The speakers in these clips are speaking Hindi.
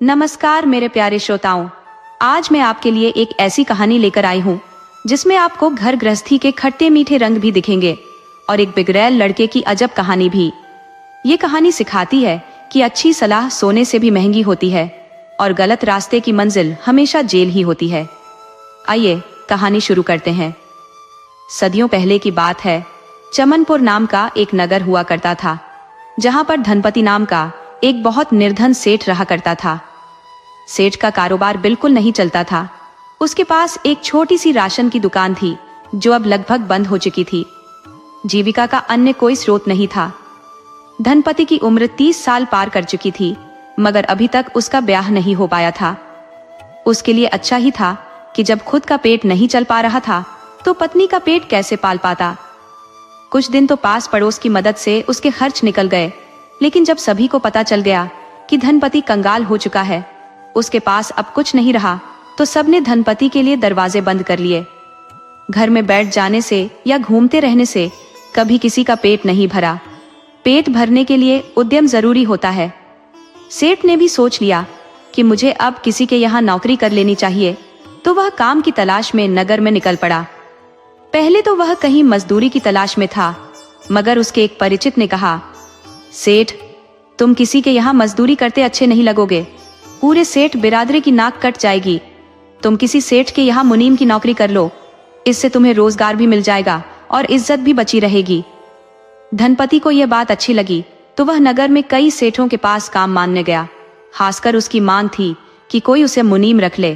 नमस्कार मेरे प्यारे श्रोताओं, आज मैं आपके लिए एक ऐसी कहानी लेकर आई हूँ जिसमें आपको घर गृहस्थी के खट्टे मीठे रंग भी दिखेंगे और एक बिगड़ैल लड़के की अजब कहानी भी। ये कहानी सिखाती है कि अच्छी सलाह सोने से भी महंगी होती है और गलत रास्ते की मंजिल हमेशा जेल ही होती है। आइए कहानी शुरू करते हैं। सदियों पहले की बात है। चमनपुर नाम का एक नगर हुआ करता था, जहां पर धनपति नाम का एक बहुत निर्धन सेठ रहा करता था। सेठ का कारोबार बिल्कुल नहीं चलता था। उसके पास एक छोटी सी राशन की दुकान थी जो अब लगभग बंद हो चुकी थी। जीविका का अन्य कोई स्रोत नहीं था। धनपति की उम्र 30 साल पार कर चुकी थी, मगर अभी तक उसका ब्याह नहीं हो पाया था। उसके लिए अच्छा ही था कि जब खुद का पेट नहीं चल पा रहा था तो पत्नी का पेट कैसे पाल पाता। कुछ दिन तो पास पड़ोस की मदद से उसके खर्च निकल गए, लेकिन जब सभी को पता चल गया कि धनपति कंगाल हो चुका है, उसके पास अब कुछ नहीं रहा, तो सबने धनपति के लिए दरवाजे बंद कर लिए। घर में बैठ जाने से या घूमते रहने से कभी किसी का पेट नहीं भरा। पेट भरने के लिए उद्यम जरूरी होता है। सेठ ने भी सोच लिया कि मुझे अब किसी के यहाँ नौकरी कर लेनी चाहिए, तो वह काम की तलाश में नगर में निकल पड़ा। पहले तो वह कहीं मजदूरी की तलाश में था, मगर उसके एक परिचित ने कहा, सेठ, तुम किसी के यहाँ मजदूरी करते अच्छे नहीं लगोगे। पूरे सेठ बिरादरी की नाक कट जाएगी। तुम किसी सेठ के यहाँ मुनीम की नौकरी कर लो, इससे तुम्हें रोजगार भी मिल जाएगा और इज्जत भी बची रहेगी। धनपति को यह बात अच्छी लगी, तो वह नगर में कई सेठों के पास काम मांगने गया। खासकर उसकी मांग थी कि कोई उसे मुनीम रख ले।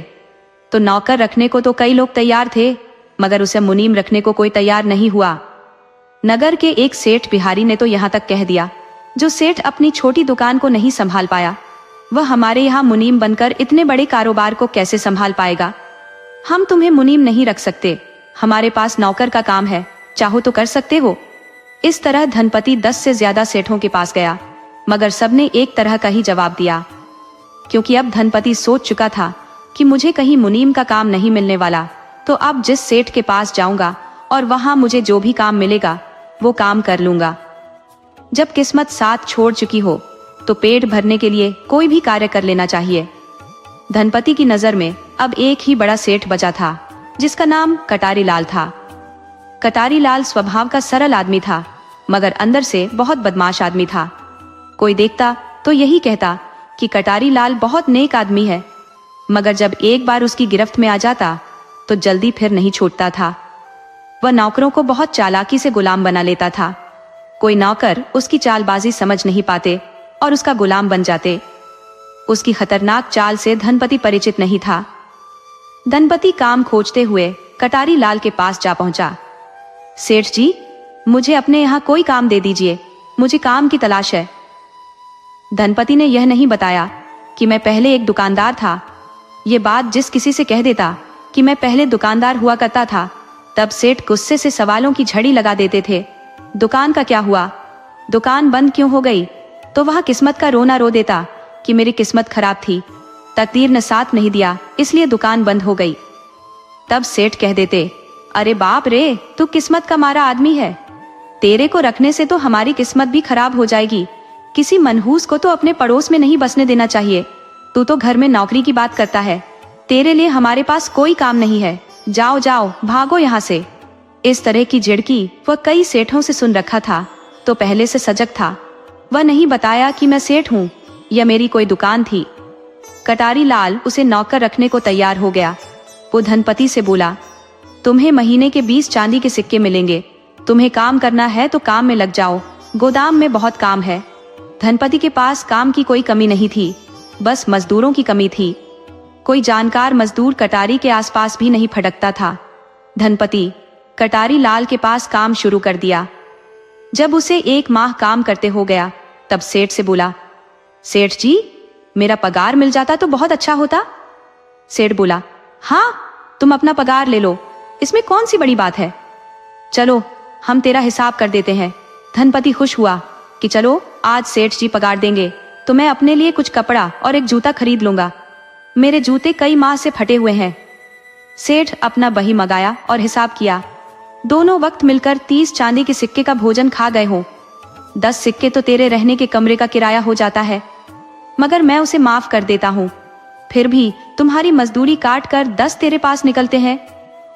तो नौकर रखने को तो कई लोग तैयार थे, मगर उसे मुनीम रखने को कोई तैयार नहीं हुआ। नगर के एक सेठ बिहारी ने तो यहाँ तक कह दिया, जो सेठ अपनी छोटी दुकान को नहीं संभाल पाया, वह हमारे यहाँ मुनीम बनकर इतने बड़े कारोबार को कैसे संभाल पाएगा। हम तुम्हें मुनीम नहीं रख सकते, हमारे पास नौकर का काम है, चाहो तो कर सकते हो। इस तरह धनपति 10 से ज्यादा सेठों के पास गया, मगर सबने एक तरह का ही जवाब दिया। क्योंकि अब धनपति सोच चुका था कि मुझे कहीं मुनीम का काम नहीं मिलने वाला, तो अब जिस सेठ के पास जाऊंगा और वहां मुझे जो भी काम मिलेगा वो काम कर लूंगा। जब किस्मत साथ छोड़ चुकी हो तो पेट भरने के लिए कोई भी कार्य कर लेना चाहिए। धनपति की नजर में अब एक ही बड़ा सेठ बचा था, जिसका नाम कटारी लाल था। कटारी लाल स्वभाव का सरल आदमी था, मगर अंदर से बहुत बदमाश आदमी था। कोई देखता तो यही कहता कि कटारी लाल बहुत नेक आदमी है, मगर जब एक बार उसकी गिरफ्त में आ जाता तो जल्दी फिर नहीं छूटता था। वह नौकरों को बहुत चालाकी से गुलाम बना लेता था। कोई नौकर उसकी चालबाजी समझ नहीं पाते और उसका गुलाम बन जाते। उसकी खतरनाक चाल से धनपति परिचित नहीं था। धनपति काम खोजते हुए कटारी लाल के पास जा पहुंचा। सेठ जी, मुझे अपने यहाँ कोई काम दे दीजिए, मुझे काम की तलाश है। धनपति ने यह नहीं बताया कि मैं पहले एक दुकानदार था। ये बात जिस किसी से कह देता कि मैं पहले दुकानदार हुआ करता था, तब सेठ गुस्से से सवालों की झड़ी लगा देते थे। दुकान का क्या हुआ, दुकान बंद क्यों हो गई, तो वह किस्मत का रोना रो देता कि मेरी किस्मत खराब थी, तकदीर ने साथ नहीं दिया, इसलिए दुकान बंद हो गई। तब सेठ कह देते, अरे बाप रे, तू किस्मत का मारा आदमी है, तेरे को रखने से तो हमारी किस्मत भी खराब हो जाएगी। किसी मनहूस को तो अपने पड़ोस में नहीं बसने देना चाहिए। तू तो घर में नौकरी की बात करता है, तेरे लिए हमारे पास कोई काम नहीं है, जाओ जाओ भागो यहाँ से। इस तरह की झिड़की वह कई सेठों से सुन रखा था, तो पहले से सजग था। वह नहीं बताया कि मैं सेठ हूँ या मेरी कोई दुकान थी। कटारी लाल उसे नौकर रखने को तैयार हो गया। वो धनपति से बोला, तुम्हें महीने के 20 चांदी के सिक्के मिलेंगे, तुम्हें काम करना है तो काम में लग जाओ, गोदाम में बहुत काम है। धनपति के पास काम की कोई कमी नहीं थी, बस मजदूरों की कमी थी। कोई जानकार मजदूर कटारी के आसपास भी नहीं फटकता था। धनपति कटारी लाल के पास काम शुरू कर दिया। जब उसे 1 माह काम करते हो गया, तब सेठ से बोला, सेठ जी, मेरा पगार मिल जाता तो बहुत अच्छा होता। सेठ बोला, हाँ, तुम अपना पगार ले लो, इसमें कौन सी बड़ी बात है, चलो हम तेरा हिसाब कर देते हैं। धनपति खुश हुआ कि चलो आज सेठ जी पगार देंगे तो मैं अपने लिए कुछ कपड़ा और एक जूता खरीद लूंगा, मेरे जूते कई माह से फटे हुए हैं। सेठ अपना बही मंगाया और हिसाब किया। दोनों वक्त मिलकर 30 चांदी के सिक्के का भोजन खा गए हो। 10 सिक्के तो तेरे रहने के कमरे का किराया हो जाता है, मगर मैं उसे माफ कर देता हूँ, फिर भी तुम्हारी मजदूरी काट कर 10 तेरे पास निकलते हैं,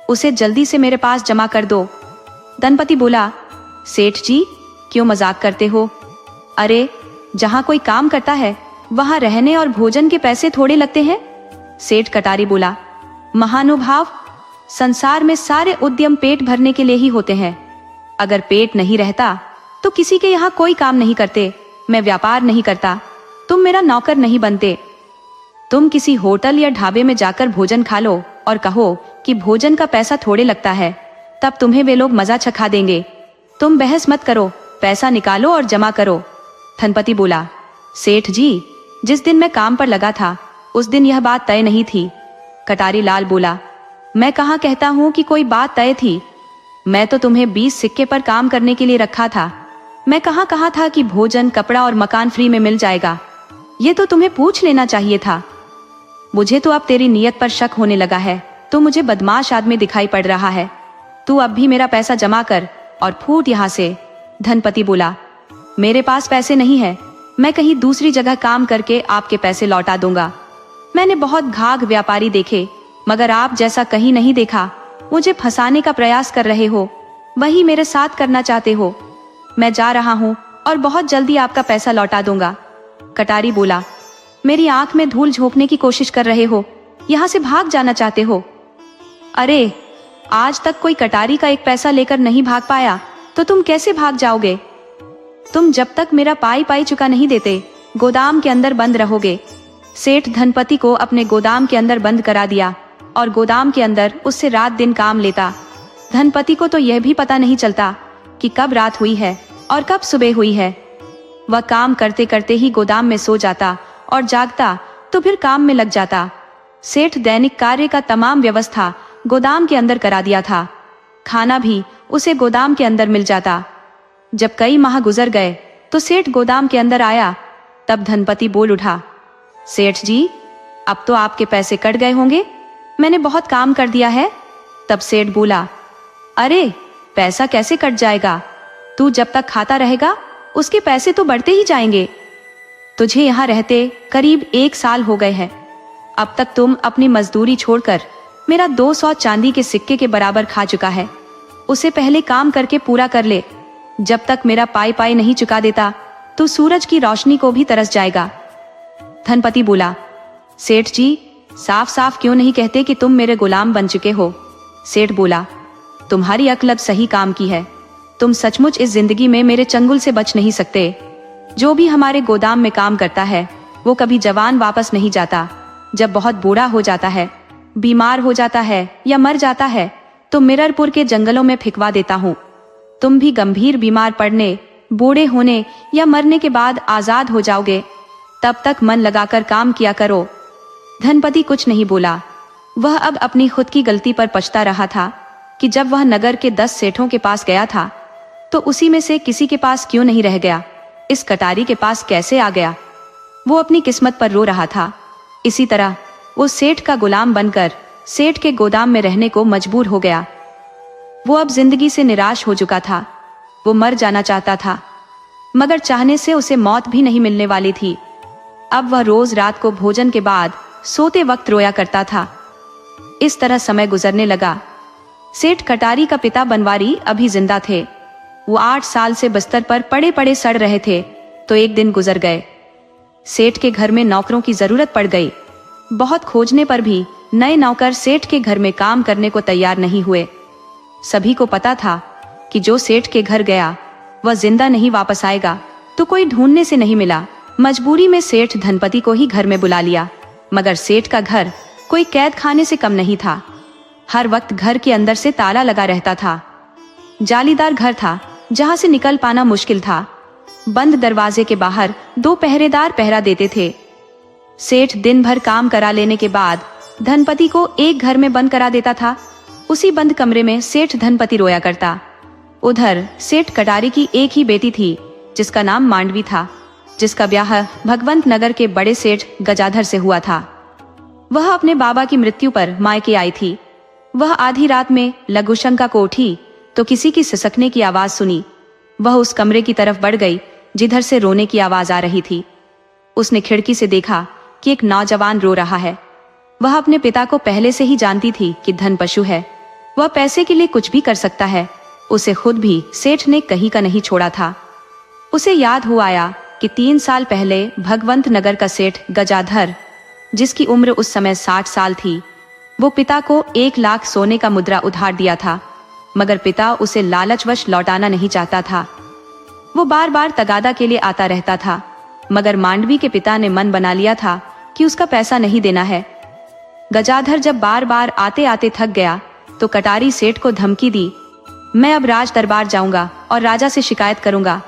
उसे जल्दी से मेरे पास जमा कर दो। धनपति बोला, सेठ जी क्यों मजाक करते हो? अरे जहाँ कोई काम करता है वहाँ रहने और भोजन के पैसे थोड़े लगते हैं। सेठ कटारी बोला, महानुभाव, संसार में सारे उद्यम पेट भरने के लिए ही होते हैं। अगर पेट नहीं रहता तो किसी के यहाँ कोई काम नहीं करते, मैं व्यापार नहीं करता, तुम मेरा नौकर नहीं बनते। तुम किसी होटल या ढाबे में जाकर भोजन खा लो और कहो कि भोजन का पैसा थोड़े लगता है, तब तुम्हें वे लोग मजा चखा देंगे। तुम बहस मत करो, पैसा निकालो और जमा करो। धनपति बोला, सेठ जी जिस दिन मैं काम पर लगा था उस दिन यह बात तय नहीं थी। कटारी लाल बोला, मैं कहाँ कहता हूँ कि कोई बात तय थी, मैं तो तुम्हें 20 सिक्के पर काम करने के लिए रखा था। मैं कहाँ कहा था कि भोजन, कपड़ा और मकान फ्री में मिल जाएगा? ये तो तुम्हें पूछ लेना चाहिए था। मुझे तो अब तेरी नीयत पर शक होने लगा है, तो मुझे बदमाश आदमी दिखाई पड़ रहा है। तू अब भी मेरा पैसा जमा कर और फूट यहाँ से। धनपति बोला, मेरे पास पैसे नहीं है, मैं कहीं दूसरी जगह काम करके आपके पैसे लौटा दूंगा। मैंने बहुत घाघ व्यापारी देखे, मगर आप जैसा कहीं नहीं देखा। मुझे फंसाने का प्रयास कर रहे हो, वही मेरे साथ करना चाहते हो। मैं जा रहा हूँ और बहुत जल्दी आपका पैसा लौटा दूंगा। कटारी बोला, मेरी आंख में धूल झोंकने की कोशिश कर रहे हो, यहाँ से भाग जाना चाहते हो? अरे आज तक कोई कटारी का एक पैसा लेकर नहीं भाग पाया, तो तुम कैसे भाग जाओगे? तुम जब तक मेरा पाई पाई चुका नहीं देते गोदाम के अंदर बंद रहोगे। सेठ धनपति को अपने गोदाम के अंदर बंद करा दिया और गोदाम के अंदर उससे रात दिन काम लेता। धनपति को तो यह भी पता नहीं चलता कि कब रात हुई है और कब सुबह हुई है। वह काम करते करते ही गोदाम में सो जाता और जागता तो फिर काम में लग जाता। सेठ दैनिक कार्य का तमाम व्यवस्था गोदाम के अंदर करा दिया था। खाना भी उसे गोदाम के अंदर मिल जाता। जब कई माह गुजर गए तो सेठ गोदाम के अंदर आया। तब धनपति बोल उठा, सेठ जी अब तो आपके पैसे कट गए होंगे, मैंने बहुत काम कर दिया है। तब सेठ बोला, अरे पैसा कैसे कट जाएगा? तू जब तक खाता रहेगा उसके पैसे तो बढ़ते ही जाएंगे। तुझे यहाँ रहते करीब 1 साल हो गए हैं। अब तक तुम अपनी मजदूरी छोड़कर मेरा 200 चांदी के सिक्के के बराबर खा चुका है। उसे पहले काम करके पूरा कर ले। जब तक मेरा पाई पाई नहीं चुका देता तो सूरज की रोशनी को भी तरस जाएगा। धनपति बोला, सेठ जी साफ साफ क्यों नहीं कहते कि तुम मेरे गुलाम बन चुके हो? सेठ बोला, तुम्हारी अक्ल अब सही काम की है। तुम सचमुच इस जिंदगी में मेरे चंगुल से बच नहीं सकते। जो भी हमारे गोदाम में काम करता है वो कभी जवान वापस नहीं जाता। जब बहुत बूढ़ा हो जाता है, बीमार हो जाता है या मर जाता है तो मिररपुर के जंगलों में फिकवा देता हूँ। तुम भी गंभीर बीमार पड़ने, बूढ़े होने या मरने के बाद आजाद हो जाओगे। तब तक मन लगाकर काम किया करो। धनपति कुछ नहीं बोला। वह अब अपनी खुद की गलती पर पछता रहा था कि जब वह नगर के 10 सेठों के पास गया था तो उसी में से किसी के पास क्यों नहीं रह गया, इस कटारी के पास कैसे आ गया। वो अपनी किस्मत पर रो रहा था। इसी तरह वो सेठ का गुलाम बनकर सेठ के गोदाम में रहने को मजबूर हो गया। वो अब जिंदगी से निराश हो चुका था। वो मर जाना चाहता था, मगर चाहने से उसे मौत भी नहीं मिलने वाली थी। अब वह रोज रात को भोजन के बाद सोते वक्त रोया करता था। इस तरह समय गुजरने लगा। सेठ कटारी का पिता बनवारी अभी जिंदा थे। वो 8 साल से बिस्तर पर पड़े पड़े सड़ रहे थे तो एक दिन गुजर गए। सेठ के घर में नौकरों की जरूरत पड़ गई। बहुत खोजने पर भी नए नौकर सेठ के घर में काम करने को तैयार नहीं हुए। सभी को पता था कि जो सेठ के घर गया वह जिंदा नहीं वापस आएगा, तो कोई ढूंढने से नहीं मिला। मजबूरी में सेठ धनपति को ही घर में बुला लिया। मगर सेठ का घर कोई कैद खाने से कम नहीं था। हर वक्त घर के अंदर से ताला लगा रहता था। जालीदार घर था जहां से निकल पाना मुश्किल था। बंद दरवाजे के बाहर 2 पहरेदार पहरा देते थे। सेठ दिन भर काम करा लेने के बाद धनपति को एक घर में बंद करा देता था। उसी बंद कमरे में सेठ धनपति रोया करता। उधर सेठ कटारी की एक ही बेटी थी जिसका नाम मांडवी था, जिसका ब्याह भगवंत नगर के बड़े सेठ गजाधर से हुआ था। वह अपने बाबा की मृत्यु पर मायके आई थी। वह आधी रात में लघुशंका को उठी तो किसी की सिसकने की आवाज सुनी। वह उस कमरे की तरफ बढ़ गई जिधर से रोने की आवाज आ रही थी। उसने खिड़की से देखा कि एक नौजवान रो रहा है। वह अपने पिता को पहले से ही जानती थी कि धन पशु है, वह पैसे के लिए कुछ भी कर सकता है। उसे खुद भी सेठ ने कहीं का नहीं छोड़ा था। उसे याद हुआ आया कि 3 साल पहले भगवंत नगर का सेठ गजाधर, जिसकी उम्र उस समय 60 साल थी, वो पिता को 1 लाख सोने का मुद्रा उधार दिया था, मगर पिता उसे लालचवश लौटाना नहीं चाहता था। वो बार बार तगादा के लिए आता रहता था, मगर मांडवी के पिता ने मन बना लिया था कि उसका पैसा नहीं देना है। गजाधर जब बार बार आते आते थक गया तो कटारी सेठ को धमकी दी, मैं अब राज दरबार जाऊंगा और राजा से शिकायत करूंगा।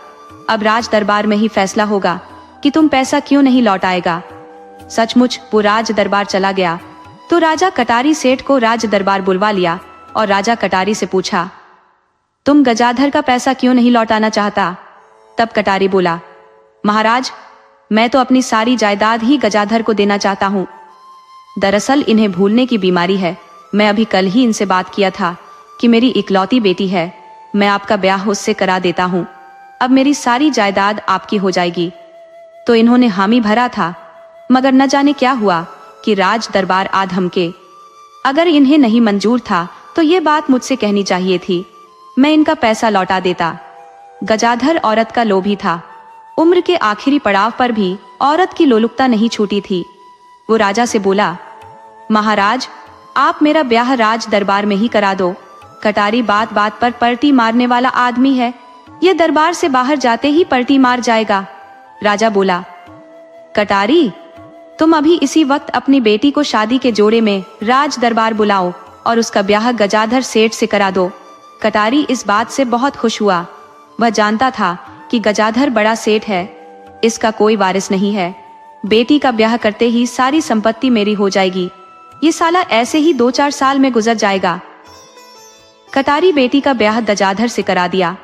अब राज दरबार में ही फैसला होगा कि तुम पैसा क्यों नहीं लौटाएगा। सचमुच वो राज दरबार चला गया तो राजा कटारी सेठ को राज दरबार बुलवा लिया और राजा कटारी से पूछा, तुम गजाधर का पैसा क्यों नहीं लौटाना चाहता? तब कटारी बोला, महाराज, मैं तो अपनी सारी जायदाद ही गजाधर को देना चाहता हूँ। दरअसल इन्हें भूलने की बीमारी है। मैं अभी कल ही इनसे बात किया था कि मेरी इकलौती बेटी है, मैं आपका ब्याह उससे करा देता हूँ, अब मेरी सारी जायदाद आपकी हो जाएगी। तो इन्होंने हामी भरा था, मगर न जाने क्या हुआ कि राज दरबार आ धमके। अगर इन्हें नहीं मंजूर था तो ये बात मुझसे कहनी चाहिए थी, मैं इनका पैसा लौटा देता। गजाधर औरत का लोभी था। उम्र के आखिरी पड़ाव पर भी औरत की लोलुपता नहीं छूटी थी। वो राजा से बोला, महाराज, आप मेरा ब्याह राज दरबार में ही करा दो। कटारी बात बात पर पलटी मारने वाला आदमी है, यह दरबार से बाहर जाते ही पलटी मार जाएगा। राजा बोला, कटारी, तुम अभी इसी वक्त अपनी बेटी को शादी के जोड़े में राज दरबार बुलाओ और उसका ब्याह गजाधर सेठ से करा दो। कटारी इस बात से बहुत खुश हुआ। वह जानता था कि गजाधर बड़ा सेठ है, इसका कोई वारिस नहीं है। बेटी का ब्याह करते ही सारी संपत्ति मेरी हो जाएगी। ये साला ऐसे ही 2-4 साल में गुजर जाएगा। कटारी बेटी का ब्याह गजाधर से करा दिया।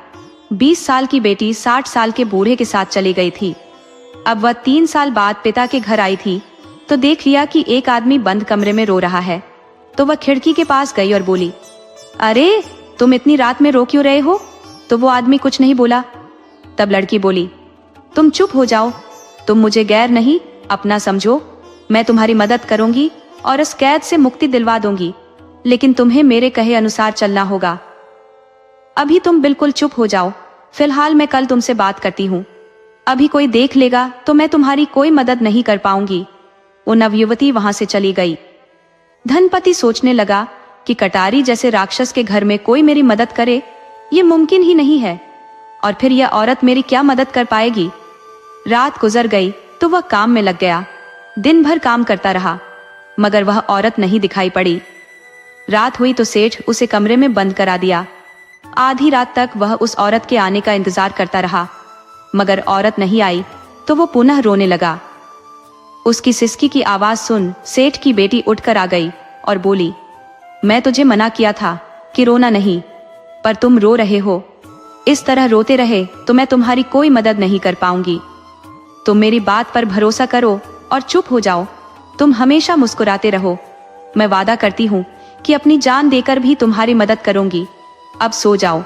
20 साल की बेटी 60 साल के बूढ़े के साथ चली गई थी। अब वह 3 साल बाद पिता के घर आई थी तो देख लिया कि एक आदमी बंद कमरे में रो रहा है, तो वह खिड़की के पास गई और बोली, अरे तुम इतनी रात में रो क्यों रहे हो? तो वो आदमी कुछ नहीं बोला। तब लड़की बोली, तुम चुप हो जाओ, तुम मुझे गैर नहीं अपना समझो, मैं तुम्हारी मदद करूंगी और इस कैद से मुक्ति दिलवा दूंगी, लेकिन तुम्हें मेरे कहे अनुसार चलना होगा। अभी तुम बिल्कुल चुप हो जाओ, फिलहाल मैं कल तुमसे बात करती हूँ। अभी कोई देख लेगा तो मैं तुम्हारी कोई मदद नहीं कर पाऊंगी। वो नवयुवती वहां से चली गई। धनपति सोचने लगा कि कटारी जैसे राक्षस के घर में कोई मेरी मदद करे, ये मुमकिन ही नहीं है, और फिर यह औरत मेरी क्या मदद कर पाएगी। रात गुजर गई तो वह काम में लग गया। दिन भर काम करता रहा, मगर वह औरत नहीं दिखाई पड़ी। रात हुई तो सेठ उसे कमरे में बंद करा दिया। आधी रात तक वह उस औरत के आने का इंतजार करता रहा, मगर औरत नहीं आई तो वो पुनः रोने लगा। उसकी सिसकी की आवाज सुन सेठ की बेटी उठकर आ गई और बोली, मैं तुझे मना किया था कि रोना नहीं, पर तुम रो रहे हो। इस तरह रोते रहे तो मैं तुम्हारी कोई मदद नहीं कर पाऊंगी। तुम मेरी बात पर भरोसा करो और चुप हो जाओ। तुम हमेशा मुस्कुराते रहो। मैं वादा करती हूँ कि अपनी जान देकर भी तुम्हारी मदद करूंगी। अब सो जाओ।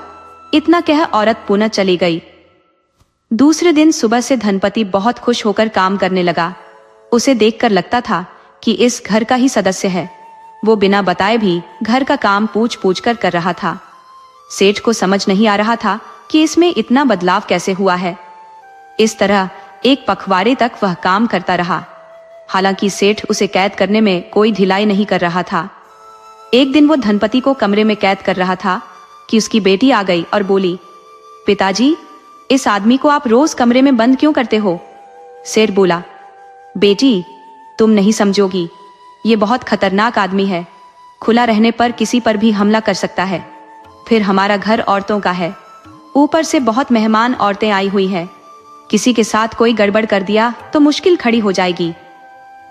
इतना कह औरत पुनः चली गई। दूसरे दिन सुबह से धनपति बहुत खुश होकर काम करने लगा। उसे देखकर लगता था कि इस घर का ही सदस्य है। वो बिना बताए भी घर का काम पूछ पूछ कर रहा था। सेठ को समझ नहीं आ रहा था कि इसमें इतना बदलाव कैसे हुआ है। इस तरह एक पखवाड़े तक वह काम करता रहा। हालांकि सेठ उसे कैद करने में कोई ढिलाई नहीं कर रहा था। एक दिन वो धनपति को कमरे में कैद कर रहा था कि उसकी बेटी आ गई और बोली, पिताजी, इस आदमी को आप रोज कमरे में बंद क्यों करते हो? सेठ बोला, बेटी, तुम नहीं समझोगी, ये बहुत खतरनाक आदमी है। खुला रहने पर किसी पर भी हमला कर सकता है। फिर हमारा घर औरतों का है, ऊपर से बहुत मेहमान औरतें आई हुई हैं। किसी के साथ कोई गड़बड़ कर दिया तो मुश्किल खड़ी हो जाएगी।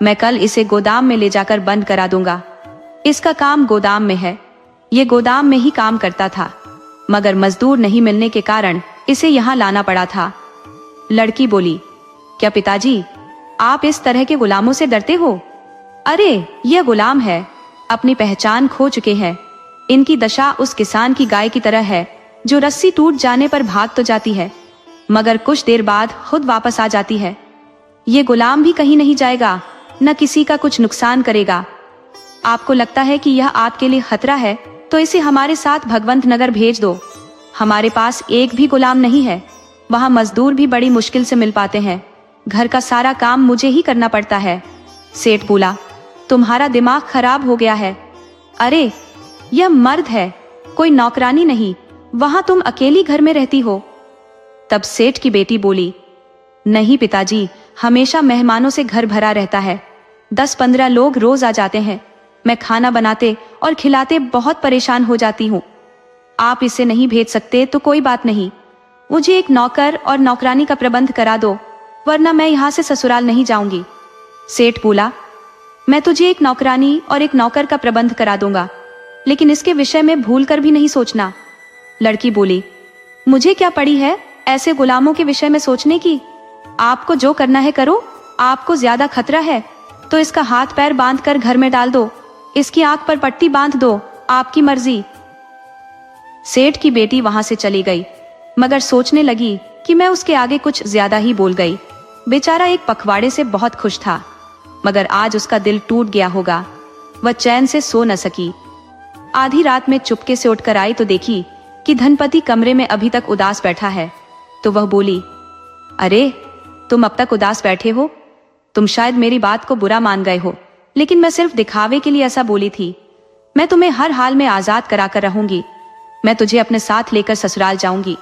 मैं कल इसे गोदाम में ले जाकर बंद करा दूंगा। इसका काम गोदाम में है। ये गोदाम में ही काम करता था, मगर मजदूर नहीं मिलने के कारण इसे यहाँ लाना पड़ा था। लड़की बोली, क्या पिताजी, आप इस तरह के गुलामों से डरते हो? अरे यह गुलाम है, अपनी पहचान खो चुके हैं। इनकी दशा उस किसान की गाय की तरह है जो रस्सी टूट जाने पर भाग तो जाती है, मगर कुछ देर बाद खुद वापस आ जाती है। ये गुलाम भी कहीं नहीं जाएगा, न किसी का कुछ नुकसान करेगा। आपको लगता है कि यह आपके लिए खतरा है तो इसे हमारे साथ भगवंत नगर भेज दो। हमारे पास एक भी गुलाम नहीं है, वहाँ मजदूर भी बड़ी मुश्किल से मिल पाते हैं। घर का सारा काम मुझे ही करना पड़ता है। सेठ बोला, तुम्हारा दिमाग खराब हो गया है। अरे यह मर्द है, कोई नौकरानी नहीं, वहां तुम अकेली घर में रहती हो। तब सेठ की बेटी बोली, नहीं पिताजी, हमेशा मेहमानों से घर भरा रहता है। 10-15 लोग रोज आ जाते हैं। मैं खाना बनाते और खिलाते बहुत परेशान हो जाती हूँ। आप इसे नहीं भेज सकते तो कोई बात नहीं, मुझे एक नौकर और नौकरानी का प्रबंध करा दो, वरना मैं यहाँ से ससुराल नहीं जाऊंगी। सेठ बोला, मैं तुझे एक नौकरानी और एक नौकर का प्रबंध करा दूंगा, लेकिन इसके विषय में भूल कर भी नहीं सोचना। लड़की बोली, मुझे क्या पड़ी है ऐसे गुलामों के विषय में सोचने की। आपको जो करना है करो, आपको ज्यादा खतरा है तो इसका हाथ पैर बांध कर घर में डाल दो, इसकी आंख पर पट्टी बांध दो, आपकी मर्जी। सेठ की बेटी वहां से चली गई, मगर सोचने लगी कि मैं उसके आगे कुछ ज्यादा ही बोल गई। बेचारा एक पखवाड़े से बहुत खुश था, मगर आज उसका दिल टूट गया होगा। वह चैन से सो न सकी। आधी रात में चुपके से उठकर आई तो देखी कि धनपति कमरे में अभी तक उदास बैठा है। तो वह बोली, अरे तुम अब तक उदास बैठे हो? तुम शायद मेरी बात को बुरा मान गए हो, लेकिन मैं सिर्फ दिखावे के लिए ऐसा बोली थी। मैं तुम्हें हर हाल में आजाद कराकर रहूंगी। मैं तुझे अपने साथ लेकर ससुराल जाऊंगी।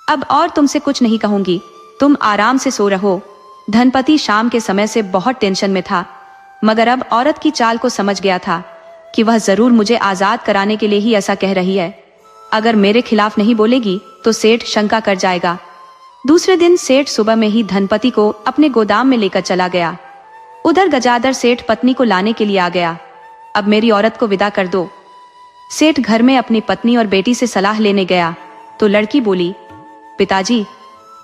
अब और तुमसे कुछ नहीं कहूंगी, तुम आराम से सो रहो। धनपति शाम के समय से बहुत टेंशन में था, मगर अब औरत की चाल को समझ गया था कि वह जरूर मुझे आजाद कराने के लिए ही ऐसा कह रही है। अगर मेरे खिलाफ नहीं बोलेगी तो सेठ शंका कर जाएगा। दूसरे दिन सेठ सुबह में ही धनपति को अपने गोदाम में लेकर चला गया। उधर गजाधर सेठ पत्नी को लाने के लिए आ गया। अब मेरी औरत को विदा कर दो। सेठ घर में अपनी पत्नी और बेटी से सलाह लेने गया तो लड़की बोली, पिताजी,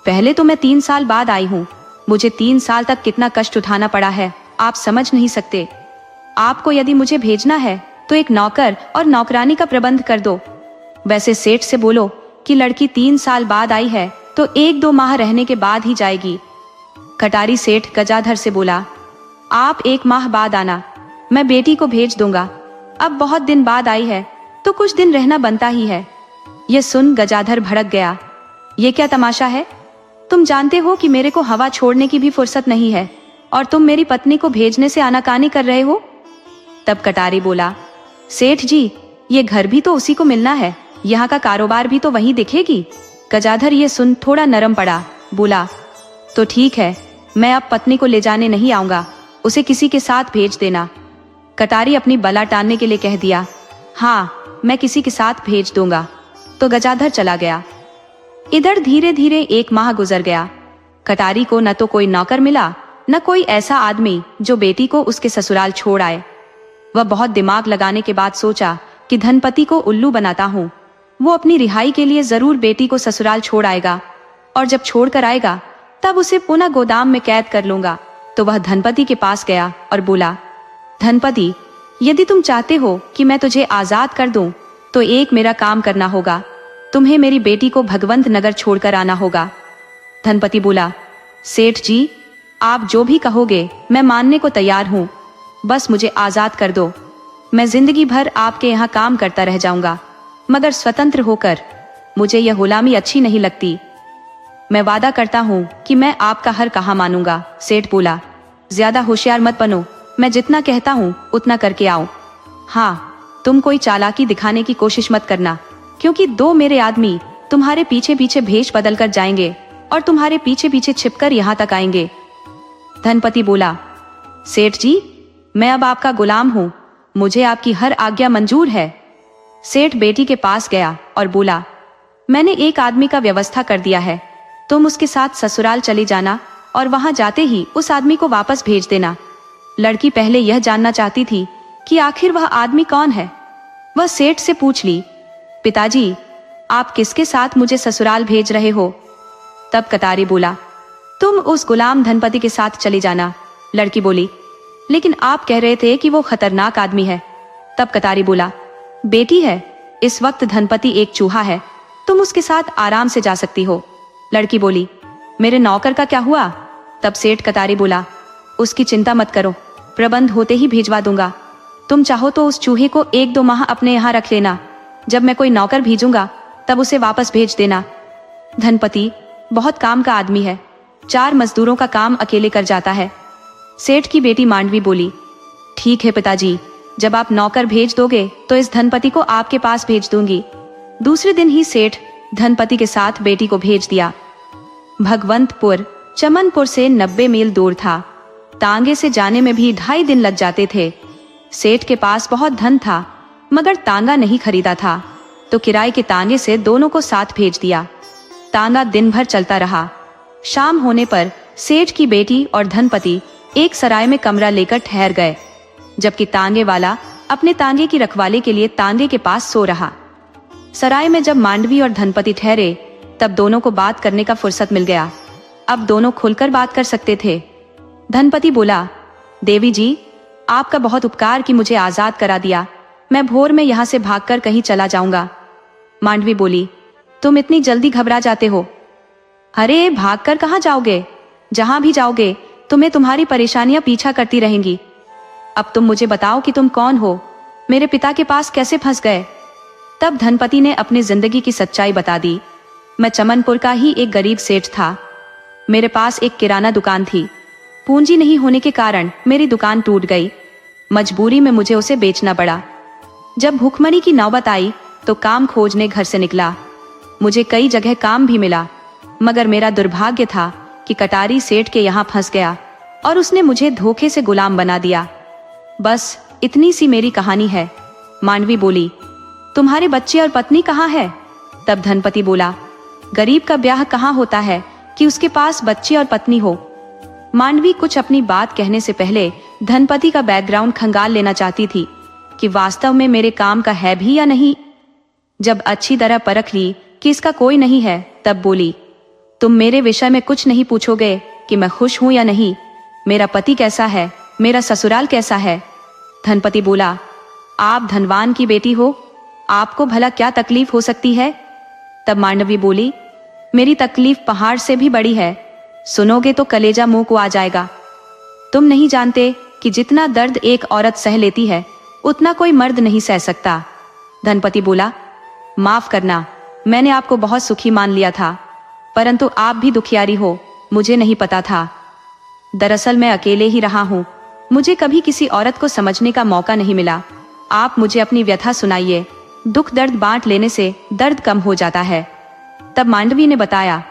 पहले तो मैं 3 साल बाद आई हूँ। मुझे 3 साल तक कितना कष्ट उठाना पड़ा है, आप समझ नहीं सकते। आपको यदि मुझे भेजना है तो एक नौकर और नौकरानी का प्रबंध कर दो। वैसे सेठ से बोलो कि लड़की 3 साल बाद आई है तो 1-2 माह रहने के बाद ही जाएगी। कटारी सेठ गजाधर से बोला, आप 1 माह बाद आना, मैं बेटी को भेज दूंगा। अब बहुत दिन बाद आई है तो कुछ दिन रहना बनता ही है। यह सुन गजाधर भड़क गया, ये क्या तमाशा है? तुम जानते हो कि मेरे को हवा छोड़ने की भी फुर्सत नहीं है और तुम मेरी पत्नी को भेजने से आनाकानी कर रहे हो। तब कटारी बोला, सेठ जी, ये घर भी तो उसी को मिलना है, यहाँ का कारोबार भी तो वही दिखेगी। गजाधर ये सुन थोड़ा नरम पड़ा, बोला, तो ठीक है, मैं अब पत्नी को ले जाने नहीं आऊंगा, उसे किसी के साथ भेज देना। कटारी अपनी बला टानने के लिए कह दिया, हाँ मैं किसी के साथ भेज दूंगा। तो गजाधर चला गया। इधर धीरे धीरे 1 माह गुजर गया। कटारी को न तो कोई नौकर मिला, न कोई ऐसा आदमी जो बेटी को उसके ससुराल छोड़ आए। वह बहुत दिमाग लगाने के बाद सोचा कि धनपति को उल्लू बनाता हूँ, वो अपनी रिहाई के लिए जरूर बेटी को ससुराल छोड़ आएगा और जब छोड़ कर आएगा तब उसे पुनः गोदाम में कैद कर लूंगा। तो वह धनपति के पास गया और बोला, धनपति, यदि तुम चाहते हो कि मैं तुझे आजाद कर दूं, तो एक मेरा काम करना होगा, तुम्हें मेरी बेटी को भगवंत नगर छोड़कर आना होगा। धनपति बोला, सेठ जी, आप जो भी कहोगे मैं मानने को तैयार हूँ, बस मुझे आजाद कर दो। मैं जिंदगी भर आपके यहाँ काम करता रह जाऊंगा, मगर स्वतंत्र होकर। मुझे यह गुलामी अच्छी नहीं लगती। मैं वादा करता हूँ कि मैं आपका हर कहा मानूंगा। सेठ बोला, ज्यादा होशियार मत बनो, मैं जितना कहता हूँ उतना करके आओ। हाँ, तुम कोई चालाकी दिखाने की कोशिश मत करना, क्योंकि 2 मेरे आदमी तुम्हारे पीछे पीछे भेष बदल कर जाएंगे और तुम्हारे पीछे पीछे छिपकर यहाँ तक आएंगे। धनपति बोला, सेठ जी, मैं अब आपका गुलाम हूँ, मुझे आपकी हर आज्ञा मंजूर है। सेठ बेटी के पास गया और बोला, मैंने एक आदमी का व्यवस्था कर दिया है, तुम उसके साथ ससुराल चली जाना और वहां जाते ही उस आदमी को वापस भेज देना। लड़की पहले यह जानना चाहती थी कि आखिर वह आदमी कौन है। वह सेठ से पूछ ली, पिताजी, आप किसके साथ मुझे ससुराल भेज रहे हो? तब कटारी बोला, तुम उस गुलाम धनपति के साथ चली जाना। लड़की बोली, लेकिन आप कह रहे थे कि वो खतरनाक आदमी है। तब कटारी बोला, बेटी है, इस वक्त धनपति एक चूहा है, तुम उसके साथ आराम से जा सकती हो। लड़की बोली, मेरे नौकर का क्या हुआ? तब सेठ कटारी बोला, उसकी चिंता मत करो, प्रबंध होते ही भिजवा दूंगा। तुम चाहो तो उस चूहे को 1-2 माह अपने यहाँ रख लेना, जब मैं कोई नौकर भेजूंगा तब उसे वापस भेज देना। धनपति बहुत काम का आदमी है, 4 मजदूरों का काम अकेले कर जाता है। सेठ की बेटी मांडवी बोली, ठीक है पिताजी, जब आप नौकर भेज दोगे तो इस धनपति को आपके पास भेज दूंगी। दूसरे दिन ही सेठ धनपति के साथ बेटी को भेज दिया। भगवंतपुर चमनपुर से 90 मील दूर था। तांगे से जाने में भी 2.5 दिन लग जाते थे। सेठ के पास बहुत धन था, मगर तांगा नहीं खरीदा था, तो किराए के तांगे से दोनों को साथ भेज दिया। तांगा दिन भर चलता रहा। शाम होने पर सेठ की बेटी और धनपति एक सराय में कमरा लेकर ठहर गए, जबकि तांगे वाला अपने तांगे की रखवाली के लिए तांगे के पास सो रहा। सराय में जब मांडवी और धनपति ठहरे तब दोनों को बात करने का फुर्सत मिल गया। अब दोनों खुलकर बात कर सकते थे। धनपति बोला, देवी जी, आपका बहुत उपकार कि मुझे आजाद करा दिया। मैं भोर में यहाँ से भागकर कहीं चला जाऊंगा। मांडवी बोली, तुम इतनी जल्दी घबरा जाते हो? अरे भागकर कहाँ जाओगे? जहां भी जाओगे तुम्हें तुम्हारी परेशानियां पीछा करती रहेंगी। अब तुम मुझे बताओ कि तुम कौन हो, मेरे पिता के पास कैसे फंस गए? तब धनपति ने अपनी जिंदगी की सच्चाई बता दी। मैं चमनपुर का ही एक गरीब सेठ था। मेरे पास एक किराना दुकान थी। पूंजी नहीं होने के कारण मेरी दुकान टूट गई। मजबूरी में मुझे उसे बेचना पड़ा। जब भूखमरी की नौबत आई तो काम खोजने घर से निकला। मुझे कई जगह काम भी मिला, मगर मेरा दुर्भाग्य था कि कटारी सेठ के यहाँ फंस गया और उसने मुझे धोखे से गुलाम बना दिया। बस इतनी सी मेरी कहानी है। मांडवी बोली, तुम्हारे बच्चे और पत्नी कहाँ है? तब धनपति बोला, गरीब का ब्याह कहाँ होता है कि उसके पास बच्चे और पत्नी हो। मांडवी कुछ अपनी बात कहने से पहले धनपति का बैकग्राउंड खंगाल लेना चाहती थी कि वास्तव में मेरे काम का है भी या नहीं। जब अच्छी तरह परख ली कि इसका कोई नहीं है, तब बोली, तुम मेरे विषय में कुछ नहीं पूछोगे कि मैं खुश हूं या नहीं? मेरा पति कैसा है? मेरा ससुराल कैसा है? धनपति बोला, आप धनवान की बेटी हो, आपको भला क्या तकलीफ हो सकती है? तब मांडवी बोली, मेरी तकलीफ पहाड़ से भी बड़ी है, सुनोगे तो कलेजा मुंह को आ जाएगा। तुम नहीं जानते कि जितना दर्द एक औरत सह लेती है उतना कोई मर्द नहीं सह सकता। धनपति बोला, माफ करना, मैंने आपको बहुत सुखी मान लिया था, परंतु आप भी दुखियारी हो, मुझे नहीं पता था। दरअसल मैं अकेले ही रहा हूँ, मुझे कभी किसी औरत को समझने का मौका नहीं मिला। आप मुझे अपनी व्यथा सुनाइए, दुख दर्द बांट लेने से दर्द कम हो जाता है। तब मांडवी ने बताया,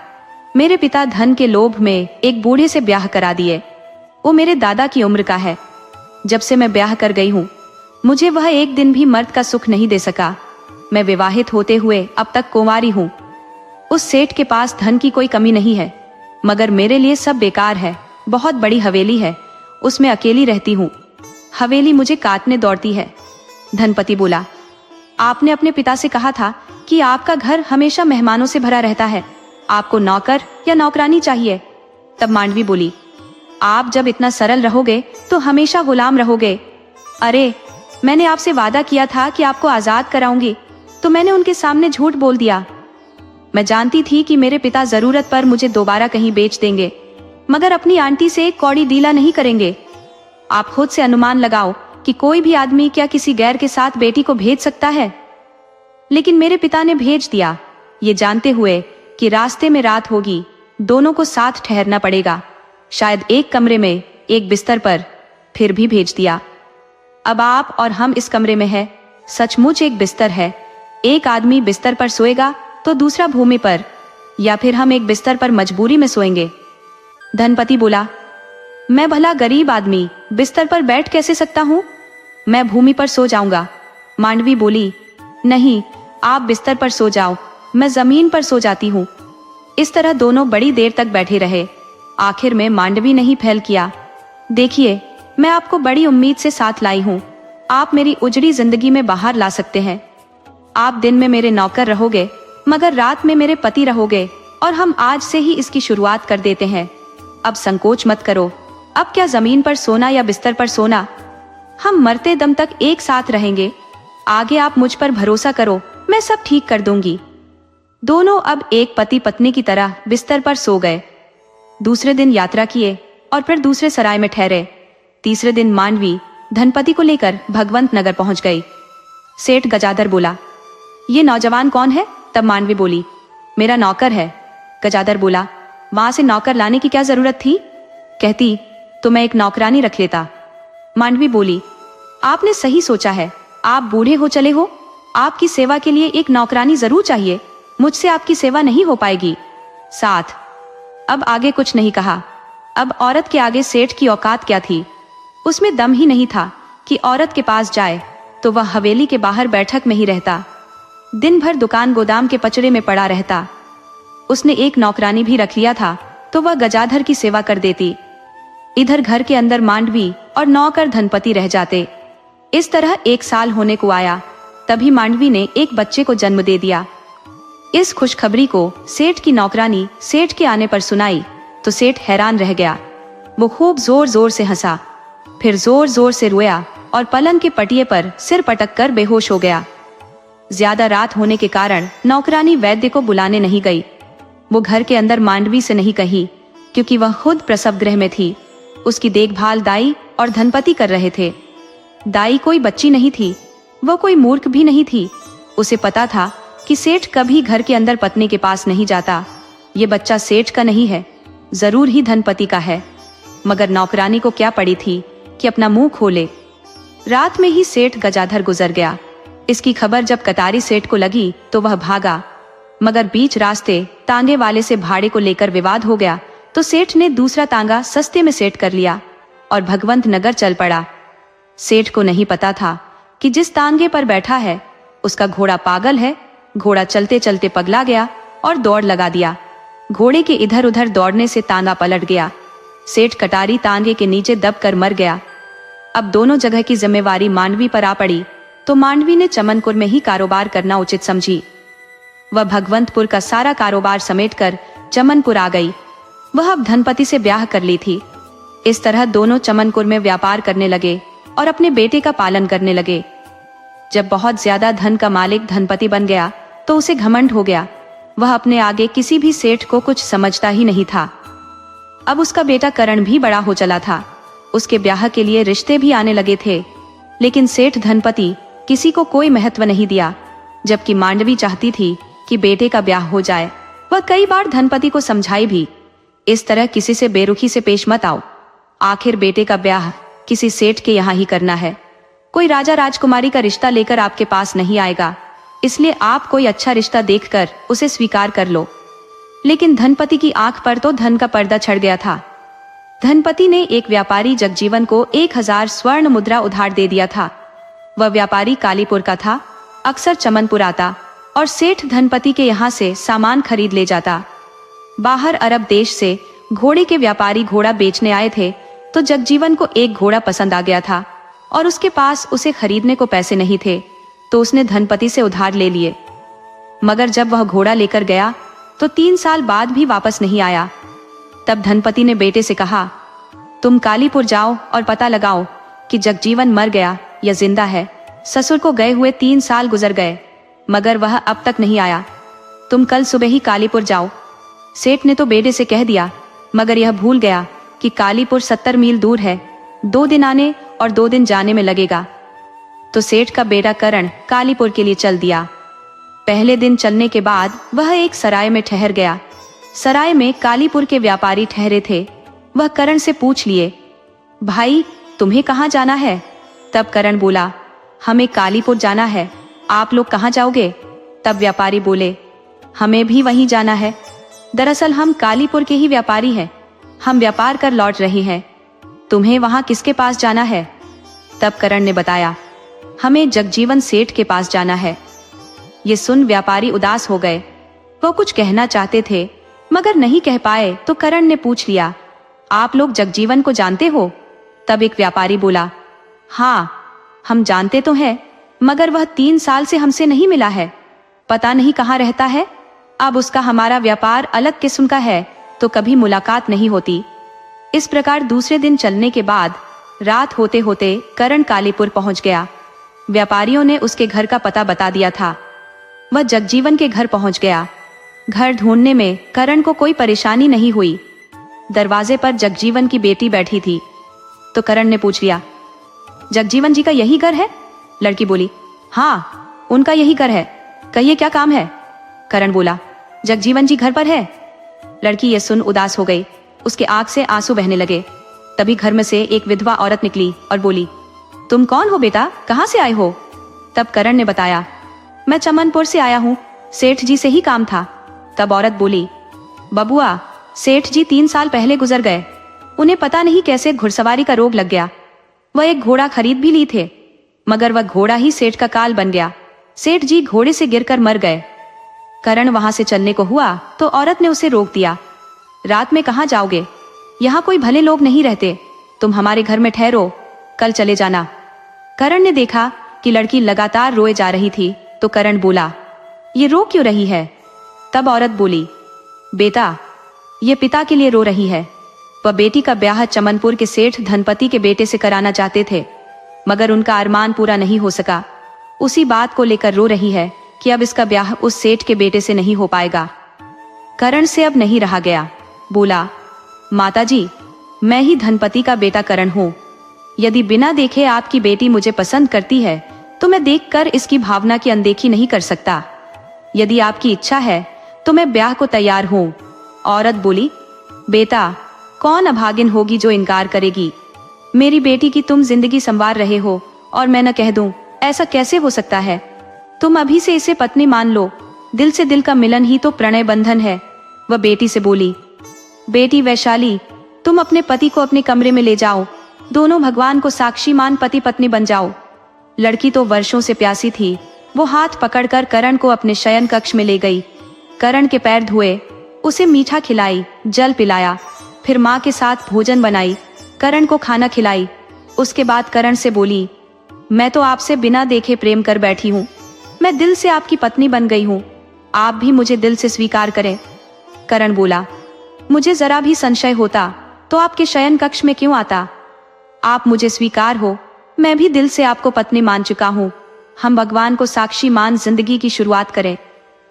मेरे पिता धन के लोभ में एक बूढ़े से ब्याह करा दिए। वो मेरे दादा की उम्र का है। जब से मैं ब्याह कर गई हूँ, मुझे वह एक दिन भी मर्द का सुख नहीं दे सका। मैं विवाहित होते हुए अब तक कुंवारी हूँ। उस सेठ के पास धन की कोई कमी नहीं है, मगर मेरे लिए सब बेकार है। बहुत बड़ी हवेली है, उसमें अकेली रहती हूँ। हवेली मुझे काटने दौड़ती है। धनपति बोला, आपने अपने पिता से कहा था कि आपका घर हमेशा मेहमानों से भरा रहता है, आपको नौकर या नौकरानी चाहिए। तब मांडवी बोली, आप जब इतना सरल रहोगे तो हमेशा गुलाम रहोगे। अरे मैंने आपसे वादा किया था कि आपको आजाद कराऊंगी, तो मैंने उनके सामने झूठ बोल दिया। मैं जानती थी कि मेरे पिता जरूरत पर मुझे दोबारा कहीं बेच देंगे, मगर अपनी आंटी से एक कौड़ी डीला नहीं करेंगे। आप खुद से अनुमान लगाओ कि कोई भी आदमी क्या किसी गैर के साथ बेटी को भेज सकता है? लेकिन मेरे पिता ने भेज दिया, ये जानते हुए कि रास्ते में रात होगी, दोनों को साथ ठहरना पड़ेगा, शायद एक कमरे में एक बिस्तर पर, फिर भी भेज दिया। अब आप और हम इस कमरे में हैं, सचमुच एक बिस्तर है। एक आदमी बिस्तर पर सोएगा तो दूसरा भूमि पर, या फिर हम एक बिस्तर पर मजबूरी में सोएंगे। धनपति बोला, मैं भला गरीब आदमी बिस्तर पर बैठ कैसे सकता हूँ? मैं भूमि पर सो जाऊंगा। मांडवी बोली, नहीं, आप बिस्तर पर सो जाओ, मैं जमीन पर सो जाती हूँ। इस तरह दोनों बड़ी देर तक बैठे रहे। आखिर में मांडवी ने ही फैल किया, देखिए, मैं आपको बड़ी उम्मीद से साथ लाई हूँ। आप मेरी उजड़ी जिंदगी में बाहर ला सकते हैं। आप दिन में मेरे नौकर रहोगे, मगर रात में मेरे पति रहोगे, और हम आज से ही इसकी शुरुआत कर देते हैं। अब संकोच मत करो। अब क्या जमीन पर सोना या बिस्तर पर सोना, हम मरते दम तक एक साथ रहेंगे। आगे आप मुझ पर भरोसा करो, मैं सब ठीक कर दूंगी। दोनों अब एक पति पत्नी की तरह बिस्तर पर सो गए। दूसरे दिन यात्रा किए। और फिर दूसरे सराय में ठहरे। तीसरे दिन मांडवी धनपति को लेकर भगवंत नगर पहुंच गई। सेठ गजाधर बोला, ये नौजवान कौन है? तब मांडवी बोली, मेरा नौकर है। गजाधर बोला, वहां से नौकर लाने की क्या जरूरत थी? कहती तो मैं एक नौकरानी रख लेता। मांडवी बोली, आपने सही सोचा है, आप बूढ़े हो चले हो, आपकी सेवा के लिए एक नौकरानी जरूर चाहिए, मुझसे आपकी सेवा नहीं हो पाएगी। 7। अब आगे कुछ नहीं कहा। अब औरत के आगे सेठ की औकात क्या थी? उसमें दम ही नहीं था कि औरत के पास जाए, तो वह हवेली के बाहर बैठक में ही रहता, दिन भर दुकान गोदाम के पचड़े में पड़ा रहता। उसने एक नौकरानी भी रख लिया था तो वह गजाधर की सेवा कर देती। इधर घर के अंदर मांडवी और नौकर धनपति रह जाते। इस तरह 1 साल होने को आया, तभी मांडवी ने एक बच्चे को जन्म दे दिया। इस खुशखबरी को सेठ की नौकरानी सेठ के आने पर सुनाई तो सेठ हैरान रह गया। वो खूब जोर जोर से हंसा, फिर जोर जोर से रोया और पलंग के पटिये पर सिर पटक कर बेहोश हो गया। ज्यादा रात होने के कारण नौकरानी वैद्य को बुलाने नहीं गई। वो घर के अंदर मांडवी से नहीं कही, क्योंकि वह खुद प्रसव गृह में थी। उसकी देखभाल दाई और धनपति कर रहे थे। दाई कोई बच्ची नहीं थी, वह कोई मूर्ख भी नहीं थी। उसे पता था कि सेठ कभी घर के अंदर पत्नी के पास नहीं जाता। ये बच्चा सेठ का नहीं है, जरूर ही धनपति का है। मगर नौकरानी को क्या पड़ी थी कि अपना मुंह खोले। रात में ही सेठ गजाधर गुजर गया। इसकी खबर जब कटारी सेठ को लगी तो वह भागा, मगर बीच रास्ते तांगे वाले से भाड़े को लेकर विवाद हो गया तो सेठ ने दूसरा तांगा सस्ते में सेट कर लिया और भगवंत नगर चल पड़ा। सेठ को नहीं पता था कि जिस तांगे पर बैठा है उसका घोड़ा पागल है। घोड़ा चलते चलते पगला गया और दौड़ लगा दिया। घोड़े के इधर उधर दौड़ने से तांगा पलट गया। सेठ कटारी तांगे के नीचे दबकर मर गया। अब दोनों जगह की जिम्मेवारी मांडवी पर आ पड़ी तो मांडवी ने चमनपुर में ही कारोबार करना उचित समझी। वह भगवंतपुर का सारा कारोबार समेटकर चमनपुर आ गई। वह अब धनपति से ब्याह कर ली थी। इस तरह दोनों चमनपुर में व्यापार करने लगे और अपने बेटे का पालन करने लगे। जब बहुत ज्यादा धन का मालिक धनपति बन गया तो उसे घमंड हो गया। वह अपने आगे किसी भी सेठ को कुछ समझता ही नहीं था। अब उसका बेटा करण भी बड़ा हो चला था। उसके ब्याह के लिए रिश्ते भी आने लगे थे, लेकिन सेठ धनपति किसी को कोई महत्व नहीं दिया, जबकि मांडवी चाहती थी कि बेटे का ब्याह हो जाए। वह कई बार धनपति को समझाई भी, इस तरह किसी से बेरुखी से पेश मत आओ। आखिर बेटे का ब्याह किसी सेठ के यहाँ ही करना है। कोई राजा राजकुमारी का रिश्ता लेकर आपके पास नहीं आएगा, इसलिए आप कोई अच्छा रिश्ता देखकर उसे स्वीकार कर लो। लेकिन धनपति की आंख पर तो धन का पर्दा छड़ गया था। धनपति ने एक व्यापारी जगजीवन को 1000 स्वर्ण मुद्रा उधार दे दिया था। वह व्यापारी कालीपुर का था, अक्सर चमनपुर आता और सेठ धनपति के यहाँ से सामान खरीद ले जाता। बाहर अरब देश से घोड़े के व्यापारी घोड़ा बेचने आए थे तो जगजीवन को एक घोड़ा पसंद आ गया था और उसके पास उसे खरीदने को पैसे नहीं थे, तो उसने धनपति से उधार ले लिए। मगर जब वह घोड़ा लेकर गया तो 3 साल बाद भी वापस नहीं आया। तब धनपति ने बेटे से कहा, तुम कालीपुर जाओ और पता लगाओ कि जगजीवन मर गया या जिंदा है। ससुर को गए हुए 3 साल गुजर गए, मगर वह अब तक नहीं आया। तुम कल सुबह ही कालीपुर जाओ। सेठ ने तो बेटे से कह दिया, मगर यह भूल गया कि कालीपुर 70 मील दूर है। 2 दिन आने और 2 दिन जाने में लगेगा। तो सेठ का बेटा करण कालीपुर के लिए चल दिया। पहले दिन चलने के बाद वह एक सराय में ठहर गया। सराय में कालीपुर के व्यापारी ठहरे थे। वह करण से पूछ लिए, भाई तुम्हें कहाँ जाना है? तब करण बोला, हमें कालीपुर जाना है, आप लोग कहाँ जाओगे? तब व्यापारी बोले, हमें भी वहीं जाना है। दरअसल हम कालीपुर के ही व्यापारी हैं, हम व्यापार कर लौट रहे हैं। तुम्हें वहां किसके पास जाना है? तब करण ने बताया, हमें जगजीवन सेठ के पास जाना है। ये सुन व्यापारी उदास हो गए। वो कुछ कहना चाहते थे मगर नहीं कह पाए तो करण ने पूछ लिया, आप लोग जगजीवन को जानते हो? तब एक व्यापारी बोला, हाँ हम जानते तो हैं, मगर वह 3 साल से हमसे नहीं मिला है, पता नहीं कहाँ रहता है। अब उसका हमारा व्यापार अलग किस्म का है तो कभी मुलाकात नहीं होती। इस प्रकार दूसरे दिन चलने के बाद रात होते होते करण कालीपुर पहुंच गया। व्यापारियों ने उसके घर का पता बता दिया था। वह जगजीवन के घर पहुंच गया। घर ढूंढने में करण को कोई परेशानी नहीं हुई। दरवाजे पर जगजीवन की बेटी बैठी थी। तो करण ने पूछ लिया, जगजीवन जी का यही घर है? लड़की बोली, हाँ उनका यही घर है, कहिए क्या काम है? करण बोला, जगजीवन जी घर पर है। लड़की ये सुन उदास हो गई, उसके आंख से आंसू बहने लगे। तभी घर में से एक विधवा औरत निकली और बोली, तुम कौन हो बेटा, कहाँ से आए हो? तब करण ने बताया, मैं चमनपुर से आया हूँ, सेठ जी से ही काम था। तब औरत बोली, बबुआ सेठ जी 3 साल पहले गुजर गए, उन्हें पता नहीं कैसे घुड़सवारी का रोग लग गया। वह एक घोड़ा खरीद भी ली थे, मगर वह घोड़ा ही सेठ का काल बन गया। सेठ जी घोड़े से गिरकर मर गए। करण वहां से चलने को हुआ तो औरत ने उसे रोक दिया। रात में कहाँ जाओगे, यहाँ कोई भले लोग नहीं रहते, तुम हमारे घर में ठहरो, कल चले जाना। करण ने देखा कि लड़की लगातार रोए जा रही थी, तो करण बोला, ये रो क्यों रही है? तब औरत बोली, बेटा ये पिता के लिए रो रही है। वह बेटी का ब्याह चमनपुर के सेठ धनपति के बेटे से कराना चाहते थे, मगर उनका अरमान पूरा नहीं हो सका। उसी बात को लेकर रो रही है कि अब इसका ब्याह उस सेठ के बेटे से नहीं हो पाएगा। करण से अब नहीं रहा गया, बोला, माताजी मैं ही धनपति का बेटा करण हूँ। यदि बिना देखे आपकी बेटी मुझे पसंद करती है तो मैं देखकर इसकी भावना की अनदेखी नहीं कर सकता। यदि आपकी इच्छा है तो मैं ब्याह को तैयार हूँ। औरत बोली, बेटा कौन अभागिन होगी जो इनकार करेगी? मेरी बेटी की तुम जिंदगी संवार रहे हो और मैं न कह दूं, ऐसा कैसे हो सकता है? तुम अभी से इसे पत्नी मान लो, दिल से दिल का मिलन ही तो प्रणय बंधन है। वह बेटी से बोली, बेटी वैशाली तुम अपने पति को अपने कमरे में ले जाओ, दोनों भगवान को साक्षी मान पति पत्नी बन जाओ। लड़की तो वर्षों से प्यासी थी, वो हाथ पकड़कर करण को अपने शयन कक्ष में ले गई। करण के पैर धोए, उसे मीठा खिलाई, जल पिलाया, फिर माँ के साथ भोजन बनाई, करण को खाना खिलाई। उसके बाद करण से बोली, मैं तो आपसे बिना देखे प्रेम कर बैठी हूँ, मैं दिल से आपकी पत्नी बन गई हूँ, आप भी मुझे दिल से स्वीकार करें। करण बोला, मुझे जरा भी संशय होता तो आपके शयन कक्ष में क्यों आता? आप मुझे स्वीकार हो, मैं भी दिल से आपको पत्नी मान चुका हूँ, हम भगवान को साक्षी मान जिंदगी की शुरुआत करें।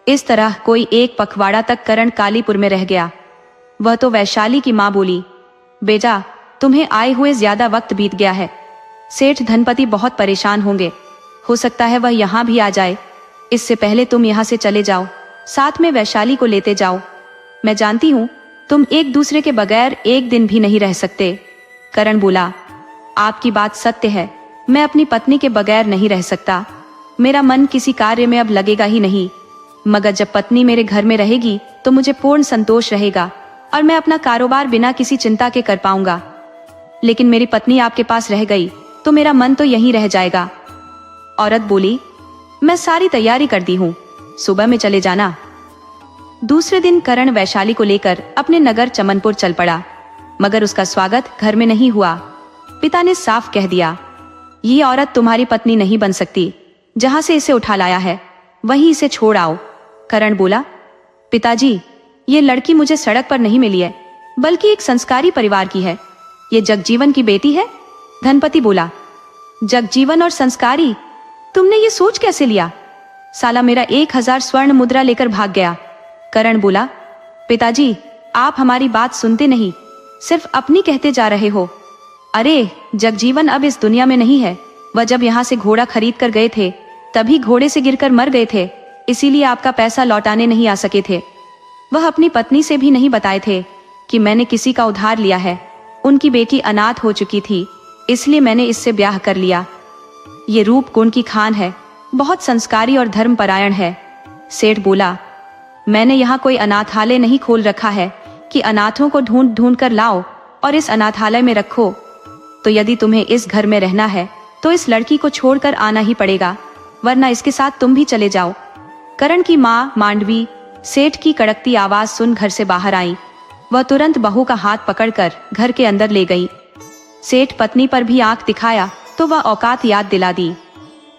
इस तरह कोई 1 पखवाड़ा तक करण कालीपुर में रह गया। वह तो वैशाली की माँ बोली, बेटा तुम्हें आए हुए ज्यादा वक्त बीत गया है, सेठ धनपति बहुत परेशान होंगे, हो सकता है वह यहाँ भी आ जाए। इससे पहले तुम यहाँ से चले जाओ, साथ में वैशाली को लेते जाओ। मैं जानती हूँ तुम एक दूसरे के बगैर एक दिन भी नहीं रह सकते। करण बोला, आपकी बात सत्य है, मैं अपनी पत्नी के बगैर नहीं रह सकता, मेरा मन किसी कार्य में अब लगेगा ही नहीं, मगर जब पत्नी मेरे घर में रहेगी तो मुझे पूर्ण संतोष रहेगा और मैं अपना कारोबार बिना किसी चिंता के कर पाऊंगा। लेकिन मेरी पत्नी आपके पास रह गई तो मेरा मन तो यहीं रह जाएगा। औरत बोली, मैं सारी तैयारी कर दी हूँ, सुबह में चले जाना। दूसरे दिन करण वैशाली को लेकर अपने नगर चमनपुर चल पड़ा, मगर उसका स्वागत घर में नहीं हुआ। पिता ने साफ कह दिया, ये औरत तुम्हारी पत्नी नहीं बन सकती, जहां से इसे उठा लाया है वहीं इसे छोड़ आओ। करण बोला, पिताजी ये लड़की मुझे सड़क पर नहीं मिली है, बल्कि एक संस्कारी परिवार की है, ये जगजीवन की बेटी है। धनपति बोला, जगजीवन और संस्कारी, तुमने ये सोच कैसे लिया? साला मेरा 1000 स्वर्ण मुद्रा लेकर भाग गया। करण बोला, पिताजी आप हमारी बात सुनते नहीं, सिर्फ अपनी कहते जा रहे हो। अरे जगजीवन अब इस दुनिया में नहीं है, वह जब यहाँ से घोड़ा खरीद कर गए थे तभी घोड़े से गिरकर मर गए थे, इसीलिए आपका पैसा लौटाने नहीं आ सके थे। वह अपनी पत्नी से भी नहीं बताए थे कि मैंने किसी का उधार लिया है, उनकी बेटी अनाथ हो चुकी थी, इसलिए मैंने इससे ब्याह कर लिया। ये रूप गुण की खान है, बहुत संस्कारी और धर्मपरायण है। सेठ बोला, मैंने यहाँ कोई अनाथालय नहीं खोल रखा है कि अनाथों को ढूंढ ढूंढ कर लाओ और इस अनाथालय में रखो। तो यदि तुम्हें इस घर में रहना है तो इस लड़की को छोड़कर आना ही पड़ेगा, वरना इसके साथ तुम भी चले जाओ। करण की माँ मांडवी सेठ की कड़कती आवाज सुन घर से बाहर आई। वह तुरंत बहू का हाथ पकड़कर घर के अंदर ले गई। सेठ पत्नी पर भी आंख दिखाया तो वह औकात याद दिला दी।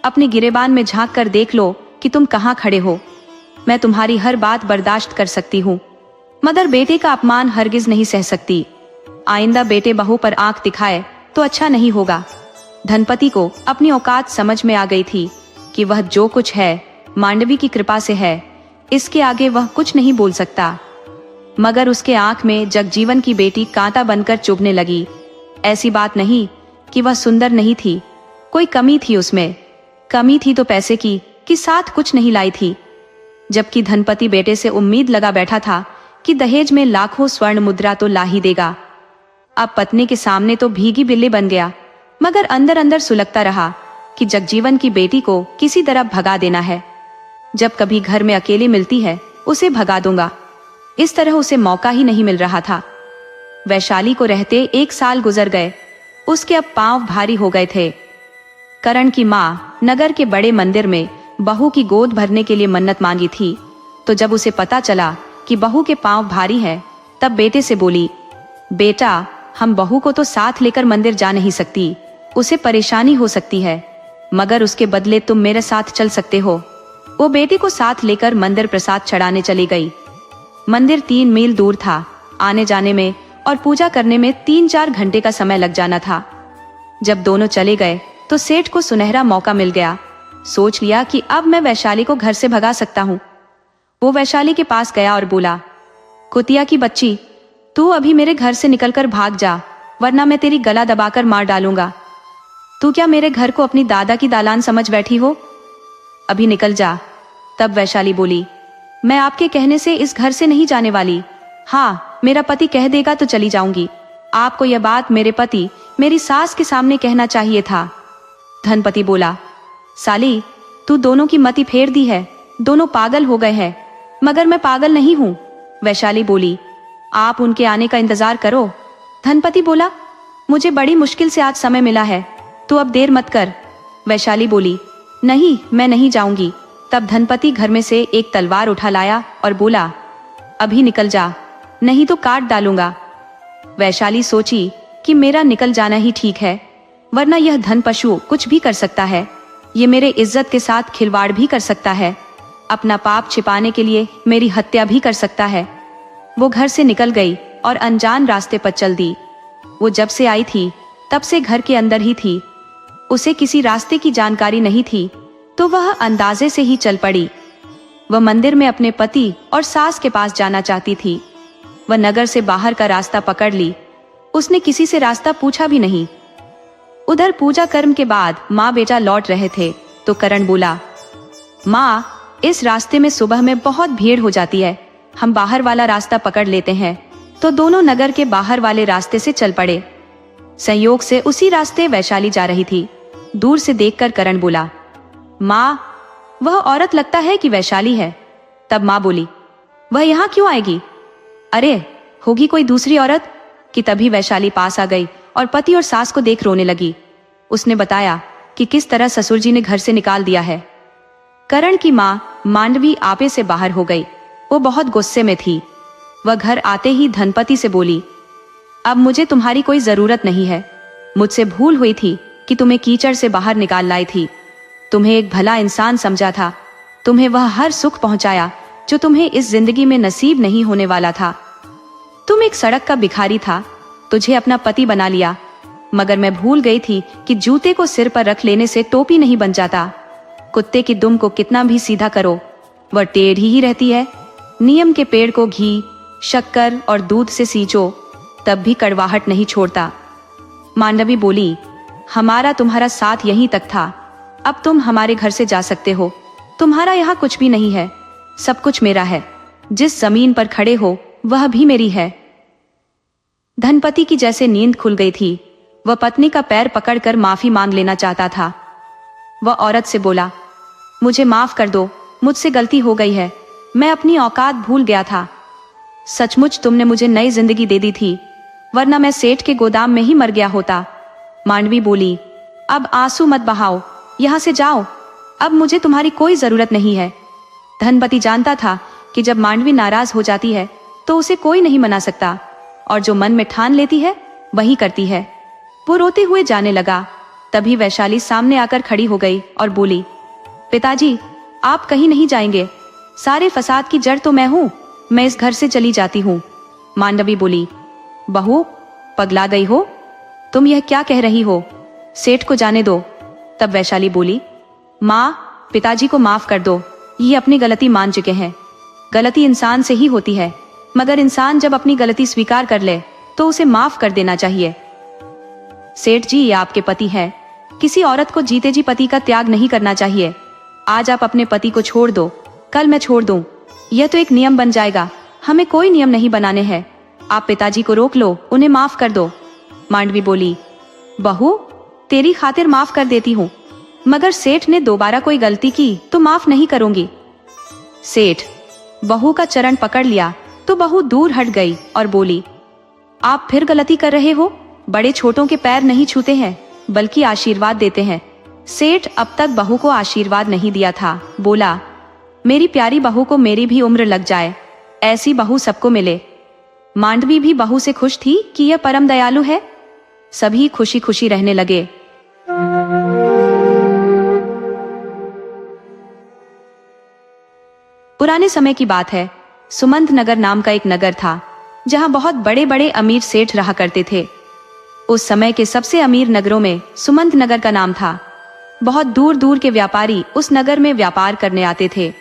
अपने गिरेबान में झांक कर देख लो कि तुम कहाँ खड़े हो, मैं तुम्हारी हर बात बर्दाश्त कर सकती हूँ, मगर बेटे का अपमान हरगिज नहीं सह सकती। आइंदा बेटे बहू पर आंख दिखाए तो अच्छा नहीं होगा। धनपति को अपनी औकात समझ में आ गई थी कि वह जो कुछ है मांडवी की कृपा से है, इसके आगे वह कुछ नहीं बोल सकता। मगर उसके आंख में जगजीवन की बेटी कांटा बनकर चुभने लगी। ऐसी बात नहीं कि वह सुंदर नहीं थी, कोई कमी थी उसमें। कमी थी तो पैसे की, कि साथ कुछ नहीं लाई थी। जबकि धनपति बेटे से उम्मीद लगा बैठा था कि दहेज में लाखों स्वर्ण मुद्रा तो ला ही देगा। अब पत्नी के सामने तो भीगी बिल्ली बन गया, मगर अंदर अंदर सुलगता रहा कि जगजीवन की बेटी को किसी तरह भगा देना है। जब कभी घर में अकेली मिलती है उसे भगा दूंगा। इस तरह उसे मौका ही नहीं मिल रहा था। वैशाली को रहते 1 साल गुजर गए। उसके अब पांव भारी हो गए थे। करण की माँ नगर के बड़े मंदिर में बहू की गोद भरने के लिए मन्नत मांगी थी, तो जब उसे पता चला कि बहू के पांव भारी हैं, तब बेटे से बोली, बेटा, हम बहू को तो साथ लेकर मंदिर जा नहीं सकती, उसे परेशानी हो सकती है, मगर उसके बदले तुम मेरे साथ चल सकते हो। वो बेटी को साथ लेकर मंदिर प्रसाद चढ़ाने चली गई। मंदिर 3 मील दूर था। आने जाने में और पूजा करने में 3-4 घंटे का समय लग जाना था। जब दोनों चले गए तो सेठ को सुनहरा मौका मिल गया। सोच लिया कि अब मैं वैशाली को घर से भगा सकता हूँ। वो वैशाली के पास गया और बोला, कुतिया की बच्ची, तू अभी मेरे घर से निकलकर भाग जा, वरना मैं तेरी गला दबाकर मार डालूंगा। तू क्या मेरे घर को अपनी दादा की दालान समझ बैठी हो? अभी निकल जा। तब वैशाली बोली, मैं आपके कहने से इस घर से नहीं जाने वाली। हाँ, मेरा पति कह देगा तो चली जाऊंगी। आपको यह बात मेरे पति, मेरी सास के सामने कहना चाहिए था। धनपति बोला, साली, तू दोनों की मति फेर दी है, दोनों पागल हो गए हैं। मगर मैं पागल नहीं हूँ। वैशाली बोली, आप उनके आने का इंतजार करो। धनपति बोला, मुझे बड़ी मुश्किल से आज समय मिला है, तू अब देर मत कर। वैशाली बोली, नहीं, मैं नहीं जाऊंगी। तब धनपति घर में से एक तलवार उठा लाया और बोला, अभी निकल जा, नहीं तो काट डालूंगा। वैशाली सोची कि मेरा निकल जाना ही ठीक है, वरना यह धन पशु कुछ भी कर सकता है। ये मेरे इज्जत के साथ खिलवाड़ भी कर सकता है। अपना पाप छिपाने के लिए मेरी हत्या भी कर सकता है। वो घर से निकल गई और अनजान रास्ते पर चल दी। वो जब से आई थी तब से घर के अंदर ही थी। उसे किसी रास्ते की जानकारी नहीं थी, तो वह अंदाजे से ही चल पड़ी। वह मंदिर में अपने पति और सास के पास जाना चाहती थी। वह नगर से बाहर का रास्ता पकड़ ली। उसने किसी से रास्ता पूछा भी नहीं। उधर पूजा कर्म के बाद माँ बेटा लौट रहे थे तो करण बोला, माँ, इस रास्ते में सुबह में बहुत भीड़ हो जाती है, हम बाहर वाला रास्ता पकड़ लेते हैं। तो दोनों नगर के बाहर वाले रास्ते से चल पड़े। संयोग से उसी रास्ते वैशाली जा रही थी। दूर से देखकर करण बोला, माँ, वह औरत लगता है कि वैशाली है। तब माँ बोली, वह यहाँ क्यों आएगी? अरे, होगी कोई दूसरी औरत। कि तभी वैशाली पास आ गई और पति और सास को देख रोने लगी। उसने बताया कि किस तरह ससुर जी ने घर से निकाल दिया है। करण की माँ मांडवी आपे से बाहर हो गई। वो बहुत गुस्से में थी। वह घर आते ही धनपति से बोली, अब मुझे तुम्हारी कोई जरूरत नहीं है। मुझसे भूल हुई थी कि तुम्हें कीचड़ से बाहर निकाल लाई थी। तुम्हें एक भला इंसान समझा था। तुम्हें वह हर सुख पहुंचाया जो तुम्हें इस जिंदगी में नसीब नहीं होने वाला था। तुम एक सड़क का भिखारी था, तुझे अपना पति बना लिया, मगर मैं भूल गई थी कि जूते को सिर पर रख लेने से टोपी नहीं बन जाता। कुत्ते की दुम को कितना भी सीधा करो, वह टेढ़ी ही रहती है। नियम के पेड़ को घी, शक्कर और दूध से सींचो, तब भी कड़वाहट नहीं छोड़ता। मांडवी बोली, हमारा तुम्हारा साथ यहीं तक था, अब तुम हमारे घर से जा सकते हो। तुम्हारा यहाँ कुछ भी नहीं है, सब कुछ मेरा है। जिस जमीन पर खड़े हो वह भी मेरी है। धनपति की जैसे नींद खुल गई थी। वह पत्नी का पैर पकड़कर माफी मांग लेना चाहता था। वह औरत से बोला, मुझे माफ कर दो, मुझसे गलती हो गई है, मैं अपनी औकात भूल गया था। सचमुच तुमने मुझे नई जिंदगी दे दी थी, वरना मैं सेठ के गोदाम में ही मर गया होता। मांडवी बोली, अब आंसू मत बहाओ, यहाँ से जाओ, अब मुझे तुम्हारी कोई जरूरत नहीं है। धनपति जानता था कि जब मांडवी नाराज हो जाती है तो उसे कोई नहीं मना सकता, और जो मन में ठान लेती है वही करती है। वो रोते हुए जाने लगा। तभी वैशाली सामने आकर खड़ी हो गई और बोली, पिताजी, आप कहीं नहीं जाएंगे, सारे फसाद की जड़ तो मैं हूँ, मैं इस घर से चली जाती हूँ। मांडवी बोली, बहू, पगला गई हो, तुम यह क्या कह रही हो? सेठ को जाने दो। तब वैशाली बोली, माँ, पिताजी को माफ कर दो, ये अपनी गलती मान चुके हैं। गलती इंसान से ही होती है, मगर इंसान जब अपनी गलती स्वीकार कर ले तो उसे माफ कर देना चाहिए। सेठ जी, ये आपके पति है। किसी औरत को जीते जी पति का त्याग नहीं करना चाहिए। आज आप अपने पति को छोड़ दो, कल मैं छोड़ दूं। यह तो एक नियम बन जाएगा। हमें कोई नियम नहीं बनाने हैं। आप पिताजी को रोक लो, उन्हें माफ कर दो। मांडवी बोली, बहू, तेरी खातिर माफ कर देती हूँ, मगर सेठ ने दोबारा कोई गलती की तो माफ नहीं करूंगी। सेठ बहू का चरण पकड़ लिया तो बहू दूर हट गई और बोली, आप फिर गलती कर रहे हो। बड़े छोटों के पैर नहीं छूते हैं, बल्कि आशीर्वाद देते हैं। सेठ अब तक बहू को आशीर्वाद नहीं दिया था। बोला, मेरी प्यारी बहू को मेरी भी उम्र लग जाए, ऐसी बहू सबको मिले। मांडवी भी बहू से खुश थी कि यह परम दयालु है। सभी खुशी खुशी रहने लगे। पुराने समय की बात है। सुमंत नगर नाम का एक नगर था, जहां बहुत बड़े बड़े अमीर सेठ रहा करते थे। उस समय के सबसे अमीर नगरों में सुमंत नगर का नाम था। बहुत दूर दूर के व्यापारी उस नगर में व्यापार करने आते थे।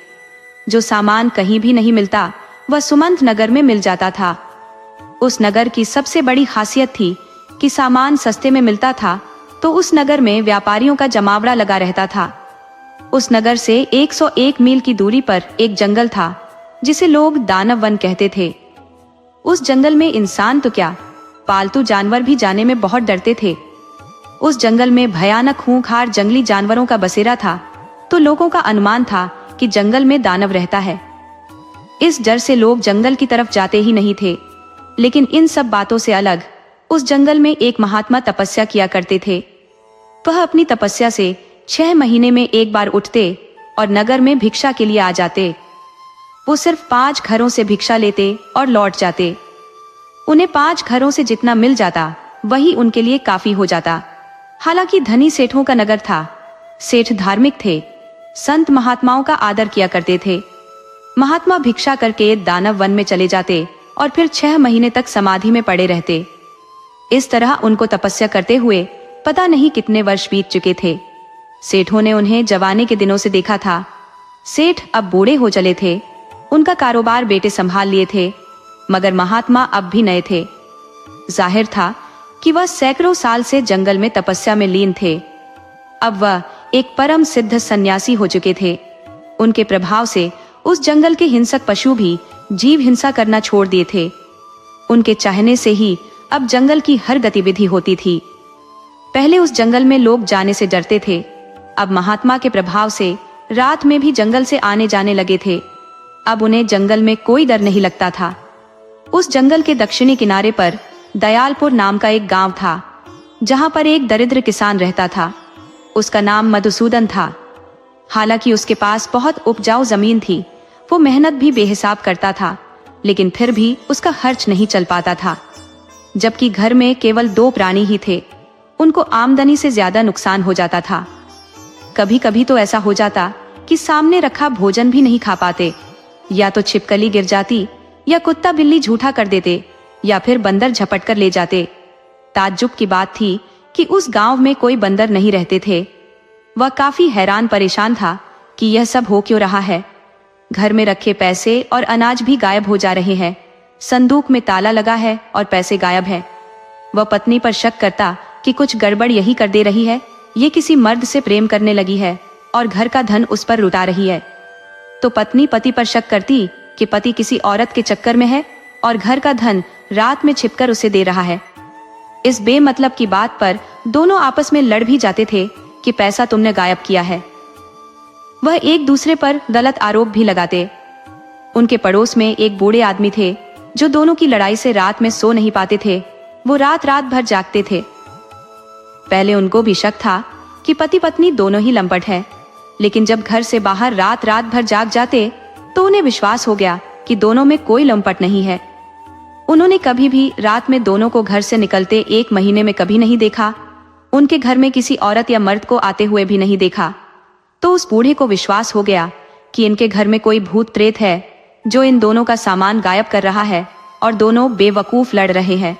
जो सामान कहीं भी नहीं मिलता, वह सुमंत नगर में मिल जाता था। उस नगर की सबसे बड़ी खासियत थी कि सामान सस्ते में मिलता था, तो उस नगर में व्यापारियों का जमावड़ा लगा रहता था। उस नगर से 101 मील की दूरी पर एक जंगल था, जिसे लोग दानव वन कहते थे। उस जंगल में इंसान तो क्या, पालतू जानवर भी जाने में बहुत डरते थे। उस जंगल में भयानक खूंखार जंगली जानवरों का बसेरा था, तो लोगों का अनुमान था कि जंगल में दानव रहता है। इस डर से लोग जंगल की तरफ जाते ही नहीं थे। लेकिन इन सब बातों से अलग उस जंगल में एक महात्मा तपस्या किया करते थे। वह अपनी तपस्या से 6 महीने में एक बार उठते और नगर में भिक्षा के लिए आ जाते। वो सिर्फ 5 घरों से भिक्षा लेते और लौट जाते। उन्हें 5 घरों से जितना मिल जाता वही उनके लिए काफी हो जाता। हालांकि धनी सेठों का नगर था। सेठ धार्मिक थे, संत महात्माओं का आदर किया करते थे। महात्मा भिक्षा करके दानव वन में चले जाते और फिर 6 महीने तक समाधि में पड़े रहते। इस तरह उनको तपस्या करते हुए पता नहीं कितने वर्ष बीत चुके थे। सेठों ने उन्हें जवानी के दिनों से देखा था। सेठ अब बूढ़े हो चले थे। उनका कारोबार बेटे संभाल लिए थे, मगर महात्मा अब भी नए थे। जाहिर था कि वह सैकड़ों साल से जंगल में तपस्या में लीन थे। अब वह एक परम सिद्ध सन्यासी हो चुके थे। उनके प्रभाव से उस जंगल के हिंसक पशु भी जीव हिंसा करना छोड़ दिए थे। उनके चाहने से ही अब जंगल की हर गतिविधि होती थी। पहले उस जंगल में लोग जाने से डरते थे। अब महात्मा के प्रभाव से रात में भी जंगल से आने जाने लगे थे। अब उन्हें जंगल में कोई डर नहीं लगता था। उस जंगल के दक्षिणी किनारे पर दयालपुर नाम का एक गांव था, जहां पर एक दरिद्र किसान रहता था। उसका नाम मधुसूदन था। हालांकि उसके पास बहुत उपजाऊ जमीन थी। वो मेहनत भी बेहिसाब करता था, लेकिन फिर भी उसका खर्च नहीं चल पाता था। जबकि घर में केवल 2 प्राणी ही थे, उनको आमदनी से ज्यादा नुकसान हो जाता था। कभी कभी तो ऐसा हो जाता कि सामने रखा भोजन भी नहीं खा पाते। या तो छिपकली गिर जाती, या कुत्ता बिल्ली झूठा कर देते, या फिर बंदर झपट कर ले जाते। ताज्जुब की बात थी कि उस गांव में कोई बंदर नहीं रहते थे। वह काफी हैरान परेशान था कि यह सब हो क्यों रहा है। घर में रखे पैसे और अनाज भी गायब हो जा रहे हैं। संदूक में ताला लगा है और पैसे गायब है। वह पत्नी पर शक करता कि कुछ गड़बड़ यही कर दे रही है। ये किसी मर्द से प्रेम करने लगी है और घर का धन उस पर लुटा रही है। तो पत्नी पति पर शक करती कि पति किसी औरत के चक्कर में है और घर का धन रात में छिपकर उसे दे रहा है। इस बेमतलब की बात पर दोनों आपस में लड़ भी जाते थे कि पैसा तुमने गायब किया है। वह एक दूसरे पर गलत आरोप भी लगाते। उनके पड़ोस में एक बूढ़े आदमी थे, जो दोनों की लड़ाई से रात में सो नहीं पाते थे। वो रात रात भर जागते थे। पहले उनको भी शक था कि पति पत्नी दोनों ही लंपट हैं, लेकिन जब घर से बाहर रात रात भर जाग जाते तो उन्हें विश्वास हो गया कि दोनों में कोई लंपट नहीं है। उन्होंने कभी भी रात में दोनों को घर से निकलते 1 महीने में कभी नहीं देखा। उनके घर में किसी औरत या मर्द को आते हुए भी नहीं देखा। तो उस बूढ़े को विश्वास हो गया कि इनके घर में कोई भूत प्रेत है, जो इन दोनों का सामान गायब कर रहा है और दोनों बेवकूफ लड़ रहे हैं।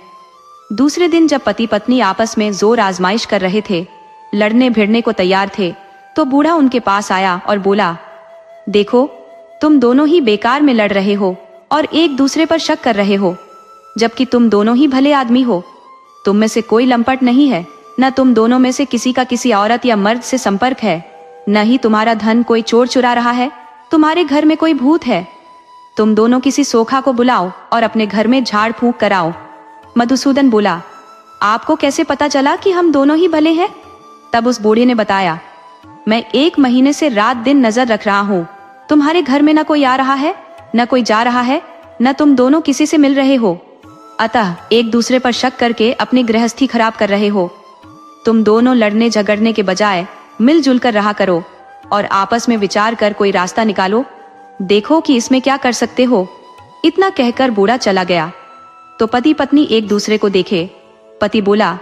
दूसरे दिन जब पति पत्नी आपस में जोर आजमाइश कर रहे थे, लड़ने भिड़ने को तैयार थे, तो बूढ़ा उनके पास आया और बोला, देखो, तुम दोनों ही बेकार में लड़ रहे हो और एक दूसरे पर शक कर रहे हो, जबकि तुम दोनों ही भले आदमी हो। तुम में से कोई लंपट नहीं है, न तुम दोनों में से किसी का किसी औरत या मर्द से संपर्क है, न ही तुम्हारा धन कोई चोर चुरा रहा है, तुम्हारे घर में कोई भूत है। तुम दोनों किसी सोखा को बुलाओ और अपने घर में झाड़ फूंक कराओ। मधुसूदन बोला, आपको कैसे पता चला कि हम दोनों ही भले हैं? तब उस बूढ़े ने बताया, मैं 1 महीने से रात दिन नजर रख रहा हूँ। तुम्हारे घर में न कोई आ रहा है, न कोई जा रहा है, न तुम दोनों किसी से मिल रहे हो, अतः एक दूसरे पर शक करके अपनी गृहस्थी खराब कर रहे हो। तुम दोनों लड़ने झगड़ने के बजाय मिलजुल कर रहा करो और आपस में विचार कर कोई रास्ता निकालो। देखो कि इसमें क्या कर सकते हो। इतना कहकर बूढ़ा चला गया तो पति पत्नी एक दूसरे को देखे। पति बोला,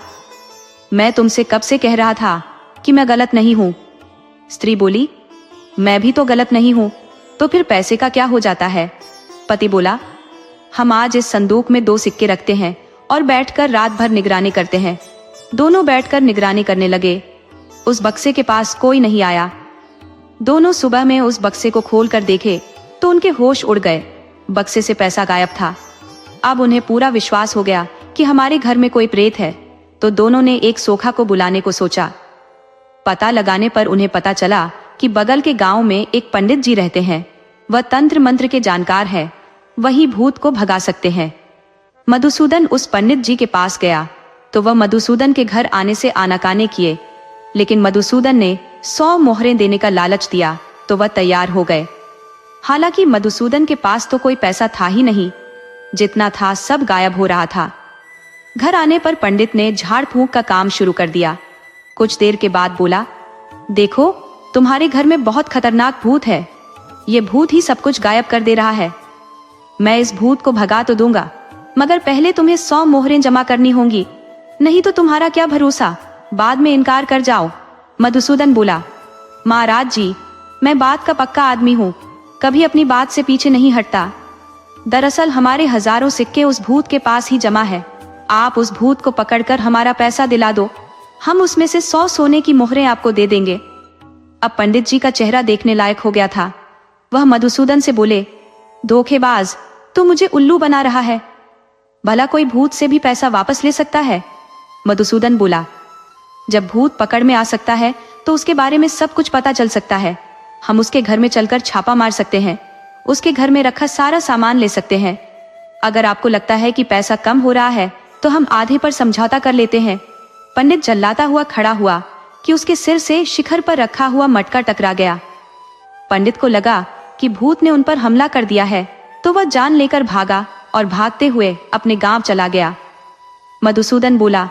मैं तुमसे कब से कह रहा था कि मैं गलत नहीं हूं। स्त्री बोली, मैं भी तो गलत नहीं हूं, तो फिर पैसे का क्या हो जाता है। पति बोला, हम आज इस संदूक में 2 सिक्के रखते हैं और बैठकर रात भर निगरानी करते हैं। दोनों बैठकर निगरानी करने लगे। उस बक्से के पास कोई नहीं आया। दोनों सुबह में उस बक्से को खोलकर देखे तो उनके होश उड़ गए। बक्से से पैसा गायब था। अब उन्हें पूरा विश्वास हो गया कि हमारे घर में कोई प्रेत है, तो दोनों ने एक सोखा को बुलाने को सोचा। पता लगाने पर उन्हें पता चला कि बगल के गांव में एक पंडित जी रहते हैं। वह तंत्र मंत्र के जानकार है, वही भूत को भगा सकते हैं। मधुसूदन उस पंडित जी के पास गया तो वह मधुसूदन के घर आने से आनाकानी किए, लेकिन मधुसूदन ने 100 मोहरें देने का लालच दिया तो वह तैयार हो गए। हालांकि मधुसूदन के पास तो कोई पैसा था ही नहीं, जितना था सब गायब हो रहा था। घर आने पर पंडित ने झाड़ फूंक का काम शुरू कर दिया। कुछ देर के बाद बोला, देखो तुम्हारे घर में बहुत खतरनाक भूत है। ये भूत ही सब कुछ गायब कर दे रहा है। मैं इस भूत को भगा तो दूंगा, मगर पहले तुम्हें 100 मोहरें जमा करनी होंगी, नहीं तो तुम्हारा क्या भरोसा, बाद में इनकार कर जाओ। मधुसूदन बोला, महाराज जी, मैं बात का पक्का आदमी हूँ, कभी अपनी बात से पीछे नहीं हटता। दरअसल हमारे हजारों सिक्के उस भूत के पास ही जमा है। आप उस भूत को पकड़कर हमारा पैसा दिला दो, हम उसमें से 100 सोने की मोहरें आपको दे देंगे। अब पंडित जी का चेहरा देखने लायक हो गया था। वह मधुसूदन से बोले, धोखेबाज, तू मुझे उल्लू बना रहा है। भला कोई भूत से भी पैसा वापस ले सकता है? मधुसूदन बोला, जब भूत पकड़ में आ सकता है तो उसके बारे में सब कुछ पता चल सकता है। हम उसके घर में चलकर छापा मार सकते हैं, उसके घर में रखा सारा सामान ले सकते हैं। अगर आपको लगता है कि पैसा कम हो रहा है तो हम आधे पर समझौता कर लेते हैं। पंडित जल्लाता हुआ खड़ा हुआ कि उसके सिर से शिखर पर रखा हुआ मटका टकरा गया। पंडित को लगा कि भूत ने उन पर हमला कर दिया है, तो वह जान लेकर भागा और भागते हुए अपने गांव चला गया। मधुसूदन बोला,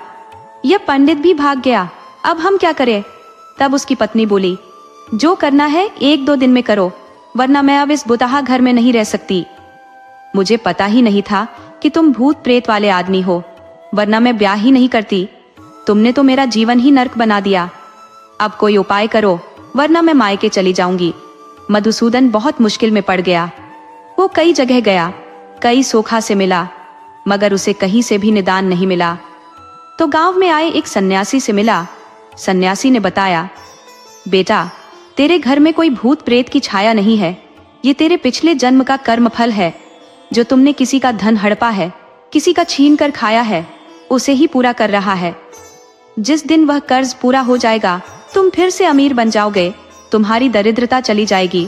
यह पंडित भी भाग गया, अब हम क्या करें? तब उसकी पत्नी बोली, जो करना है 1-2 दिन में करो, वरना मैं अब इस बुतहा घर में नहीं रह सकती। मुझे पता ही नहीं था कि तुम भूत प्रेत वाले आदमी हो, वरना मैं ब्याह ही नहीं करती। तुमने तो मेरा जीवन ही नर्क बना दिया। अब कोई उपाय करो, वरना मैं मायके चली जाऊंगी। मधुसूदन बहुत मुश्किल में पड़ गया। वो कई जगह गया, कई सोखा से मिला, मगर उसे कहीं से भी निदान नहीं मिला। तो गांव में आए एक सन्यासी से मिला। सन्यासी ने बताया, बेटा, तेरे घर में कोई भूत प्रेत की छाया नहीं है। ये तेरे पिछले जन्म का कर्म फल है। जो तुमने किसी का धन हड़पा है, किसी का छीन कर खाया है, उसे ही पूरा कर रहा है। जिस दिन वह कर्ज पूरा हो जाएगा, तुम फिर से अमीर बन जाओगे, तुम्हारी दरिद्रता चली जाएगी।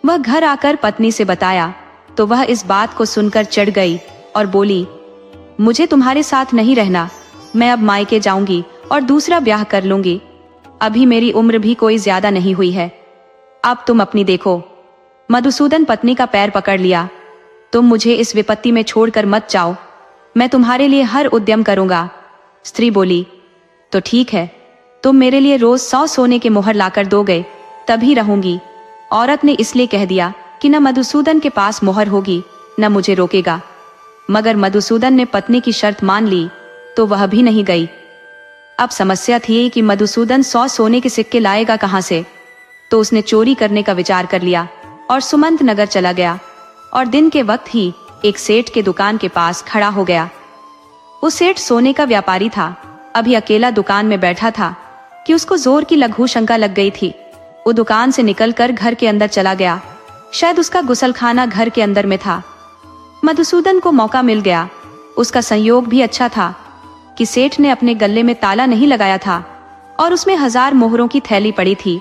वह घर आकर पत्नी से बताया तो वह इस बात को सुनकर चिढ़ गई और बोली, मुझे तुम्हारे साथ नहीं रहना, मैं अब मायके जाऊंगी और दूसरा ब्याह कर लूंगी। अभी मेरी उम्र भी कोई ज्यादा नहीं हुई है, अब तुम अपनी देखो। मधुसूदन पत्नी का पैर पकड़ लिया, तुम मुझे इस विपत्ति में छोड़कर मत जाओ, मैं तुम्हारे लिए हर उद्यम करूंगा। स्त्री बोली, तो ठीक है, तुम मेरे लिए रोज 100 सोने के मोहर लाकर दोगे, तभी रहूंगी। औरत ने इसलिए कह दिया कि न मधुसूदन के पास मोहर होगी, न मुझे रोकेगा। मगर मधुसूदन ने पत्नी की शर्त मान ली तो वह भी नहीं गई। अब समस्या थी कि मधुसूदन 100 सोने के सिक्के लाएगा कहां से। तो उसने चोरी करने का विचार कर लिया और सुमंत नगर चला गया और दिन के वक्त ही एक सेठ के दुकान के पास खड़ा हो गया। उस सेठ सोने का व्यापारी था। अभी अकेला दुकान में बैठा था कि उसको जोर की लघु शंका लग गई थी। वो दुकान से निकलकर घर के अंदर चला गया। शायद उसका गुसलखाना घर के अंदर में था। मधुसूदन को मौका मिल गया। उसका संयोग भी अच्छा था कि सेठ ने अपने गले में ताला नहीं लगाया था और उसमें 1000 मोहरों की थैली पड़ी थी।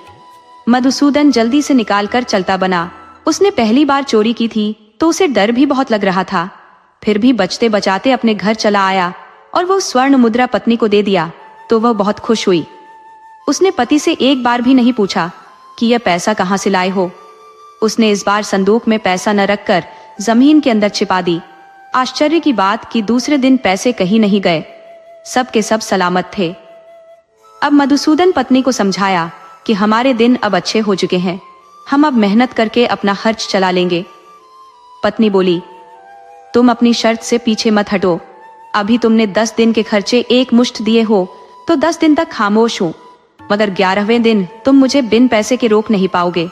मधुसूदन जल्दी से निकालकर चलता बना। उसने पहली बार चोरी की थी तो उसे डर भी बहुत लग रहा था, फिर भी बचते बचाते अपने घर चला आया और वो स्वर्ण मुद्रा पत्नी को दे दिया तो वह बहुत खुश हुई। उसने पति से एक बार भी नहीं पूछा कि यह पैसा कहाँ से लाए हो। उसने इस बार संदूक में पैसा न रखकर जमीन के अंदर छिपा दी। आश्चर्य की बात कि दूसरे दिन पैसे कहीं नहीं गए, सब के सब सलामत थे। अब मधुसूदन पत्नी को समझाया कि हमारे दिन अब अच्छे हो चुके हैं, हम अब मेहनत करके अपना खर्च चला लेंगे। पत्नी बोली, तुम अपनी शर्त से पीछे मत हटो। अभी तुमने 10 दिन के खर्चे एक मुश्त दिए हो तो 10 दिन तक खामोश हूं, मगर 11वें दिन तुम मुझे बिन पैसे के रोक नहीं पाओगे।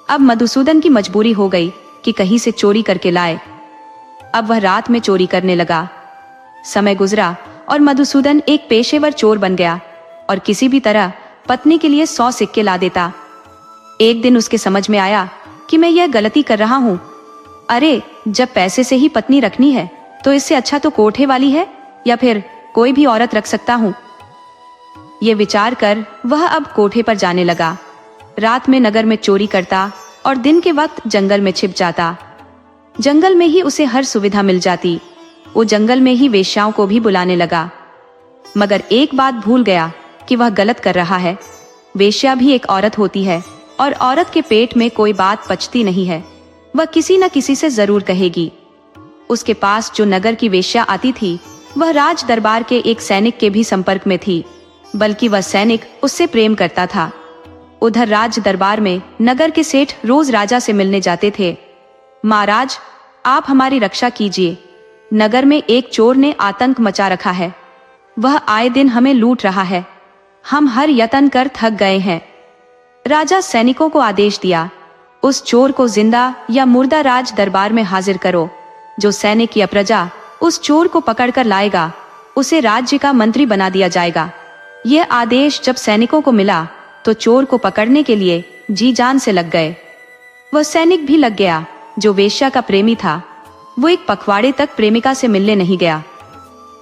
अब मधुसूदन की मजबूरी हो गई कि कहीं से चोरी करके लाए। अब वह रात में चोरी करने लगा। समय गुजरा और मधुसूदन एक पेशेवर चोर बन गया और किसी भी तरह पत्नी के लिए 100 सिक्के ला देता। एक दिन उसके समझ में आया कि मैं यह गलती कर रहा हूँ। अरे, जब पैसे से ही पत्नी रखनी है तो इससे अच्छा तो कोठे वाली है या फिर कोई भी औरत रख सकता हूँ। ये विचार कर वह अब कोठे पर जाने लगा। रात में नगर में चोरी करता और दिन के वक्त जंगल में छिप जाता। जंगल में ही उसे हर सुविधा मिल जाती। वो जंगल में ही वेश्याओं को भी बुलाने लगा, मगर एक बात भूल गया कि वह गलत कर रहा है। वेश्या भी एक औरत होती है और औरत के पेट में कोई बात पचती नहीं है, वह किसी न किसी से जरूर कहेगी। उसके पास जो नगर की वेश्या आती थी वह राज दरबार के एक सैनिक के भी संपर्क में थी, बल्कि वह सैनिक उससे प्रेम करता था। उधर राज दरबार में नगर के सेठ रोज राजा से मिलने जाते थे। महाराज, आप हमारी रक्षा कीजिए, नगर में एक चोर ने आतंक मचा रखा है, वह आए दिन हमें लूट रहा है, हम हर यत्न कर थक गए हैं। राजा सैनिकों को आदेश दिया, उस चोर को जिंदा या मुर्दा राज दरबार में हाजिर करो। जो सैनिक या प्रजा उस चोर को पकड़कर लाएगा उसे राज्य का मंत्री बना दिया जाएगा। यह आदेश जब सैनिकों को मिला तो चोर को पकड़ने के लिए जी जान से लग गए। वह सैनिक भी लग गया जो वेश्या का प्रेमी था। वो एक पखवाड़े तक प्रेमिका से मिलने नहीं गया।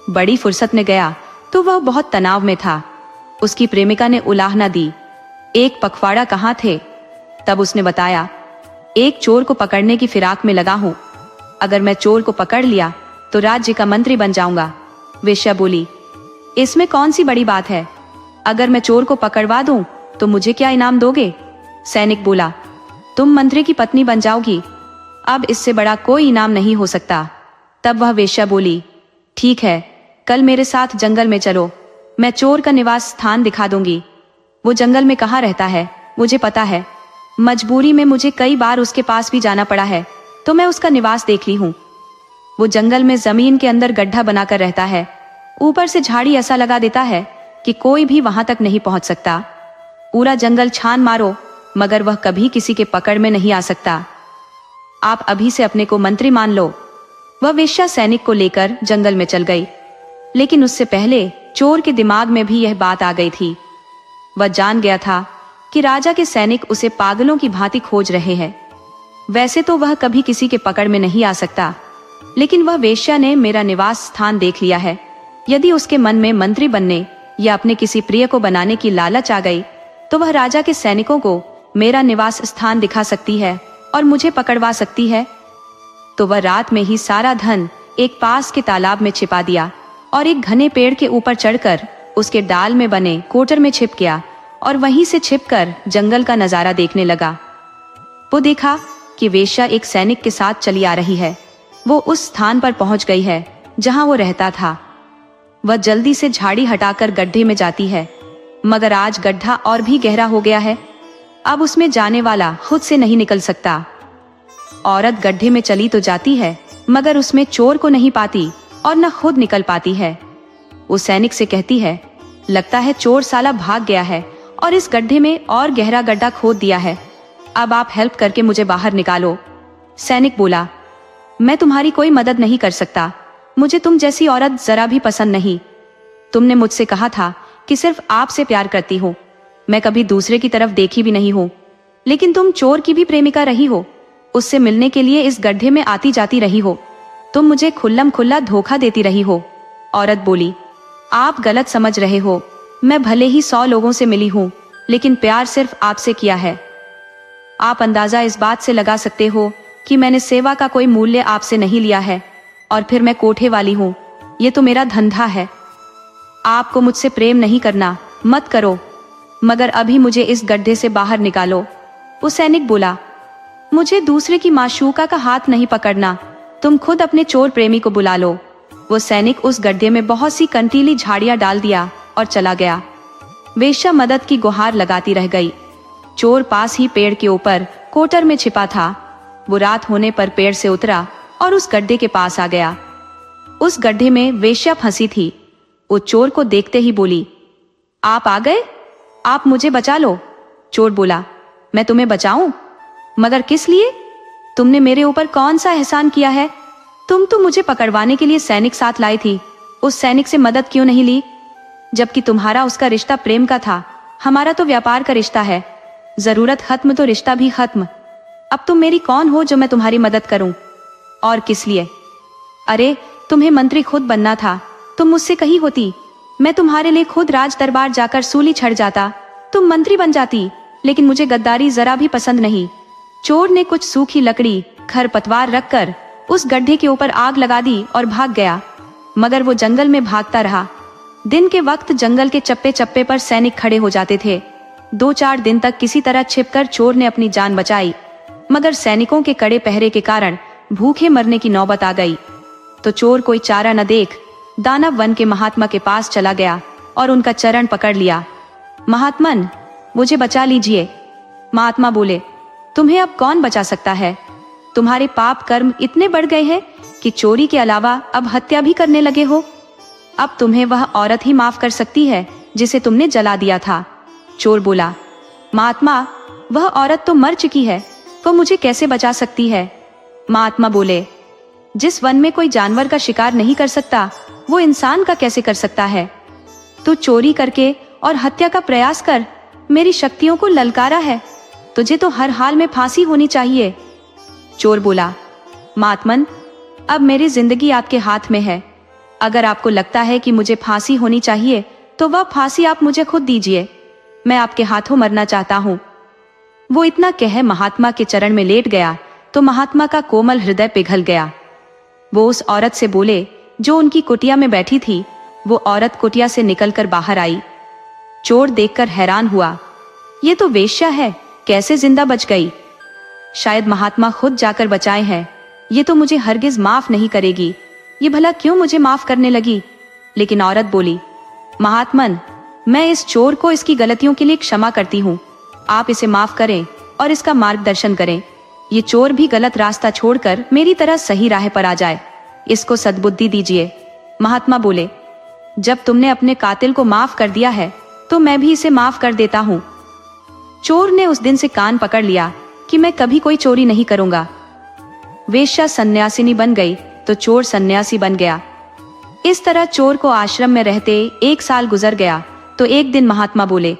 बड़ी फुर्सत में गया तो वह बहुत तनाव में था। उसकी प्रेमिका ने उलाहना दी, एक पखवाड़ा कहाँ थे? तब उसने बताया, एक चोर को पकड़ने की फिराक में लगा हूँ, अगर मैं चोर को पकड़ लिया तो राज्य का मंत्री बन जाऊंगा। वेश्या बोली, इसमें कौन सी बड़ी बात है, अगर मैं चोर को पकड़वा दूं तो मुझे क्या इनाम दोगे? सैनिक बोला, तुम मंत्री की पत्नी बन जाओगी, अब इससे बड़ा कोई इनाम नहीं हो सकता। तब वह वेश्या बोली, ठीक है, कल मेरे साथ जंगल में चलो, मैं चोर का निवास स्थान दिखा दूंगी। वो जंगल में कहाँ रहता है मुझे पता है, मजबूरी में मुझे कई बार उसके पास भी जाना पड़ा है तो मैं उसका निवास देख ली हूँ। वो जंगल में जमीन के अंदर गड्ढा बनाकर रहता है, ऊपर से झाड़ी ऐसा लगा देता है कि कोई भी वहां तक नहीं पहुंच सकता। पूरा जंगल छान मारो मगर वह कभी किसी के पकड़ में नहीं आ सकता। आप अभी से अपने को मंत्री मान लो। वह वेश्या सैनिक को लेकर जंगल में चल गई, लेकिन उससे पहले चोर के दिमाग में भी यह बात आ गई थी। वह जान गया था कि राजा के सैनिक उसे पागलों की भांति खोज रहे हैं। वैसे तो वह कभी किसी के पकड़ में नहीं आ सकता, लेकिन वह वेश्या ने मेरा निवास स्थान देख लिया है। यदि उसके मन में मंत्री बनने या अपने किसी प्रिय को बनाने की लालच आ गई तो वह राजा के सैनिकों को मेरा निवास स्थान दिखा सकती है और मुझे पकड़वा सकती है। तो वह रात में ही सारा धन एक पास के तालाब में छिपा दिया और एक घने पेड़ के ऊपर चढ़कर उसके डाल में बने कोटर में छिप गया और वहीं से छिपकर जंगल का नजारा देखने लगा। वो देखा कि वेश्या एक सैनिक के साथ चली आ रही है। वो उस स्थान पर पहुंच गई है जहां वो रहता था। वह जल्दी से झाड़ी हटाकर गड्ढे में जाती है, मगर आज गड्ढा और भी गहरा हो गया है। अब उसमें जाने वाला खुद से नहीं निकल सकता। औरत गड्ढे में चली तो जाती है मगर उसमें चोर को नहीं पाती और न खुद निकल पाती है। वो सैनिक से कहती है, लगता है चोर साला भाग गया है और इस गड्ढे में और गहरा गड्ढा खोद दिया है, अब आप हेल्प करके मुझे बाहर निकालो। सैनिक बोला, मैं तुम्हारी कोई मदद नहीं कर सकता, मुझे तुम जैसी औरत जरा भी पसंद नहीं। तुमने मुझसे कहा था कि सिर्फ आपसे प्यार करती हो, मैं कभी दूसरे की तरफ देखी भी नहीं हूँ, लेकिन तुम चोर की भी प्रेमिका रही हो, उससे मिलने के लिए इस गड्ढे में आती जाती रही हो। तुम मुझे खुल्लम खुल्ला धोखा देती रही हो। औरत बोली, आप गलत समझ रहे हो। मैं भले ही 100 लोगों से मिली हूँ, लेकिन प्यार सिर्फ आपसे किया है। आप अंदाजा इस बात से लगा सकते हो कि मैंने सेवा का कोई मूल्य आपसे नहीं लिया है। और फिर मैं कोठे वाली हूँ, ये तो मेरा धंधा है। आपको मुझसे प्रेम नहीं करना, मत करो, मगर अभी मुझे इस गड्ढे से बाहर निकालो। वो सैनिक बोला, मुझे दूसरे की माशूका का हाथ नहीं पकड़ना, तुम खुद अपने चोर प्रेमी को बुला लो। वो सैनिक उस गड्ढे में बहुत सी कंटीली झाड़ियां डाल दिया और चला गया। वेश्या मदद की गुहार लगाती रह गई। चोर पास ही पेड़ के ऊपर कोटर में छिपा था। वो रात होने पर पेड़ से उतरा और उस गड्ढे के पास आ गया। उस गड्ढे में वेश्या फंसी थी। वो चोर को देखते ही बोली, आप आ गए, आप मुझे बचा लो। चोर बोला, मैं तुम्हें बचाऊं? मगर किस लिए? तुमने मेरे ऊपर कौन सा एहसान किया है? तुम तो मुझे पकड़वाने के लिए सैनिक साथ लाई थी। उस सैनिक से मदद क्यों नहीं ली? जबकि तुम्हारा उसका रिश्ता प्रेम का था, हमारा तो व्यापार का रिश्ता है। जरूरत खत्म तो रिश्ता भी खत्म। अब तुम मेरी कौन हो जो मैं तुम्हारी मदद करूं? और किस लिए? अरे, तुम्हें मंत्री खुद बनना था, तुम मुझसे कही होती, मैं तुम्हारे लिए खुद राज दरबार जाकर सूली छड़ जाता, तुम मंत्री बन जाती। लेकिन मुझे गद्दारी जरा भी पसंद नहीं। चोर ने कुछ सूखी लकड़ी, खरपतवार रखकर उस गड्ढे के ऊपर आग लगा दी और भाग गया। मगर वो जंगल में भागता रहा। दिन के वक्त जंगल के चप्पे चप्पे पर सैनिक खड़े हो जाते थे। 2-4 दिन तक किसी तरह छिपकर चोर ने अपनी जान बचाई, मगर सैनिकों के कड़े पहरे के कारण भूखे मरने की नौबत आ गई। तो चोर कोई चारा न देख दानव वन के महात्मा के पास चला गया और उनका चरण पकड़ लिया। महात्मन, मुझे बचा लीजिए। महात्मा बोले, तुम्हें अब कौन बचा सकता है? तुम्हारे पाप कर्म इतने बढ़ गए हैं कि चोरी के अलावा अब हत्या भी करने लगे हो। अब तुम्हें वह औरत ही माफ कर सकती है जिसे तुमने जला दिया था। चोर बोला, महात्मा, वह औरत तो मर चुकी है, वो मुझे कैसे बचा सकती है? महात्मा बोले, जिस वन में कोई जानवर का शिकार नहीं कर सकता, वो इंसान का कैसे कर सकता है? तू चोरी करके और हत्या का प्रयास कर मेरी शक्तियों को ललकारा है, तुझे तो हर हाल में फांसी होनी चाहिए। चोर बोला, महात्मन, अब मेरी जिंदगी आपके हाथ में है। अगर आपको लगता है कि मुझे फांसी होनी चाहिए तो वह फांसी आप मुझे खुद दीजिए, मैं आपके हाथों मरना चाहता हूँ। वो इतना कह महात्मा के चरण में लेट गया तो महात्मा का कोमल हृदय पिघल गया। वो उस औरत से बोले जो उनकी कुटिया में बैठी थी। वो औरत कुटिया से निकलकर बाहर आई। चोर देखकर हैरान हुआ, ये तो वेश्या है, कैसे जिंदा बच गई? शायद महात्मा खुद जाकर बचाए हैं। ये तो मुझे हरगिज माफ नहीं करेगी, ये भला क्यों मुझे माफ करने लगी? लेकिन औरत बोली, महात्मन, मैं इस चोर को इसकी गलतियों के लिए क्षमा करती हूँ, आप इसे माफ करें और इसका मार्गदर्शन करें। ये चोर भी गलत रास्ता छोड़कर मेरी तरह सही राह पर आ जाए, इसको सद्बुद्धि दीजिए। महात्मा बोले, जब तुमने अपने कातिल को माफ कर दिया है तो मैं भी इसे माफ कर देता हूँ। चोर ने उस दिन से कान पकड़ लिया कि मैं कभी कोई चोरी नहीं करूंगा। वेश्या सन्यासिनी बन गई तो चोर सन्यासी बन गया। इस तरह चोर को आश्रम में रहते 1 साल गुजर गया तो एक दिन महात्मा बोले,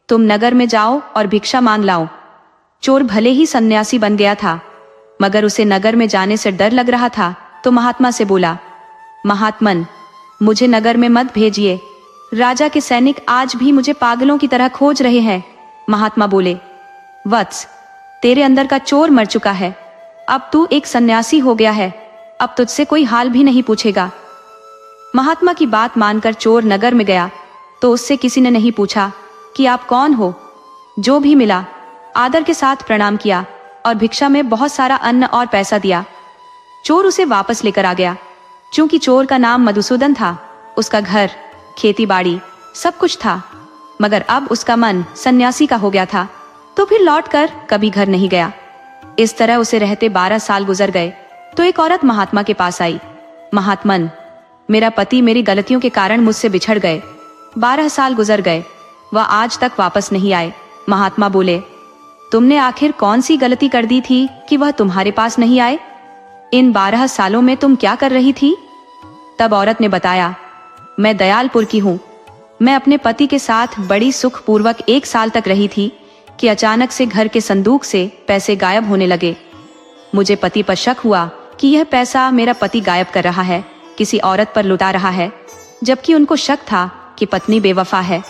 तुम नगर में जाओ और भिक्षा मांग लाओ। चोर भले ही सन्यासी बन गया था, मगर उसे नगर में जाने से डर लग रहा था, तो महात्मा से बोला, महात्मन, मुझे नगर में मत भेजिए, राजा के सैनिक आज भी मुझे पागलों की तरह खोज रहे हैं। महात्मा बोले, वत्स, तेरे अंदर का चोर मर चुका है, अब तू एक सन्यासी हो गया है, अब तुझसे कोई हाल भी नहीं पूछेगा। महात्मा की बात मानकर चोर नगर में गया तो उससे किसी ने नहीं पूछा कि आप कौन हो। जो भी मिला आदर के साथ प्रणाम किया और भिक्षा में बहुत सारा अन्न और पैसा दिया। चोर उसे वापस लेकर आ गया। चूंकि चोर का नाम मधुसूदन था, उसका घर, खेती बाड़ी सब कुछ था, मगर अब उसका मन सन्यासी का हो गया था, तो फिर लौटकर कभी घर नहीं गया। इस तरह उसे रहते 12 साल गुजर गए तो एक औरत महात्मा के पास आई। महात्मन, मेरा पति मेरी गलतियों के कारण मुझसे बिछड़ गए। 12 साल गुजर गए, वह आज तक वापस नहीं आए। महात्मा बोले, तुमने आखिर कौन सी गलती कर दी थी कि वह तुम्हारे पास नहीं आए? इन 12 सालों में तुम क्या कर रही थी? तब औरत ने बताया, मैं दयालपुर की हूँ। मैं अपने पति के साथ बड़ी सुखपूर्वक 1 साल तक रही थी कि अचानक से घर के संदूक से पैसे गायब होने लगे। मुझे पति पर शक हुआ कि यह पैसा मेरा पति गायब कर रहा है, किसी औरत पर लुटा रहा है, जबकि उनको शक था कि पत्नी बेवफा है।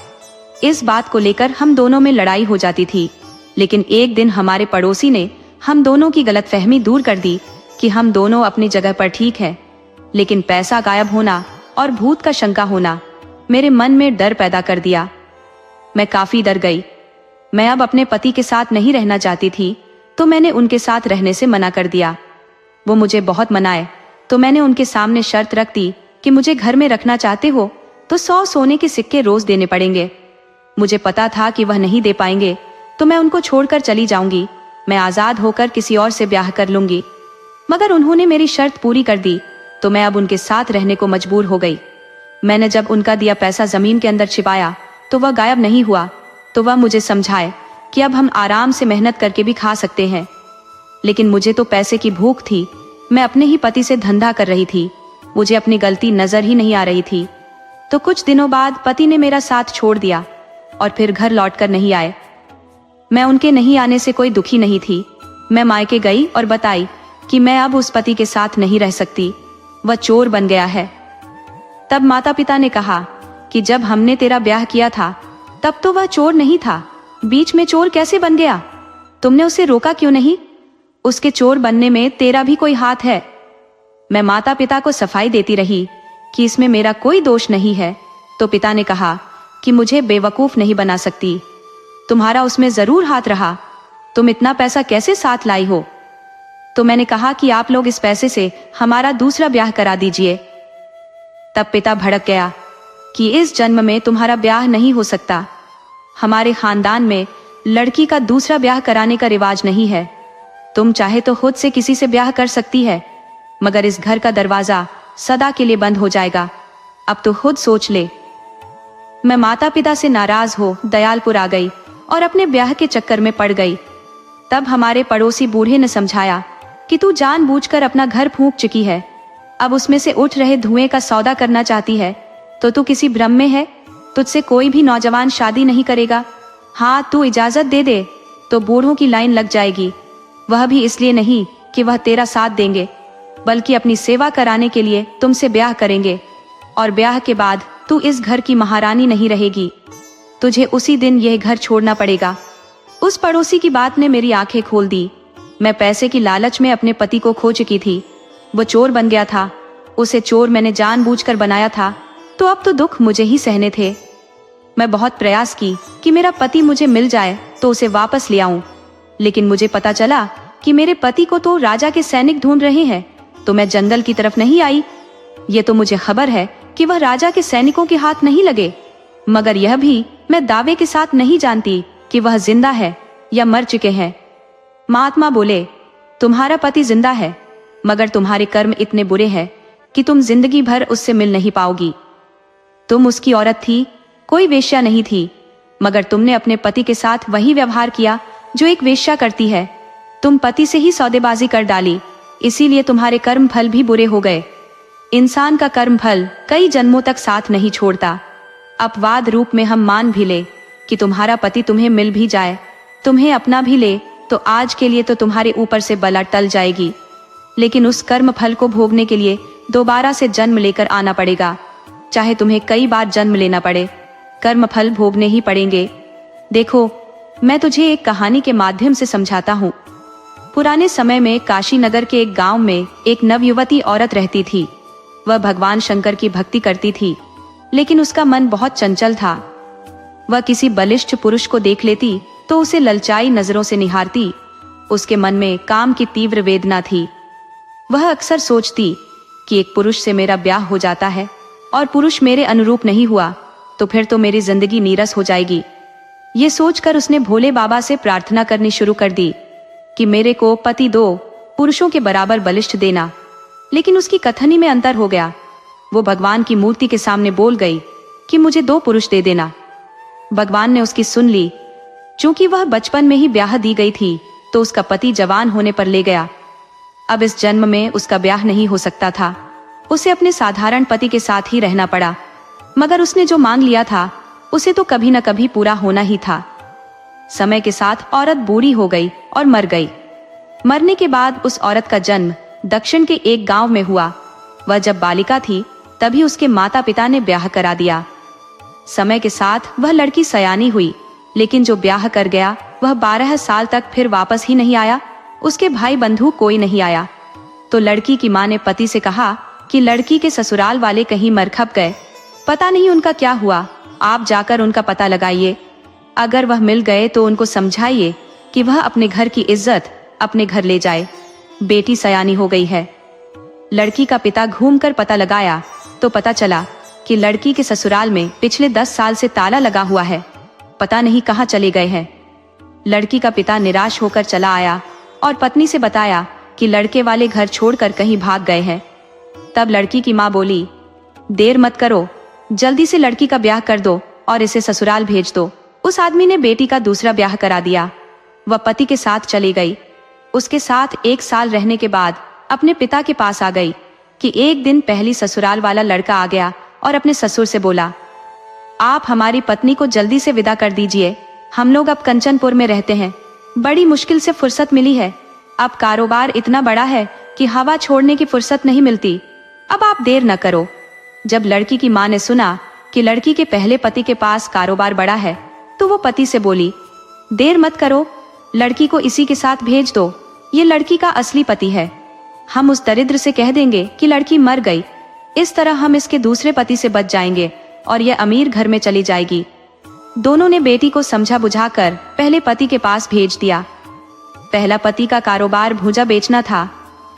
इस बात को लेकर हम दोनों में लड़ाई हो जाती थी। लेकिन एक दिन हमारे पड़ोसी ने हम दोनों की गलतफहमी दूर कर दी कि हम दोनों अपनी जगह पर ठीक हैं, लेकिन पैसा गायब होना और भूत का शंका होना मेरे मन में डर पैदा कर दिया। मैं काफी डर गई। मैं अब अपने पति के साथ नहीं रहना चाहती थी, तो मैंने उनके साथ रहने से मना कर दिया। वो मुझे बहुत मनाए, तो मैंने उनके सामने शर्त रख दी कि मुझे घर में रखना चाहते हो तो 100 सोने के सिक्के रोज देने पड़ेंगे। मुझे पता था कि वह नहीं दे पाएंगे, तो मैं उनको छोड़कर चली जाऊंगी, मैं आजाद होकर किसी और से ब्याह कर लूंगी। मगर उन्होंने मेरी शर्त पूरी कर दी, तो मैं अब उनके साथ रहने को मजबूर हो गई। मैंने जब उनका दिया पैसा जमीन के अंदर छिपाया तो वह गायब नहीं हुआ, तो वह मुझे समझाए कि अब हम आराम से मेहनत करके भी खा सकते हैं। लेकिन मुझे तो पैसे की भूख थी। मैं अपने ही पति से धंधा कर रही थी, मुझे अपनी गलती नजर ही नहीं आ रही थी। तो कुछ दिनों बाद पति ने मेरा साथ छोड़ दिया और फिर घर लौटकर नहीं आए। मैं उनके नहीं आने से कोई दुखी नहीं थी। मैं मायके गई और बताई कि मैं अब उस पति के साथ नहीं रह सकती, वह चोर बन गया है। तब माता पिता ने कहा कि जब हमने तेरा ब्याह किया था तब तो वह चोर नहीं था, बीच में चोर कैसे बन गया? तुमने उसे रोका क्यों नहीं? उसके चोर बनने में तेरा भी कोई हाथ है। मैं माता पिता को सफाई देती रही कि इसमें मेरा कोई दोष नहीं है, तो पिता ने कहा कि मुझे बेवकूफ नहीं बना सकती, तुम्हारा उसमें जरूर हाथ रहा, तुम इतना पैसा कैसे साथ लाई हो? तो मैंने कहा कि आप लोग इस पैसे से हमारा दूसरा ब्याह करा दीजिए। तब पिता भड़क गया कि इस जन्म में तुम्हारा ब्याह नहीं हो सकता, हमारे खानदान में लड़की का दूसरा ब्याह कराने का रिवाज नहीं है। तुम चाहे तो खुद से किसी से ब्याह कर सकती है, मगर इस घर का दरवाजा सदा के लिए बंद हो जाएगा, अब तो खुद सोच ले। मैं माता पिता से नाराज हो दयालपुर आ गई और अपने ब्याह के चक्कर में पड़ गई। तब हमारे पड़ोसी बूढ़े ने समझाया कि तू जानबूझकर अपना घर फूंक चुकी है, अब उसमें से उठ रहे धुएं का सौदा करना चाहती है, तो तू किसी भ्रम में है, तुझसे कोई भी नौजवान शादी नहीं करेगा। हाँ, तू इजाजत दे दे तो बूढ़ों की लाइन लग जाएगी, वह भी इसलिए नहीं कि वह तेरा साथ देंगे, बल्कि अपनी सेवा कराने के लिए तुमसे ब्याह करेंगे, और ब्याह के बाद तू इस घर की महारानी नहीं रहेगी, तुझे उसी दिन यह घर छोड़ना पड़ेगा। उस पड़ोसी की बात ने मेरी आंखें खोल दी। मैं पैसे की लालच में अपने पति को खो चुकी थी, वो चोर बन गया था, उसे चोर मैंने जानबूझकर बनाया था, तो अब तो दुख मुझे ही सहने थे। मैं बहुत प्रयास की कि मेरा पति मुझे मिल जाए तो उसे वापस ले आऊं, लेकिन मुझे पता चला कि मेरे पति को तो राजा के सैनिक ढूंढ रहे हैं, तो मैं जंगल की तरफ नहीं आई। ये तो मुझे खबर है कि वह राजा के सैनिकों के हाथ नहीं लगे, मगर यह भी मैं दावे के साथ नहीं जानती कि वह जिंदा है या मर चुके हैं। महात्मा बोले, तुम्हारा पति जिंदा है, मगर तुम्हारे कर्म इतने बुरे हैं कि तुम जिंदगी भर उससे मिल नहीं पाओगी। तुम उसकी औरत थी, कोई वेश्या नहीं थी, मगर तुमने अपने पति के साथ वही व्यवहार किया जो एक वेश्या करती है। तुम पति से ही सौदेबाजी कर डाली, इसीलिए तुम्हारे कर्म फल भी बुरे हो गए। इंसान का कर्म फल कई जन्मों तक साथ नहीं छोड़ता। अपवाद रूप में हम मान भी ले कि तुम्हारा पति तुम्हें मिल भी जाए, तुम्हें अपना भी ले, तो आज के लिए तो तुम्हारे ऊपर से बला टल जाएगी, लेकिन उस कर्म फल को भोगने के लिए दोबारा से जन्म लेकर आना पड़ेगा। चाहे तुम्हें कई बार जन्म लेना पड़े, कर्म फल भोगने ही पड़ेंगे। देखो, मैं तुझे एक कहानी के माध्यम से समझाता हूँ। पुराने समय में काशी नगर के एक गांव में एक नवयुवती औरत रहती थी। वह भगवान शंकर की भक्ति करती थी, लेकिन उसका मन बहुत चंचल था। वह किसी बलिष्ठ पुरुष को देख लेती तो उसे ललचाई नजरों से निहारती। उसके मन में काम की तीव्र वेदना थी। वह अक्सर सोचती कि एक पुरुष से मेरा ब्याह हो जाता है और पुरुष मेरे अनुरूप नहीं हुआ तो फिर तो मेरी जिंदगी नीरस हो जाएगी। ये सोचकर उसने भोले बाबा से प्रार्थना करनी शुरू कर दी कि मेरे को पति 2 पुरुषों के बराबर बलिष्ठ देना। लेकिन उसकी कथनी में अंतर हो गया। वो भगवान की मूर्ति के सामने बोल गई कि मुझे 2 पुरुष दे देना। भगवान ने उसकी सुन ली। चूंकि वह बचपन में ही ब्याह दी गई थी, तो उसका पति जवान होने पर ले गया। अब इस जन्म में उसका ब्याह नहीं हो सकता था। उसे अपने साधारण पति के साथ ही रहना पड़ा, मगर उसने जो मांग लिया था उसे तो कभी न कभी पूरा होना ही था। समय के साथ औरत बूढ़ी हो गई और मर गई। मरने के बाद उस औरत का जन्म दक्षिण के एक गांव में हुआ। वह जब बालिका थी तभी उसके माता पिता ने ब्याह करा दिया। समय के साथ वह लड़की सयानी हुई, लेकिन जो ब्याह कर गया वह 12 साल तक फिर वापस ही नहीं आया। उसके भाई बंधु कोई नहीं आया। तो लड़की की माँ ने पति से कहा कि लड़की के ससुराल वाले कहीं मर खप गए, पता नहीं उनका क्या हुआ, आप जाकर उनका पता लगाइए। अगर वह मिल गए तो उनको समझाइए कि वह अपने घर की इज्जत अपने घर ले जाए। बेटी सयानी हो गई है। लड़की का पिता घूमकर पता लगाया तो पता चला कि लड़की के ससुराल में पिछले 10 साल से ताला लगा हुआ है, पता नहीं कहाँ चले गए हैं। लड़की का पिता निराश होकर चला आया और पत्नी से बताया कि लड़के वाले घर छोड़कर कहीं भाग गए हैं। तब लड़की की माँ बोली, देर मत करो, जल्दी से लड़की का ब्याह कर दो और इसे ससुराल भेज दो। उस आदमी ने बेटी का दूसरा ब्याह करा दिया। वह पति के साथ चली गई। उसके साथ 1 साल रहने के बाद अपने पिता के पास आ गई कि एक दिन पहली ससुराल वाला लड़का आ गया और अपने ससुर से बोला, आप हमारी पत्नी को जल्दी से विदा कर दीजिए, हम लोग अब कंचनपुर में रहते हैं, बड़ी मुश्किल से फुर्सत मिली है, अब कारोबार इतना बड़ा है कि हवा छोड़ने की फुर्सत नहीं मिलती, अब आप देर न करो। जब लड़की की माँ ने सुना कि लड़की के पहले पति के पास कारोबार बड़ा है तो वो पति से बोली, देर मत करो, लड़की को इसी के साथ भेज दो, ये लड़की का असली पति है। हम उस दरिद्र से कह देंगे कि लड़की मर गई, इस तरह हम इसके दूसरे पति से बच जाएंगे और यह अमीर घर में चली जाएगी। दोनों ने बेटी को समझा बुझाकर पहले पति के पास भेज दिया। पहला पति का कारोबार भूजा बेचना था,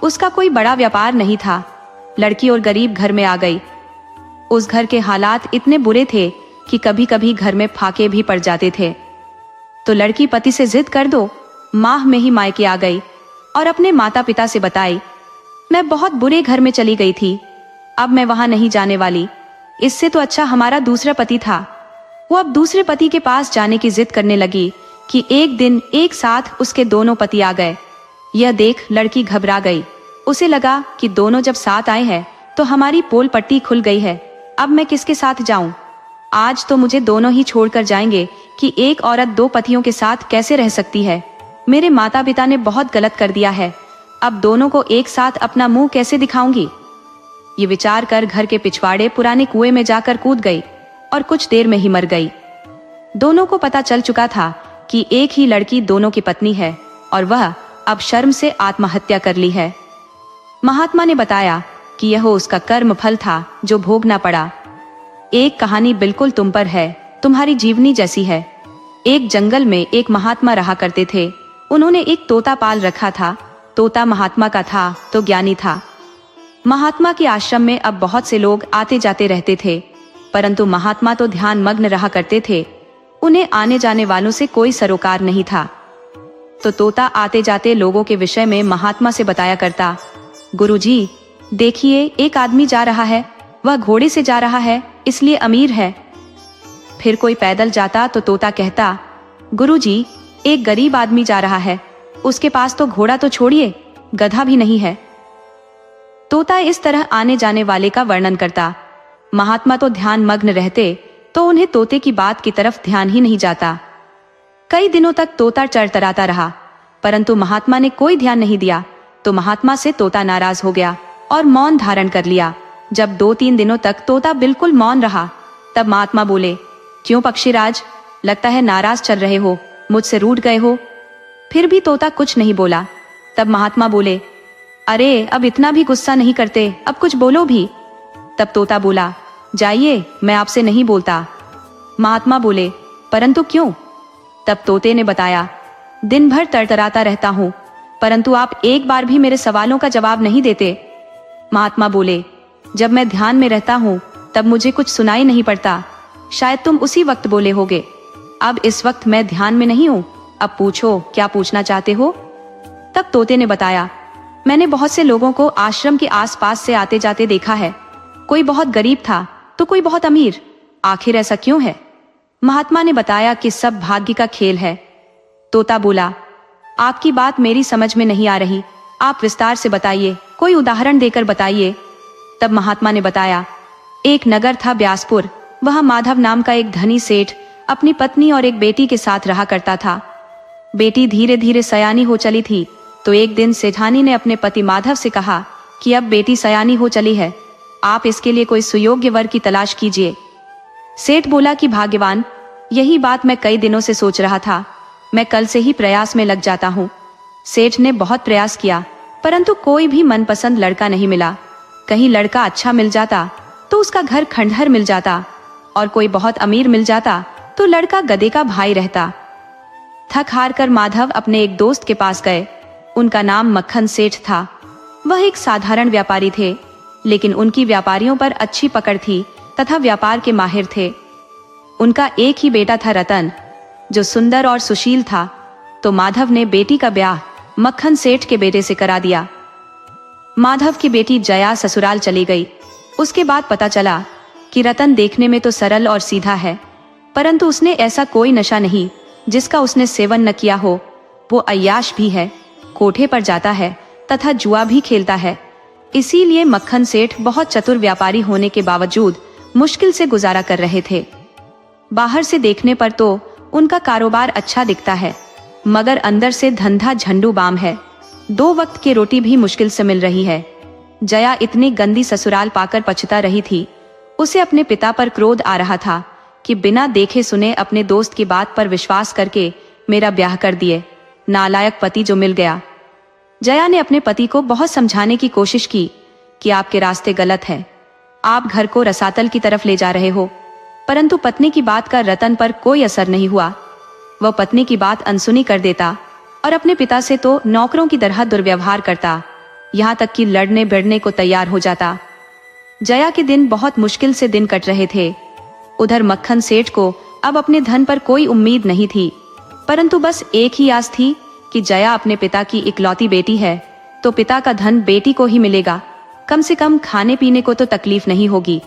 उसका कोई बड़ा व्यापार नहीं था। लड़की और गरीब घर में आ गई। उस घर के हालात इतने बुरे थे कि कभी कभी घर में फाके भी पड़ जाते थे। तो लड़की पति से जिद कर दो माह में ही मायके आ गई और अपने माता पिता से बताई, मैं बहुत बुरे घर में चली गई थी, अब मैं वहां नहीं जाने वाली, इससे तो अच्छा हमारा दूसरा पति था। वो अब दूसरे पति के पास जाने की जिद करने लगी कि एक दिन एक साथ उसके दोनों पति आ गए। यह देख लड़की घबरा गई। उसे लगा कि दोनों जब साथ आए हैं तो हमारी पोल पट्टी खुल गई है, अब मैं किसके साथ जाऊं? आज तो मुझे दोनों ही छोड़कर जाएंगे कि एक औरत 2 पतियों के साथ कैसे रह सकती है। मेरे माता पिता ने बहुत गलत कर दिया है, अब दोनों को एक साथ अपना मुंह कैसे दिखाऊंगी? ये विचार कर घर के पिछवाड़े पुराने कुएं में जाकर कूद गई और कुछ देर में ही मर गई। दोनों को पता चल चुका था कि एक ही लड़की दोनों की पत्नी है और वह अब शर्म से आत्महत्या कर ली है। महात्मा ने बताया कि यह उसका कर्म फल था जो भोगना पड़ा। एक कहानी बिल्कुल तुम पर है, तुम्हारी जीवनी जैसी है। एक जंगल में एक महात्मा रहा करते थे। उन्होंने एक तोता पाल रखा था। तोता महात्मा का था तो ज्ञानी था। महात्मा के आश्रम में अब बहुत से लोग आते जाते रहते थे, परंतु महात्मा तो ध्यान मग्न रहा करते थे। उन्हें आने जाने वालों से कोई सरोकार नहीं था। तो तोता आते जाते लोगों के विषय में महात्मा से बताया करता, गुरुजी, देखिए एक आदमी जा रहा है, वह घोड़े से जा रहा है इसलिए अमीर है। फिर कोई पैदल जाता तो तोता कहता, गुरुजी, एक गरीब आदमी जा रहा है, उसके पास तो घोड़ा तो छोड़िए, गधा भी नहीं है। तोता इस तरह आने जाने वाले का वर्णन करता। महात्मा तो ध्यान मग्न रहते तो उन्हें तोते की बात की तरफ ध्यान ही नहीं जाता। कई दिनों तक तोता चरचराता रहा, परंतु महात्मा ने कोई ध्यान नहीं दिया। तो महात्मा से तोता नाराज हो गया और मौन धारण कर लिया। जब 2-3 दिनों तक तोता बिल्कुल मौन रहा, तब महात्मा बोले, क्यों पक्षीराज, लगता है नाराज चल रहे हो, मुझसे रूठ गए हो? फिर भी तोता कुछ नहीं बोला। तब महात्मा बोले, अरे अब इतना भी गुस्सा नहीं करते, अब कुछ बोलो भी। तब तोता बोला, जाइए, मैं आपसे नहीं बोलता। महात्मा बोले, परंतु क्यों? तब तोते ने बताया, दिन भर तड़तड़ाता रहता हूँ, परंतु आप एक बार भी मेरे सवालों का जवाब नहीं देते। महात्मा बोले, जब मैं ध्यान में रहता हूँ तब मुझे कुछ सुनाई नहीं पड़ता, शायद तुम उसी वक्त बोले होगे। अब इस वक्त मैं ध्यान में नहीं हूँ, अब पूछो क्या पूछना चाहते हो। तब तोते ने बताया, मैंने बहुत से लोगों को आश्रम के आसपास से आते जाते देखा है, कोई बहुत गरीब था तो कोई बहुत अमीर, आखिर ऐसा क्यों है? महात्मा ने बताया कि सब भाग्य का खेल है। तोता बोला, आपकी बात मेरी समझ में नहीं आ रही, आप विस्तार से बताइए, कोई उदाहरण देकर बताइए। तब महात्मा ने बताया, एक नगर था ब्यासपुर, वहां माधव नाम का एक धनी सेठ अपनी पत्नी और एक बेटी के साथ रहा करता था। बेटी धीरे धीरे सयानी हो चली थी तो तो एक दिन सेठानी ने अपने पति माधव से कहा कि अब बेटी सयानी हो चली है, आप इसके लिए कोई सुयोग्य वर की तलाश कीजिए। सेठ बोला कि भाग्यवान, यही बात मैं कई दिनों से सोच रहा था, मैं कल से ही प्रयास में लग जाता हूँ। सेठ ने बहुत प्रयास किया, परंतु कोई भी मनपसंद लड़का नहीं मिला। कहीं लड़का अच्छा मिल जाता तो उसका घर खंडहर मिल जाता, और कोई बहुत अमीर मिल जाता तो लड़का गधे का भाई रहता। थक हार कर माधव अपने एक दोस्त के पास गए। उनका नाम मक्खन सेठ था। वह एक साधारण व्यापारी थे, लेकिन उनकी व्यापारियों पर अच्छी पकड़ थी तथा व्यापार के माहिर थे। उनका एक ही बेटा था रतन, जो सुंदर और सुशील था। तो माधव ने बेटी का ब्याह मक्खन सेठ के बेटे से करा दिया। माधव की बेटी जया ससुराल चली गई। उसके बाद पता चला कि रतन देखने में तो सरल और सीधा है, परंतु उसने ऐसा कोई नशा नहीं जिसका उसने सेवन न किया हो। वो अय्याश भी है, कोठे पर जाता है तथा जुआ भी खेलता है। इसीलिए मक्खन सेठ बहुत चतुर व्यापारी होने के बावजूद मुश्किल से गुजारा कर रहे थे। बाहर से देखने पर तो उनका कारोबार अच्छा दिखता है, मगर अंदर से धंधा झंडू बाम है। 2 वक्त की रोटी भी मुश्किल से मिल रही है। जया इतनी गंदी ससुराल पाकर पछता रही थी। उसे अपने पिता पर क्रोध आ रहा था कि बिना देखे सुने अपने दोस्त की बात पर विश्वास करके मेरा ब्याह कर दिए। नालायक पति जो मिल गया। जया ने अपने पति को बहुत समझाने की कोशिश की कि आपके रास्ते गलत हैं, आप घर को रसातल की तरफ ले जा रहे हो, परंतु पत्नी की बात का रतन पर कोई असर नहीं हुआ। वह पत्नी की बात अनसुनी कर देता और अपने पिता से तो नौकरों की तरह दुर्व्यवहार करता, यहाँ तक कि लड़ने भिड़ने को तैयार हो जाता। जया के दिन बहुत मुश्किल से दिन कट रहे थे। उधर मक्खन सेठ को अब अपने धन पर कोई उम्मीद नहीं थी, परंतु बस एक ही आस थी कि जया अपने पिता की इकलौती बेटी है, तो पिता का धन बेटी को ही मिलेगा, कम से कम खाने पीने को तो तकलीफ नहीं होगी।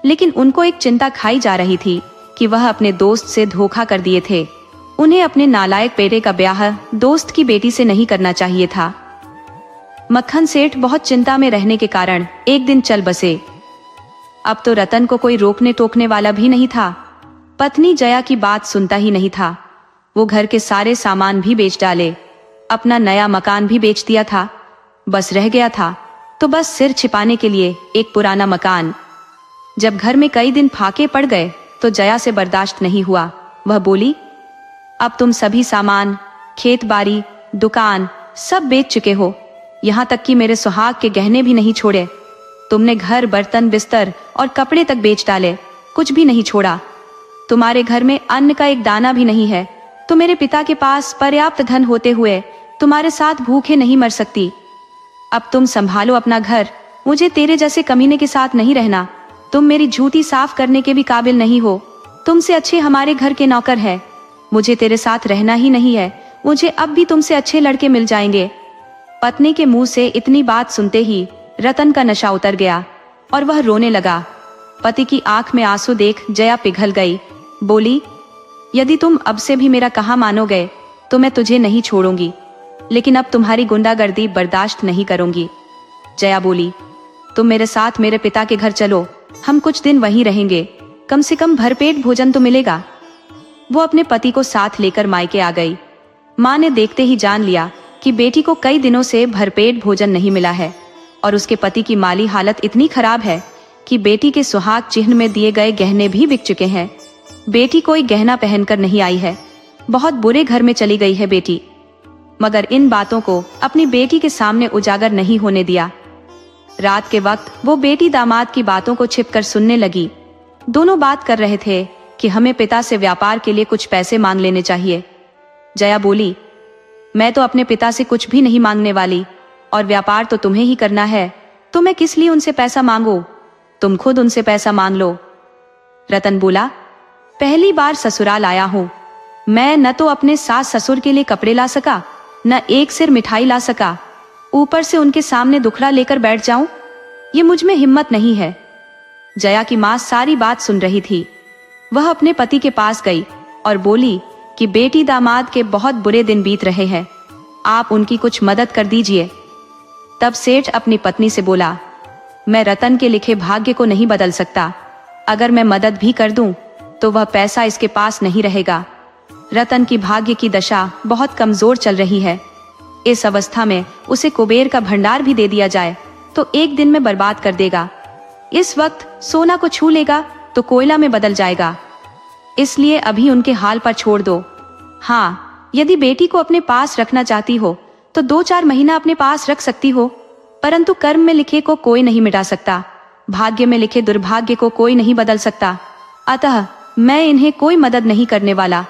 लेकिन उनको एक चिंता खाई जा रही थी कि वह अपने दोस्त से धोखा कर दिए थे। उन्हें अपने नालायक बेटे का ब्याह दोस्त की बेटी से नहीं करना चाहिए था। मक्खन सेठ बहुत चिंता में रहने के कारण एक दिन चल बसे। अब तो रतन को कोई रोकने टोकने वाला भी नहीं था। पत्नी जया की बात सुनता ही नहीं था। वो घर के सारे सामान भी बेच डाले, अपना नया मकान भी बेच दिया था। बस रह गया था तो बस सिर छिपाने के लिए एक पुराना मकान। जब घर में कई दिन फाके पड़ गए तो जया से बर्दाश्त नहीं हुआ। वह बोली, अब तुम सभी सामान, खेत बाड़ी, दुकान सब बेच चुके हो, यहाँ तक कि मेरे सुहाग के गहने भी नहीं छोड़े। तुमने घर, बर्तन, बिस्तर और कपड़े तक बेच डाले, कुछ भी नहीं छोड़ा। तुम्हारे घर में अन्न का एक दाना भी नहीं है, तो मेरे पिता के पास पर्याप्त धन होते हुए तुम्हारे साथ भूखे नहीं मर सकती। अब तुम संभालो अपना घर, मुझे तेरे जैसे कमीने के साथ नहीं रहना। तुम मेरी जूती साफ करने के भी काबिल नहीं हो, तुमसे अच्छे हमारे घर के नौकर है। मुझे तेरे साथ रहना ही नहीं है, मुझे अब भी तुमसे अच्छे लड़के मिल जाएंगे। पत्नी के मुंह से इतनी बात सुनते ही रतन का नशा उतर गया और वह रोने लगा। पति की आंख में आंसू देख जया पिघल गई। बोली, यदि तुम अब से भी मेरा कहा मानोगे तो मैं तुझे नहीं छोड़ूंगी, लेकिन अब तुम्हारी गुंडागर्दी बर्दाश्त नहीं करूंगी। जया बोली, तुम मेरे साथ मेरे पिता के घर चलो, हम कुछ दिन वहीं रहेंगे, कम से कम भरपेट भोजन तो मिलेगा। वो अपने पति को साथ लेकर मायके आ गई। माँ ने देखते ही जान लिया कि बेटी को कई दिनों से भरपेट भोजन नहीं मिला है और उसके पति की माली हालत इतनी खराब है कि बेटी के सुहाग चिन्ह में दिए गए गहने भी बिक चुके हैं। बेटी कोई गहना पहनकर नहीं आई है, बहुत बुरे घर में चली गई है बेटी। मगर इन बातों को अपनी बेटी के सामने उजागर नहीं होने दिया। रात के वक्त वो बेटी दामाद की बातों को छिपकर सुनने लगी। दोनों बात कर रहे थे कि हमें पिता से व्यापार के लिए कुछ पैसे मांग लेने चाहिए। जया बोली, मैं तो अपने पिता से कुछ भी नहीं मांगने वाली, और व्यापार तो तुम्हें ही करना है, तो मैं किस लिए उनसे पैसा मांगू? तुम खुद उनसे पैसा मांग लो। रतन बोला, पहली बार ससुराल आया हूँ, मैं न तो अपने सास ससुर के लिए कपड़े ला सका, न एक सिर मिठाई ला सका, ऊपर से उनके सामने दुखड़ा लेकर बैठ जाऊं, ये मुझ में हिम्मत नहीं है। जया की माँ सारी बात सुन रही थी। वह अपने पति के पास गई और बोली कि बेटी दामाद के बहुत बुरे दिन बीत रहे हैं, आप उनकी कुछ मदद कर दीजिए। तब सेठ अपनी पत्नी से बोला, मैं रतन के लिखे भाग्य को नहीं बदल सकता, अगर मैं मदद भी कर दूं तो वह पैसा इसके पास नहीं रहेगा। रतन की भाग्य की दशा बहुत कमजोर चल रही है, इस अवस्था में उसे कुबेर का भंडार भी दे दिया जाए तो एक दिन में बर्बाद कर देगा। इस वक्त सोना को छू लेगा तो कोयला में बदल जाएगा। इसलिए अभी उनके हाल पर छोड़ दो। हाँ, यदि बेटी को अपने पास रखना चाहती हो तो 2-4 महीना अपने पास रख सकती हो, परंतु कर्म में लिखे को कोई नहीं मिटा सकता, भाग्य में लिखे दुर्भाग्य को कोई नहीं बदल सकता। अतः मैं इन्हें कोई मदद नहीं करने वाला।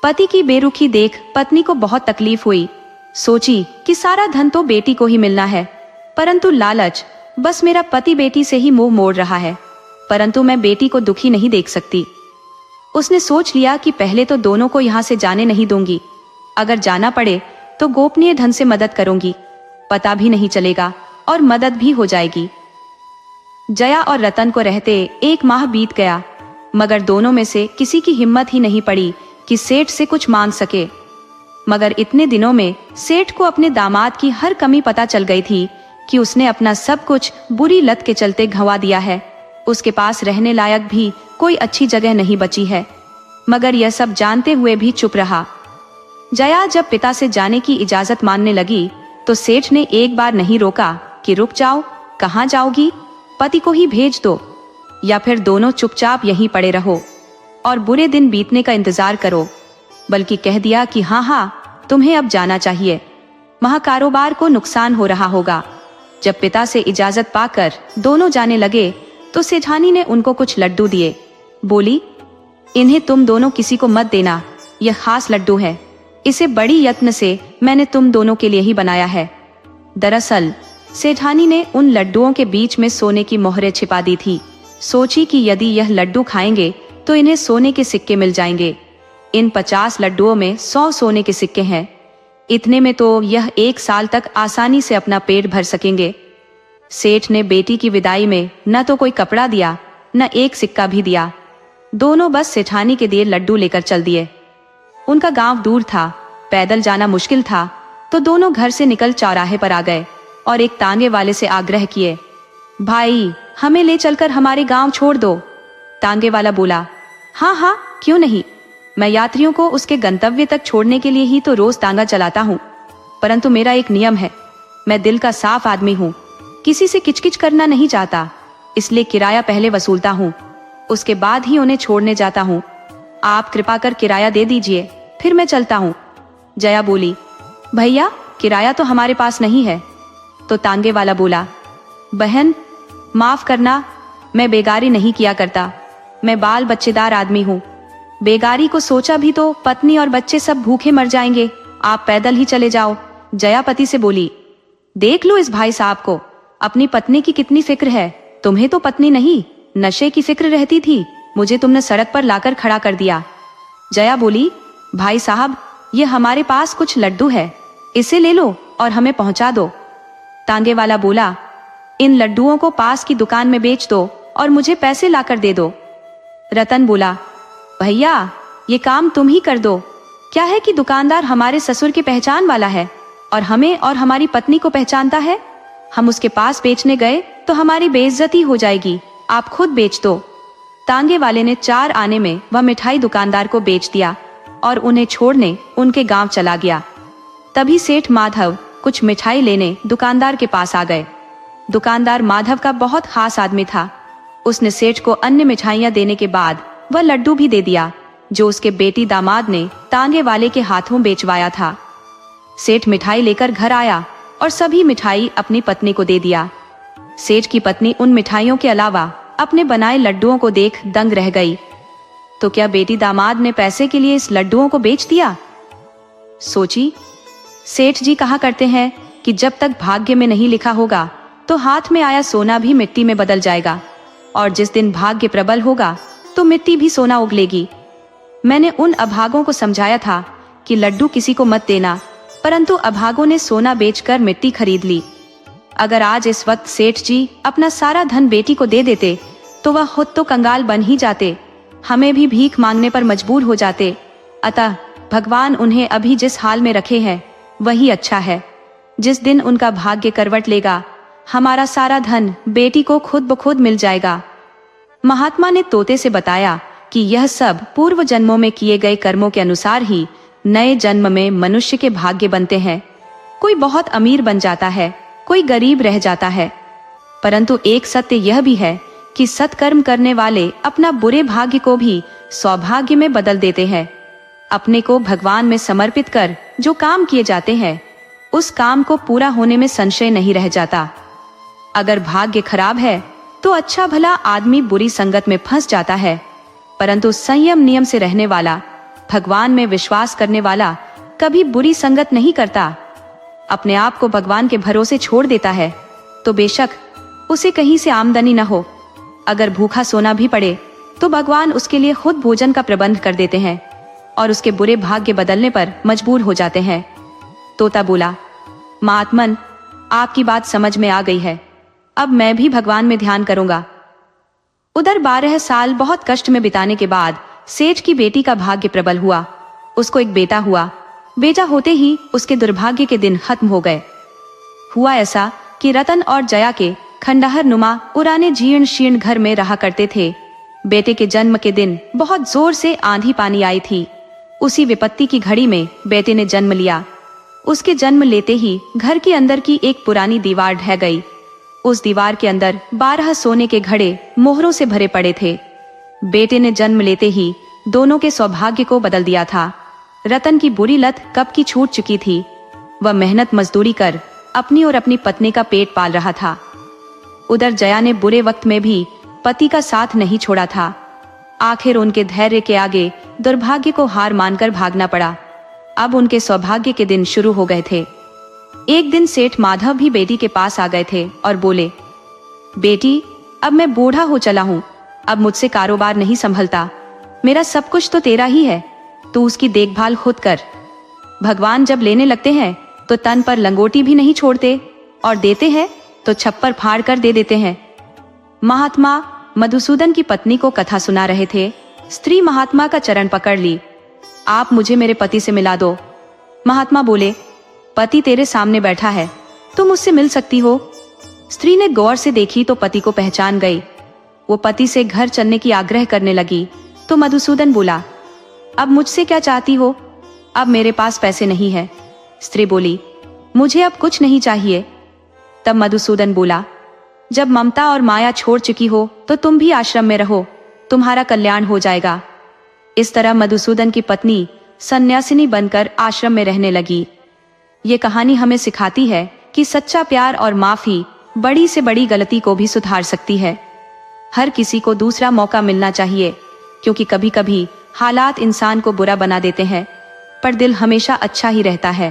पति की बेरुखी देख पत्नी को बहुत तकलीफ हुई। सोची कि सारा धन तो बेटी को ही मिलना है, परंतु लालच, बस मेरा पति बेटी से ही मुंह मोड़ रहा है, परंतु मैं बेटी को दुखी नहीं देख सकती। उसने सोच लिया कि पहले तो दोनों को यहाँ से जाने नहीं दूंगी, अगर जाना पड़े तो गोपनीय ढंग से मदद करूंगी, पता भी नहीं चलेगा और मदद भी हो जाएगी। जया और रतन को रहते 1 माह बीत गया, मगर दोनों में से किसी की हिम्मत ही नहीं पड़ी कि सेठ से कुछ मांग सके। मगर इतने दिनों में सेठ को अपने दामाद की हर कमी पता चल गई थी कि उसने अपना सब कुछ बुरी लत के चलते गंवा दिया है। उसके पास रहने लायक भी कोई अच्छी जगह नहीं बची है, मगर यह सब जानते हुए भी चुप रहा। जया जब पिता से जाने की इजाजत मांगने लगी तो सेठ ने एक बार नहीं रोका कि रुक जाओ, कहाँ जाओगी, पति को ही भेज दो, या फिर दोनों चुपचाप यहीं पड़े रहो और बुरे दिन बीतने का इंतजार करो, बल्कि कह दिया कि हाँ, तुम्हें अब जाना चाहिए, वहां कारोबार को नुकसान हो रहा होगा। जब पिता से इजाजत पाकर दोनों जाने लगे तो सेठानी ने उनको कुछ लड्डू दिए। बोली, इन्हें तुम दोनों किसी को मत देना, यह खास लड्डू है, इसे बड़ी यत्न से मैंने तुम दोनों के लिए ही बनाया है। दरअसल सेठानी ने उन लड्डुओं के बीच में सोने की मोहरें छिपा दी थी। सोची कि यदि यह लड्डू खाएंगे तो इन्हें सोने के सिक्के मिल जाएंगे। इन 50 लड्डुओं में 100 सोने के सिक्के हैं। इतने में तो यह 1 साल तक आसानी से अपना पेट भर सकेंगे। सेठ ने बेटी की विदाई में न तो कोई कपड़ा दिया, न एक सिक्का भी दिया। दोनों बस सेठानी के दिए लड्डू लेकर चल दिए। उनका गांव दूर था, पैदल जाना मुश्किल था, तो दोनों घर से निकल चौराहे पर आ गए और एक तांगे वाले से आग्रह किए, भाई, हमें ले चलकर हमारे गांव छोड़ दो। तांगे वाला बोला, हाँ हाँ, क्यों नहीं, मैं यात्रियों को उसके गंतव्य तक छोड़ने के लिए ही तो रोज तांगा चलाता हूँ, परंतु मेरा एक नियम है, मैं दिल का साफ आदमी हूँ, किसी से किचकिच करना नहीं चाहता, इसलिए किराया पहले वसूलता हूँ, उसके बाद ही उन्हें छोड़ने जाता हूँ। आप कृपा कर किराया दे दीजिए, फिर मैं चलता हूँ। जया बोली, भैया, किराया तो हमारे पास नहीं है। तो तांगे वाला बोला, बहन, माफ करना, मैं बेगारी नहीं किया करता, मैं बाल बच्चेदार आदमी हूँ, बेगारी को सोचा भी तो पत्नी और बच्चे सब भूखे मर जाएंगे, आप पैदल ही चले जाओ। जया पति से बोली, देख लो इस भाई साहब को, अपनी पत्नी की कितनी फिक्र है, तुम्हें तो पत्नी नहीं, नशे की फिक्र रहती थी, मुझे तुमने सड़क पर लाकर खड़ा कर दिया। जया बोली, भाई साहब, ये हमारे पास कुछ लड्डू है, इसे ले लो और हमें पहुंचा दो। तांगे वाला बोला, इन लड्डुओं को पास की दुकान में बेच दो और मुझे पैसे लाकर दे दो। रतन बोला, भैया, ये काम तुम ही कर दो, क्या है कि दुकानदार हमारे ससुर की पहचान वाला है और हमें और हमारी पत्नी को पहचानता है, हम उसके पास बेचने गए तो हमारी बेइज्जती हो जाएगी, आप खुद बेच दो। तांगे वाले ने 4 आने में वह मिठाई दुकानदार को बेच दिया और उन्हें छोड़ने उनके गांव चला गया। तभी सेठ माधव कुछ मिठाई लेने दुकानदार के पास आ गए। दुकानदार माधव का बहुत खास आदमी था। उसने सेठ को अन्य मिठाइयां देने के बाद वह लड्डू भी दे दिया जो उसके बेटी दामाद ने तांगे वाले के हाथों बेचवाया था। सेठ मिठाई लेकर घर आया और सभी मिठाई अपनी पत्नी को दे दिया। सेठ की पत्नी उन मिठाइयों के अलावा अपने बनाए लड्डुओं को देख दंग रह गई। तो क्या बेटी दामाद ने पैसे के लिए इस लड्डुओं को बेच दिया? सोची, सेठ जी कहा करते हैं कि जब तक भाग्य में नहीं लिखा होगा तो हाथ में आया सोना भी मिट्टी में बदल जाएगा, और जिस दिन भाग्य प्रबल होगा तो मिट्टी भी सोना उगलेगी। मैंने उन अभागों को समझाया था कि लड्डू किसी को मत देना, परंतु अभागों ने सोना बेचकर मिट्टी खरीद ली। अगर आज इस वक्त सेठ जी अपना सारा धन बेटी को दे देते तो वह खुद तो कंगाल बन ही जाते, हमें भी भीख मांगने पर मजबूर हो जाते। अतः भगवान उन्हें अभी जिस हाल में रखे हैं वही अच्छा है। जिस दिन उनका भाग्य करवट लेगा हमारा सारा धन बेटी को खुद ब खुद मिल जाएगा। महात्मा ने तोते से बताया कि यह सब पूर्व जन्मों में किए गए कर्मों के अनुसार ही नए जन्म में मनुष्य के भाग्य बनते हैं। कोई बहुत अमीर बन जाता है, कोई गरीब रह जाता है। परंतु एक सत्य यह भी है कि सत्कर्म करने वाले अपना बुरे भाग्य को भी सौभाग्य में बदल देते हैं। अपने को भगवान में समर्पित कर जो काम किए जाते हैं, उस काम को पूरा होने में संशय नहीं रह जाता। अगर भाग्य खराब है तो अच्छा भला आदमी बुरी संगत में फंस जाता है, परंतु संयम नियम से रहने वाला, भगवान में विश्वास करने वाला कभी बुरी संगत नहीं करता। अपने आप को भगवान के भरोसे छोड़ देता है तो बेशक उसे कहीं से आमदनी न हो, अगर भूखा सोना भी पड़े तो भगवान उसके लिए खुद भोजन का प्रबंध कर देते हैं और उसके बुरे भाग्य बदलने पर मजबूर हो जाते हैं। तोता बोला, महात्मन, आपकी बात समझ में आ गई है, अब मैं भी भगवान में ध्यान करूंगा। उधर 12 साल बहुत कष्ट में बिताने के बाद सेठ की बेटी का भाग्य प्रबल हुआ। उसको एक बेटा हुआ। बेटा होते ही उसके दुर्भाग्य के दिन खत्म हो गए। हुआ ऐसा कि रतन और जया के खंडहर नुमा पुराने जीर्ण शीर्ण घर में रहा करते थे। बेटे के जन्म के दिन बहुत जोर से आंधी पानी आई थी। उसी विपत्ति की घड़ी में बेटे ने जन्म लिया। उसके जन्म लेते ही घर के अंदर की एक पुरानी दीवार ढह गई। उस दीवार के अंदर 12 सोने के घड़े मोहरों से भरे पड़े थे। बेटे ने जन्म लेते ही दोनों के सौभाग्य को बदल दिया था। रतन की बुरी लत कब की छूट चुकी थी। वह मेहनत मजदूरी कर अपनी और अपनी पत्नी का पेट पाल रहा था। उधर जया ने बुरे वक्त में भी पति का साथ नहीं छोड़ा था। आखिर उनके धैर्य के आगे दुर्भाग्य को हार मानकर भागना पड़ा। अब उनके सौभाग्य के दिन शुरू हो गए थे। एक दिन सेठ माधव भी बेटी के पास आ गए थे और बोले, बेटी, अब मैं बूढ़ा हो चला हूँ, अब मुझसे कारोबार नहीं संभलता। मेरा सब कुछ तो तेरा ही है, तू उसकी देखभाल खुद कर। भगवान जब लेने लगते हैं तो तन पर लंगोटी भी नहीं छोड़ते और देते हैं तो छप्पर फाड़ कर दे देते हैं। महात्मा मधुसूदन की पत्नी को कथा सुना रहे थे। स्त्री महात्मा का चरण पकड़ ली। आप मुझे मेरे पति से मिला दो। महात्मा बोले, पति तेरे सामने बैठा है, तुम उससे मिल सकती हो। स्त्री ने गौर से देखी तो पति को पहचान गई। वो पति से घर चलने की आग्रह करने लगी तो मधुसूदन बोला, अब मुझसे क्या चाहती हो? अब मेरे पास पैसे नहीं है। स्त्री बोली, मुझे अब कुछ नहीं चाहिए। तब मधुसूदन बोला, जब ममता और माया छोड़ चुकी हो तो तुम भी आश्रम में रहो, तुम्हारा कल्याण हो जाएगा। इस तरह मधुसूदन की पत्नी सन्यासिनी बनकर आश्रम में रहने लगी। ये कहानी हमें सिखाती है कि सच्चा प्यार और माफी बड़ी से बड़ी गलती को भी सुधार सकती है। हर किसी को दूसरा मौका मिलना चाहिए, क्योंकि कभी कभी हालात इंसान को बुरा बना देते हैं, पर दिल हमेशा अच्छा ही रहता है।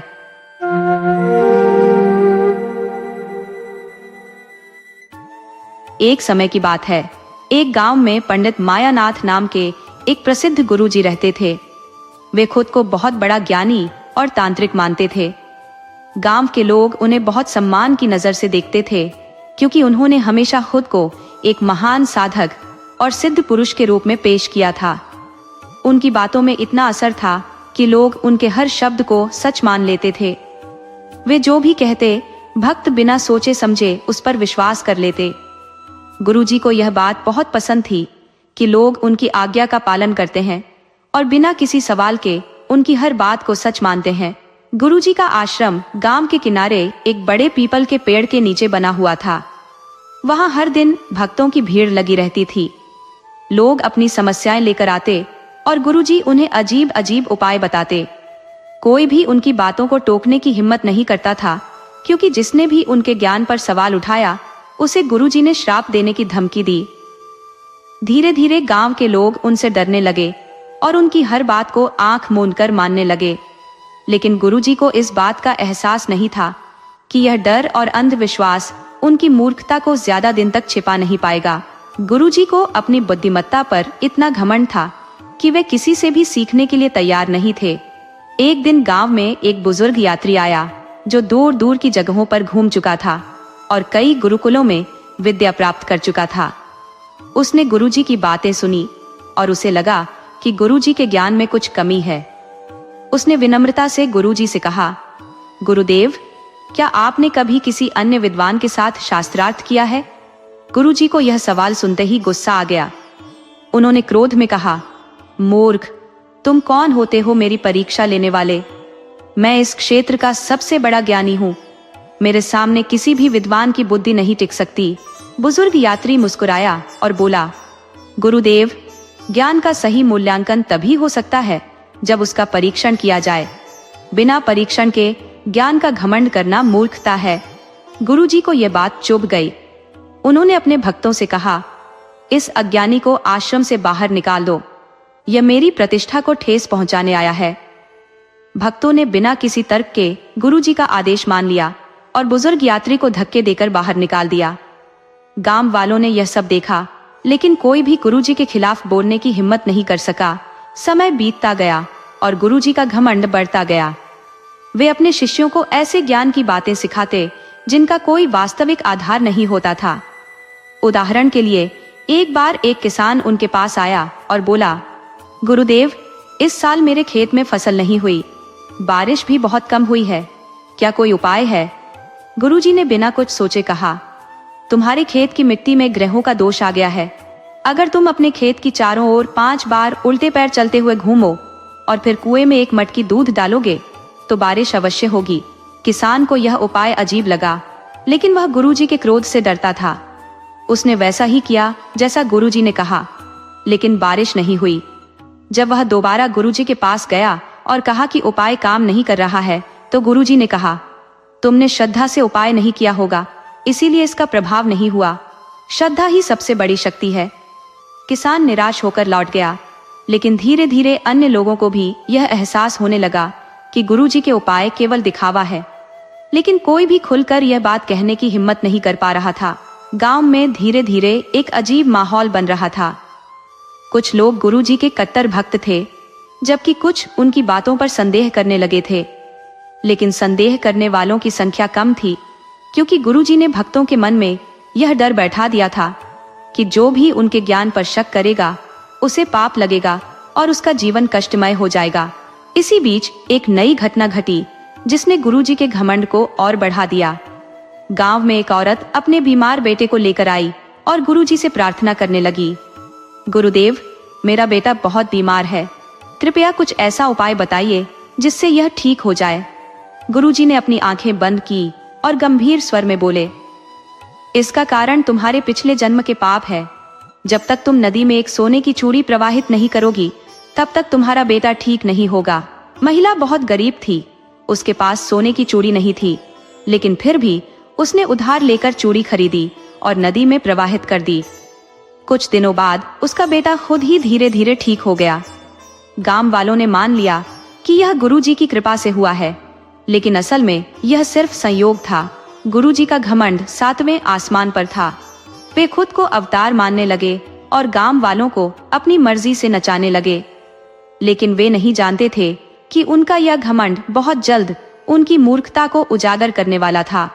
एक समय की बात है, एक गांव में पंडित मायानाथ नाम के एक प्रसिद्ध गुरुजी रहते थे। वे खुद को बहुत बड़ा ज्ञानी और तांत्रिक मानते थे। गांव के लोग उन्हें बहुत सम्मान की नजर से देखते थे, क्योंकि उन्होंने हमेशा खुद को एक महान साधक और सिद्ध पुरुष के रूप में पेश किया था। उनकी बातों में इतना असर था कि लोग उनके हर शब्द को सच मान लेते थे। वे जो भी कहते, भक्त बिना सोचे समझे उस पर विश्वास कर लेते। गुरुजी को यह बात बहुत पसंद थी कि लोग उनकी आज्ञा का पालन करते हैं और बिना किसी सवाल के उनकी हर बात को सच मानते हैं। गुरुजी का आश्रम गांव के किनारे एक बड़े पीपल के पेड़ के नीचे बना हुआ था। वहां हर दिन भक्तों की भीड़ लगी रहती थी। लोग अपनी समस्याएं लेकर आते और गुरुजी उन्हें अजीब अजीब उपाय बताते। कोई भी उनकी बातों को टोकने की हिम्मत नहीं करता था, क्योंकि जिसने भी उनके ज्ञान पर सवाल उठाया उसे गुरुजी ने श्राप देने की धमकी दी। धीरे धीरे गांव के लोग उनसे डरने लगे और उनकी हर बात को आंख मूंदकर मानने लगे। लेकिन गुरुजी को इस बात का एहसास नहीं था कि यह डर और अंधविश्वास उनकी मूर्खता को ज्यादा दिन तक छिपा नहीं पाएगा। गुरुजी को अपनी बुद्धिमत्ता पर इतना घमंड था कि वे किसी से भी सीखने के लिए तैयार नहीं थे। एक दिन गांव में एक बुजुर्ग यात्री आया जो दूर दूर की जगहों पर घूम चुका था और कई गुरुकुलों में विद्या प्राप्त कर चुका था। उसने गुरुजी की बातें सुनी और उसे लगा कि गुरुजी के ज्ञान में कुछ कमी है। उसने विनम्रता से गुरुजी से कहा, गुरुदेव, क्या आपने कभी किसी अन्य विद्वान के साथ शास्त्रार्थ किया है? गुरुजी को यह सवाल सुनते ही गुस्सा आ गया। उन्होंने क्रोध में कहा, मूर्ख, तुम कौन होते हो मेरी परीक्षा लेने वाले? मैं इस क्षेत्र का सबसे बड़ा ज्ञानी हूँ। मेरे सामने किसी भी विद्वान की बुद्धि नहीं टिक सकती। बुजुर्ग यात्री मुस्कुराया और बोला, गुरुदेव, ज्ञान का सही मूल्यांकन तभी हो सकता है जब उसका परीक्षण किया जाए। बिना परीक्षण के ज्ञान का घमंड करना मूर्खता है। गुरुजी को यह बात चुभ गई। उन्होंने अपने भक्तों से कहा, इस अज्ञानी को आश्रम से बाहर निकाल दो। यह मेरी प्रतिष्ठा को ठेस पहुंचाने आया है। भक्तों ने बिना किसी तर्क के गुरुजी का आदेश मान लिया और बुजुर्ग यात्री को धक्के देकर बाहर निकाल दिया। गांव वालों ने यह सब देखा, लेकिन कोई भी गुरुजी के खिलाफ बोलने की हिम्मत नहीं कर सका। समय बीतता गया और गुरुजी का घमंड बढ़ता गया। वे अपने शिष्यों को ऐसे ज्ञान की बातें सिखाते जिनका कोई वास्तविक आधार नहीं होता था। उदाहरण के लिए, एक बार एक किसान उनके पास आया और बोला, गुरुदेव, इस साल मेरे खेत में फसल नहीं हुई। बारिश भी बहुत कम हुई है। क्या कोई उपाय है? गुरुजी ने बिना कुछ सोचे कहा, तुम्हारे खेत की मिट्टी में ग्रहों का दोष आ गया है। अगर तुम अपने खेत की चारों ओर 5 बार उल्टे पैर चलते हुए घूमो और फिर कुएं में एक मटकी दूध डालोगे तो बारिश अवश्य होगी। किसान को यह उपाय अजीब लगा, लेकिन वह गुरुजी के क्रोध से डरता था। उसने वैसा ही किया जैसा गुरुजी ने कहा, लेकिन बारिश नहीं हुई। जब वह दोबारा गुरुजी के पास गया और कहा कि उपाय काम नहीं कर रहा है, तो गुरुजी ने कहा, तुमने श्रद्धा से उपाय नहीं किया होगा, इसीलिए इसका प्रभाव नहीं हुआ। श्रद्धा ही सबसे बड़ी शक्ति है। किसान निराश होकर लौट गया, लेकिन धीरे धीरे अन्य लोगों को भी यह एहसास होने लगा कि गुरुजी के उपाय केवल दिखावा है। लेकिन कोई भी खुलकर यह बात कहने की हिम्मत नहीं कर पा रहा था। गांव में धीरे धीरे एक अजीब माहौल बन रहा था। कुछ लोग गुरुजी के कट्टर भक्त थे, जबकि कुछ उनकी बातों पर संदेह करने लगे थे। लेकिन संदेह करने वालों की संख्या कम थी, क्योंकि गुरुजी ने भक्तों के मन में यह डर बैठा दिया था कि जो भी उनके ज्ञान पर शक करेगा उसे पाप लगेगा और उसका जीवन कष्टमय हो जाएगा। इसी बीच एक नई घटना घटी जिसने गुरुजी के घमंड को और बढ़ा दिया। गांव में एक औरत अपने बीमार बेटे को लेकर आई और गुरुजी से प्रार्थना करने लगी, गुरुदेव, मेरा बेटा बहुत बीमार है। कृपया कुछ ऐसा उपाय बताइए जिससे यह ठीक हो जाए। गुरुजी ने अपनी आंखें बंद की और गंभीर स्वर में बोले, इसका कारण तुम्हारे पिछले जन्म के पाप है। जब तक तुम नदी में एक सोने की चूड़ी प्रवाहित नहीं करोगी, तब तक तुम्हारा बेटा ठीक नहीं होगा। महिला बहुत गरीब थी, उसके पास सोने की चूड़ी नहीं थी, लेकिन फिर भी उसने उधार लेकर चूड़ी खरीदी और नदी में प्रवाहित कर दी। कुछ दिनों बाद उसका बेटा खुद ही धीरे धीरे ठीक हो गया। गांव वालों ने मान लिया कि यह गुरुजी की कृपा से हुआ है, लेकिन असल में यह सिर्फ संयोग था। गुरुजी का घमंड 7वें आसमान पर था। वे खुद को अवतार मानने लगे और गांव वालों को अपनी मर्जी से नचाने लगे। लेकिन वे नहीं जानते थे कि उनका यह घमंड बहुत जल्द उनकी मूर्खता को उजागर करने वाला था।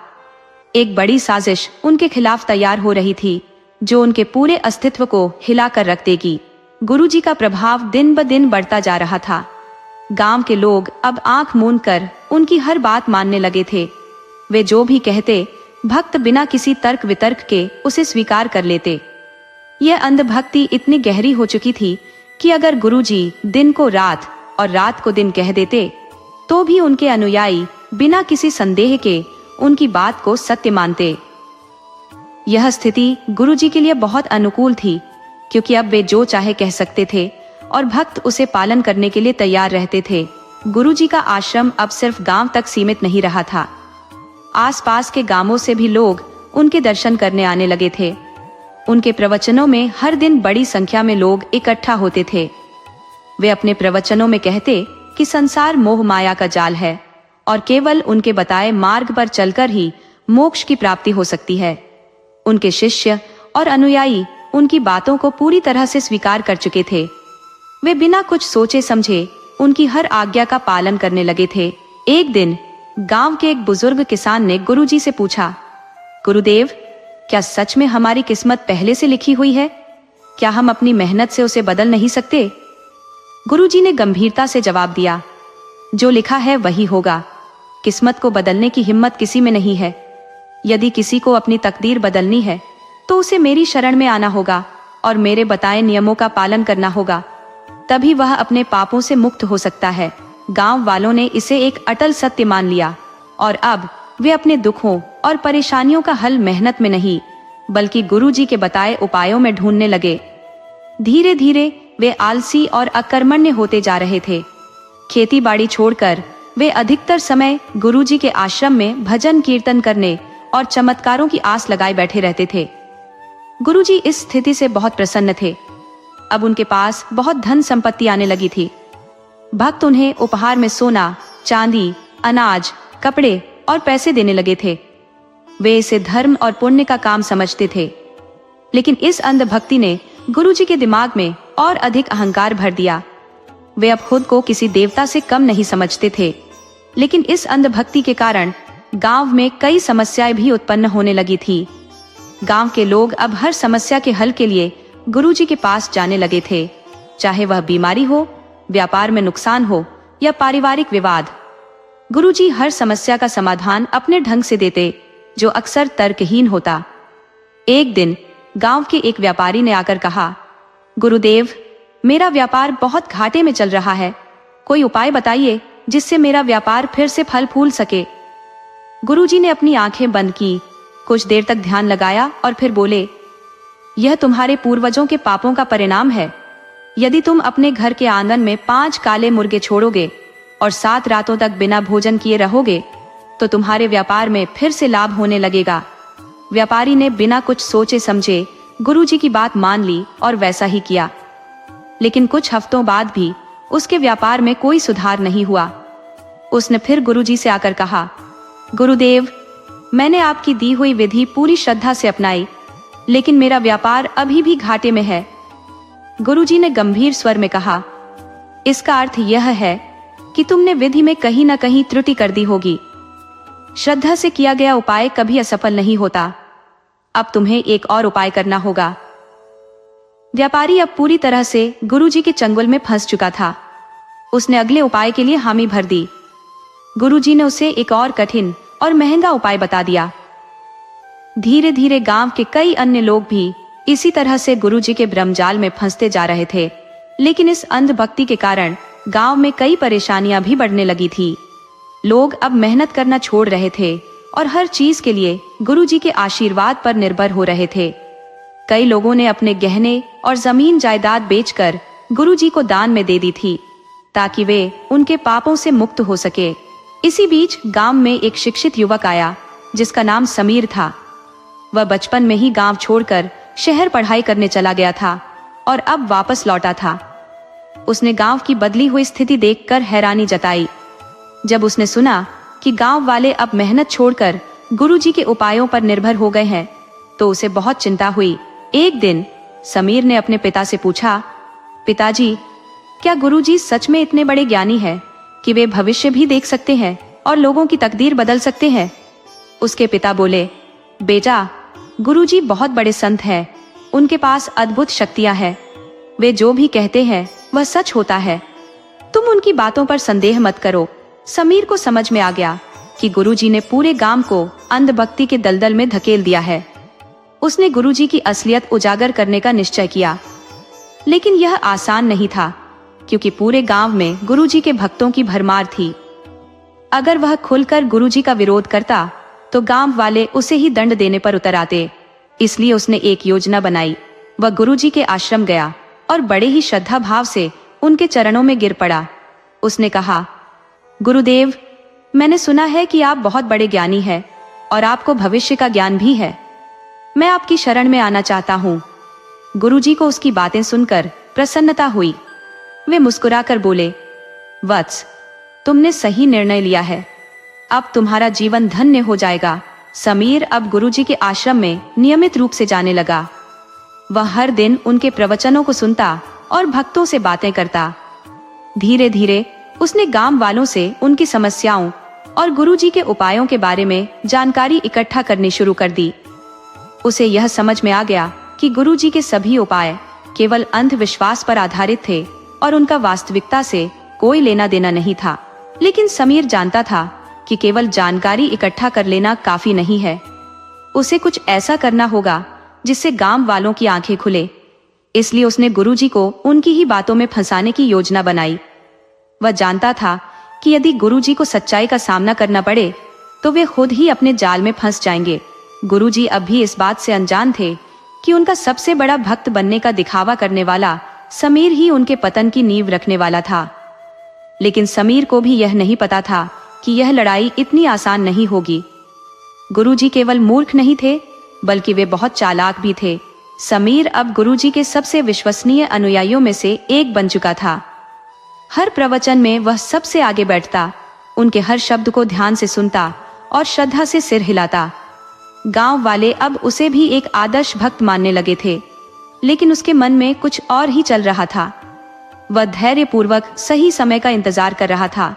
एक बड़ी साजिश उनके खिलाफ तैयार हो रही थी, जो उनके पूरे अस्तित्व को हिलाकर रख देगी। गुरुजी का प्रभाव दिन ब दिन बढ़ता जा रहा था। गांव के लोग अब आंख मूंद कर उनकी हर बात मानने लगे थे। वे जो भी कहते, भक्त बिना किसी तर्क वितर्क के उसे स्वीकार कर लेते। यह अंधभक्ति इतनी गहरी हो चुकी थी कि अगर गुरुजी दिन को रात और रात को दिन कह देते, तो भी उनके अनुयायी बिना किसी संदेह के उनकी बात को सत्य मानते। यह स्थिति गुरुजी के लिए बहुत अनुकूल थी, क्योंकि अब वे जो चाहे कह सकते थे और भक्त उसे पालन करने के लिए तैयार रहते थे। गुरुजी का आश्रम अब सिर्फ गांव तक सीमित नहीं रहा था। आसपास के गांवों से भी लोग उनके दर्शन करने आने लगे थे। उनके प्रवचनों में हर दिन बड़ी संख्या में लोग इकट्ठा होते थे। वे अपने प्रवचनों में कहते कि संसार मोह माया का जाल है और केवल उनके बताए मार्ग पर चलकर ही मोक्ष की प्राप्ति हो सकती है। उनके शिष्य और अनुयायी उनकी बातों को पूरी तरह से स्वीकार कर चुके थे। वे बिना कुछ सोचे समझे उनकी हर आज्ञा का पालन करने लगे थे। एक दिन गांव के एक बुजुर्ग किसान ने गुरुजी से पूछा, गुरुदेव, क्या सच में हमारी किस्मत पहले से लिखी हुई है? क्या हम अपनी मेहनत से उसे बदल नहीं सकते? गुरुजी ने गंभीरता से जवाब दिया, जो लिखा है वही होगा। किस्मत को बदलने की हिम्मत किसी में नहीं है। यदि किसी को अपनी तकदीर बदलनी है तो उसे मेरी शरण में आना होगा और मेरे बताए नियमों का पालन करना होगा। तभी वह अपने पापों से मुक्त हो सकता है। गांव वालों ने इसे एक अटल सत्य मान लिया और अब वे अपने दुखों और परेशानियों का हल मेहनत में नहीं बल्कि गुरुजी के बताए उपायों में ढूंढने लगे। धीरे धीरे वे आलसी और अकर्मण्य होते जा रहे थे। खेती बाड़ी छोड़कर वे अधिकतर समय गुरुजी के आश्रम में भजन कीर्तन करने और चमत्कारों की आस लगाए बैठे रहते थे। गुरुजी इस स्थिति से बहुत प्रसन्न थे। अब उनके पास बहुत धन संपत्ति आने लगी थी। भक्त उन्हें उपहार में सोना, चांदी, अनाज, कपड़े और पैसे देने लगे थे। वे इसे धर्म और पुण्य का काम समझते थे। लेकिन इस अंधभक्ति ने गुरुजी के दिमाग में और अधिक अहंकार भर दिया। वे अब खुद को किसी देवता से कम नहीं समझते थे। लेकिन इस अंधभक्ति के कारण गांव में कई समस्याएं भी उत्पन्न होने लगी थी। गांव के लोग अब हर समस्या के हल के लिए गुरुजी के पास जाने लगे थे, चाहे वह बीमारी हो, व्यापार में नुकसान हो या पारिवारिक विवाद। गुरुजी हर समस्या का समाधान अपने ढंग से देते, जो अक्सर तर्कहीन होता। एक दिन गांव के एक व्यापारी ने आकर कहा, गुरुदेव, मेरा व्यापार बहुत घाटे में चल रहा है। कोई उपाय बताइए जिससे मेरा व्यापार फिर से फल फूल सके। गुरुजी ने अपनी आंखें बंद की, कुछ देर तक ध्यान लगाया और फिर बोले, यह तुम्हारे पूर्वजों के पापों का परिणाम है। यदि तुम अपने घर के आंगन में 5 काले मुर्गे छोड़ोगे और 7 रातों तक बिना भोजन किए रहोगे तो तुम्हारे व्यापार में फिर से लाभ होने लगेगा। व्यापारी ने बिना कुछ सोचे समझे गुरुजी की बात मान ली और वैसा ही किया। लेकिन कुछ हफ्तों बाद भी उसके व्यापार में कोई सुधार नहीं हुआ। उसने फिर गुरुजी से आकर कहा, गुरुदेव, मैंने आपकी दी हुई विधि पूरी श्रद्धा से अपनाई, लेकिन मेरा व्यापार अभी भी घाटे में है। गुरुजी ने गंभीर स्वर में कहा, इसका अर्थ यह है कि तुमने विधि में कहीं न कहीं त्रुटि कर दी होगी। श्रद्धा से किया गया उपाय कभी असफल नहीं होता। अब तुम्हें एक और उपाय करना होगा। व्यापारी अब पूरी तरह से गुरुजी के चंगुल में फंस चुका था। उसने अगले उपाय के लिए हामी भर दी। गुरुजी ने उसे एक और कठिन और महंगा उपाय बता दिया। धीरे धीरे गांव के कई अन्य लोग भी इसी तरह से गुरुजी के ब्रह्मजाल में फंसते जा रहे थे। लेकिन इस अंधभक्ति के कारण गांव में कई परेशानियां भी बढ़ने लगी थी। लोग अब मेहनत करना छोड़ रहे थे और हर चीज के लिए गुरुजी के आशीर्वाद पर निर्भर हो रहे थे। कई लोगों ने अपने गहने और जमीन जायदाद बेचकर गुरुजी को दान में दे दी थी, ताकि वे उनके पापों से मुक्त हो सके। इसी बीच गांव में एक शिक्षित युवक आया जिसका नाम समीर था। वह बचपन में ही गांव छोड़कर शहर पढ़ाई करने चला गया था और अब वापस लौटा था। उसने गांव की बदली हुई स्थिति देखकर हैरानी जताई। जब उसने सुना कि गांव वाले अब मेहनत छोड़कर गुरुजी के उपायों पर निर्भर हो गए हैं, तो उसे बहुत चिंता हुई। एक दिन समीर ने अपने पिता से पूछा, पिताजी, क्या गुरुजी सच में इतने बड़े ज्ञानी हैं कि वे भविष्य भी देख सकते हैं और लोगों की तकदीर बदल सकते हैं? उसके पिता बोले, बेटा, गुरुजी बहुत बड़े संत हैं। उनके पास अद्भुत शक्तियां हैं। वे जो भी कहते हैं वह सच होता है। तुम उनकी बातों पर संदेह मत करो। समीर को समझ में आ गया कि गुरुजी ने पूरे गांव को अंधभक्ति के दलदल में धकेल दिया है। उसने गुरुजी की असलियत उजागर करने का निश्चय किया। लेकिन यह आसान नहीं था, क्योंकि पूरे गांव में गुरुजी के भक्तों की भरमार थी। अगर वह खुलकर गुरुजी का विरोध करता तो गांव वाले उसे ही दंड देने पर उतर आते। इसलिए उसने एक योजना बनाई। वह गुरुजी के आश्रम गया और बड़े ही श्रद्धा भाव से उनके चरणों में गिर पड़ा। उसने कहा, गुरुदेव, मैंने सुना है कि आप बहुत बड़े ज्ञानी हैं और आपको भविष्य का ज्ञान भी है। मैं आपकी शरण में आना चाहता हूँ। गुरुजी को उसकी बातें सुनकर प्रसन्नता हुई। वे मुस्कुराकर बोले, वत्स, तुमने सही निर्णय लिया है। अब तुम्हारा जीवन धन्य हो जाएगा। समीर अब गुरुजी के आश्रम में नियमित रूप से जाने लगा। वह हर दिन उनके प्रवचनों को सुनता और भक्तों से बातें करता। धीरे धीरे उसने गांव वालों से उनकी समस्याओं और गुरुजी के उपायों के बारे में जानकारी इकट्ठा करनी शुरू कर दी। उसे यह समझ में आ गया कि गुरुजी के सभी उपाय केवल अंधविश्वास पर आधारित थे और उनका वास्तविकता से कोई लेना देना नहीं था। लेकिन समीर जानता था कि केवल जानकारी इकट्ठा कर लेना काफी नहीं है। उसे कुछ ऐसा करना होगा जिससे गांव वालों की आंखें खुले। इसलिए उसने गुरुजी को उनकी ही बातों में फंसाने की योजना बनाई। वह जानता था कि यदि गुरुजी को सच्चाई का सामना करना पड़े तो वे खुद ही अपने जाल में फंस जाएंगे। गुरुजी अब भी इस बात से अनजान थे कि उनका सबसे बड़ा भक्त बनने का दिखावा करने वाला समीर ही उनके पतन की नींव रखने वाला था। लेकिन समीर को भी यह नहीं पता था कि यह लड़ाई इतनी आसान नहीं होगी। गुरुजी केवल मूर्ख नहीं थे, बल्कि वे बहुत चालाक भी थे। समीर अब गुरुजी के सबसे विश्वसनीय अनुयायियों में से एक बन चुका था। हर प्रवचन में वह सबसे आगे बैठता, उनके हर शब्द को ध्यान से सुनता और श्रद्धा से सिर हिलाता। गांव वाले अब उसे भी एक आदर्श भक्त मानने लगे थे, लेकिन उसके मन में कुछ और ही चल रहा था। वह धैर्यपूर्वक सही समय का इंतजार कर रहा था,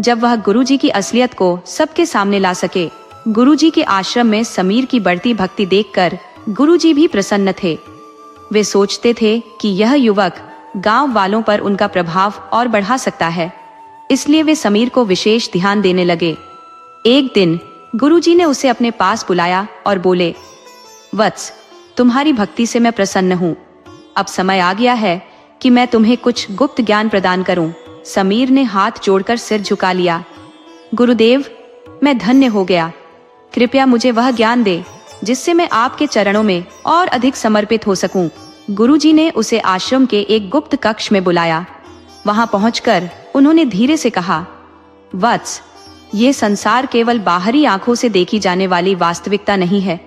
जब वह गुरुजी की असलियत को सबके सामने ला सके। गुरुजी के आश्रम में समीर की बढ़ती भक्ति देखकर गुरुजी भी प्रसन्न थे। वे सोचते थे कि यह युवक गांव वालों पर उनका प्रभाव और बढ़ा सकता है, इसलिए वे समीर को विशेष ध्यान देने लगे। एक दिन गुरुजी ने उसे अपने पास बुलाया और बोले, वत्स, तुम्हारी भक्ति से मैं प्रसन्न हूँ। अब समय आ गया है कि मैं तुम्हें कुछ गुप्त ज्ञान प्रदान करूं। समीर ने हाथ जोड़कर सिर झुका लिया। गुरुदेव, मैं धन्य हो गया। कृपया मुझे वह ज्ञान दे जिससे मैं आपके चरणों में और अधिक समर्पित हो सकूं। गुरुजी ने उसे आश्रम के एक गुप्त कक्ष में बुलाया। वहां पहुंचकर उन्होंने धीरे से कहा, वत्स, ये संसार केवल बाहरी आंखों से देखी जाने वाली वास्तविकता नहीं है।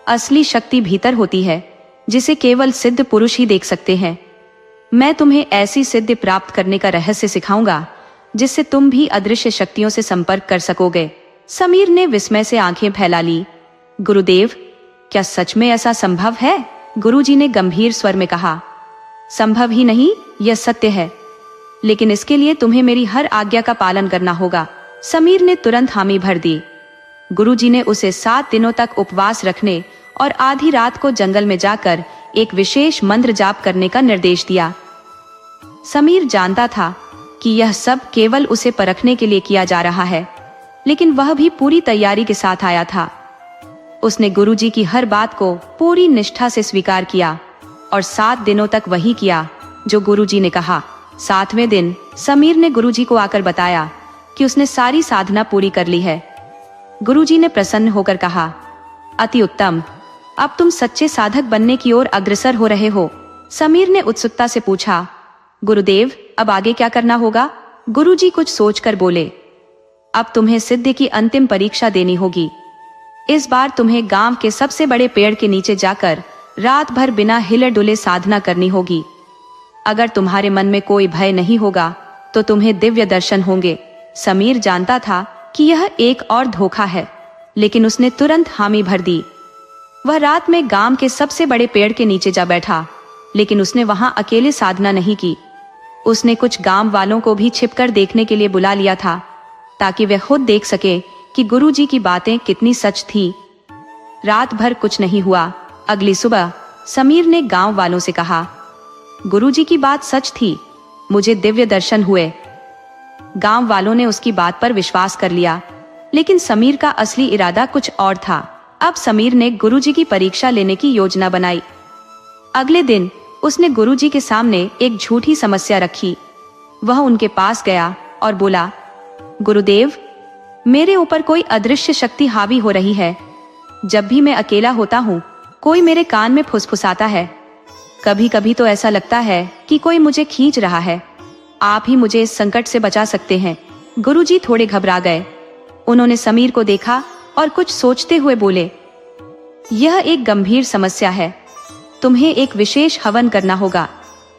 असली शक्ति भीतर होती है, जिसे केवल सिद्ध पुरुष ही देख सकते हैं। मैं तुम्हें ऐसी सिद्धि प्राप्त करने का रहस्य सिखाऊंगा जिससे तुम भी अदृश्य शक्तियों से संपर्क कर सकोगे। समीर ने विस्मय से आंखें फैला ली। गुरुदेव, क्या सच में ऐसा संभव है? गुरुजी ने गंभीर स्वर में कहा। संभव ही नहीं, यह सत्य है, लेकिन इसके लिए तुम्हें मेरी हर आज्ञा का पालन करना होगा। समीर ने तुरंत हामी भर दी। गुरुजी ने उसे 7 दिनों तक उपवास रखने और आधी रात को जंगल में जाकर एक विशेष मंत्र जाप करने का निर्देश दिया। समीर जानता था कि यह सब केवल उसे परखने के लिए किया जा रहा है, लेकिन वह भी पूरी तैयारी के साथ आया था। उसने गुरुजी की हर बात को पूरी निष्ठा से स्वीकार किया और 7 दिनों तक वही किया जो गुरुजी ने कहा। 7वें दिन समीर ने गुरुजी को आकर बताया कि उसने सारी साधना पूरी कर ली है। गुरुजी ने प्रसन्न होकर कहा, अति उत्तम, अब तुम सच्चे साधक बनने की ओर अग्रसर हो रहे हो। समीर ने उत्सुकता से पूछा, गुरुदेव, अब आगे क्या करना होगा? गुरुजी कुछ सोचकर बोले, अब तुम्हें सिद्धि की अंतिम परीक्षा देनी होगी। इस बार तुम्हें गांव के सबसे बड़े पेड़ के नीचे जाकर रात भर बिना हिले डुले साधना करनी होगी। अगर तुम्हारे मन में कोई भय नहीं होगा तो तुम्हें दिव्य दर्शन होंगे। समीर जानता था कि यह एक और धोखा है, लेकिन उसने तुरंत हामी भर दी। वह रात में गांव के सबसे बड़े पेड़ के नीचे जा बैठा, लेकिन उसने वहां अकेले साधना नहीं की। उसने कुछ गांव वालों को भी छिपकर देखने के लिए बुला लिया था, ताकि वे खुद देख सके कि गुरुजी की बातें कितनी सच थी। रात भर कुछ नहीं हुआ। अगली सुबह समीर ने गांव वालों से कहा, गुरुजी की बात सच थी, मुझे दिव्य दर्शन हुए। गांव वालों ने उसकी बात पर विश्वास कर लिया, लेकिन समीर का असली इरादा कुछ और था। अब समीर ने गुरुजी की परीक्षा लेने की योजना बनाई। अगले दिन उसने गुरुजी के सामने एक झूठी समस्या रखी। वह उनके पास गया और बोला, गुरुदेव, मेरे ऊपर कोई अदृश्य शक्ति हावी हो रही है। जब भी मैं अकेला होता हूँ, कोई मेरे कान में फुसफुसाता है। कभी कभी तो ऐसा लगता है कि कोई मुझे खींच रहा है। आप ही मुझे इस संकट से बचा सकते हैं। गुरुजी थोड़े घबरा गए। उन्होंने समीर को देखा और कुछ सोचते हुए बोले, यह एक गंभीर समस्या है। तुम्हें एक विशेष हवन करना होगा,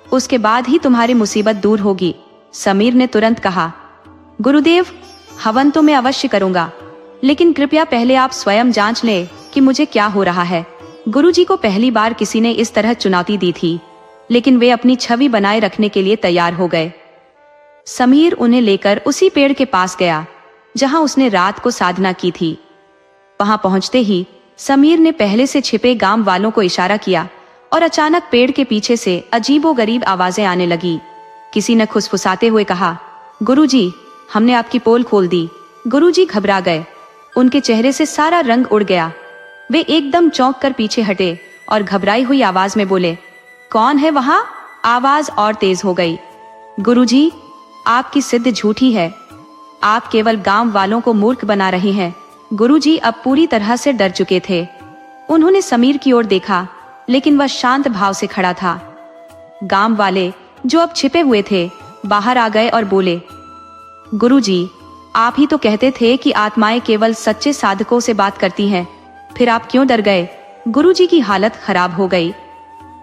उसके बाद ही तुम्हारी मुसीबत दूर होगी। समीर ने तुरंत कहा, गुरुदेव, हवन तो मैं अवश्य करूंगा, लेकिन कृपया पहले आप स्वयं जांच लें कि मुझे क्या हो रहा है। गुरुजी को पहली बार किसी ने इस तरह चुनौती दी थी, लेकिन वे अपनी छवि बनाए रखने के लिए तैयार हो गए। समीर उन्हें लेकर उसी पेड़ के पास गया जहां उसने रात को साधना की थी। वहां पहुंचते ही समीर ने पहले से छिपे गांव वालों को इशारा किया और अचानक पेड़ के पीछे से अजीबोगरीब आवाजें आने लगी। किसी ने खुसफुसाते हुए कहा, गुरुजी, हमने आपकी पोल खोल दी। गुरुजी घबरा गए। उनके चेहरे से सारा रंग उड़ गया। वे एकदम चौंक कर पीछे हटे और घबराई हुई आवाज में बोले, कौन है वहां? आवाज और तेज हो गई। गुरुजी, आपकी सिद्ध झूठी है। आप केवल गांव वालों को मूर्ख बना रहे हैं। गुरुजी अब पूरी तरह से डर चुके थे। उन्होंने समीर की ओर देखा, लेकिन वह शांत भाव से खड़ा था। गांव वाले, जो अब छिपे हुए थे, बाहर आ गए और बोले, गुरुजी, आप ही तो कहते थे कि आत्माएं केवल सच्चे साधकों से बात करती हैं। फिर आप क्यों डर गए? गुरुजी की हालत खराब हो गई।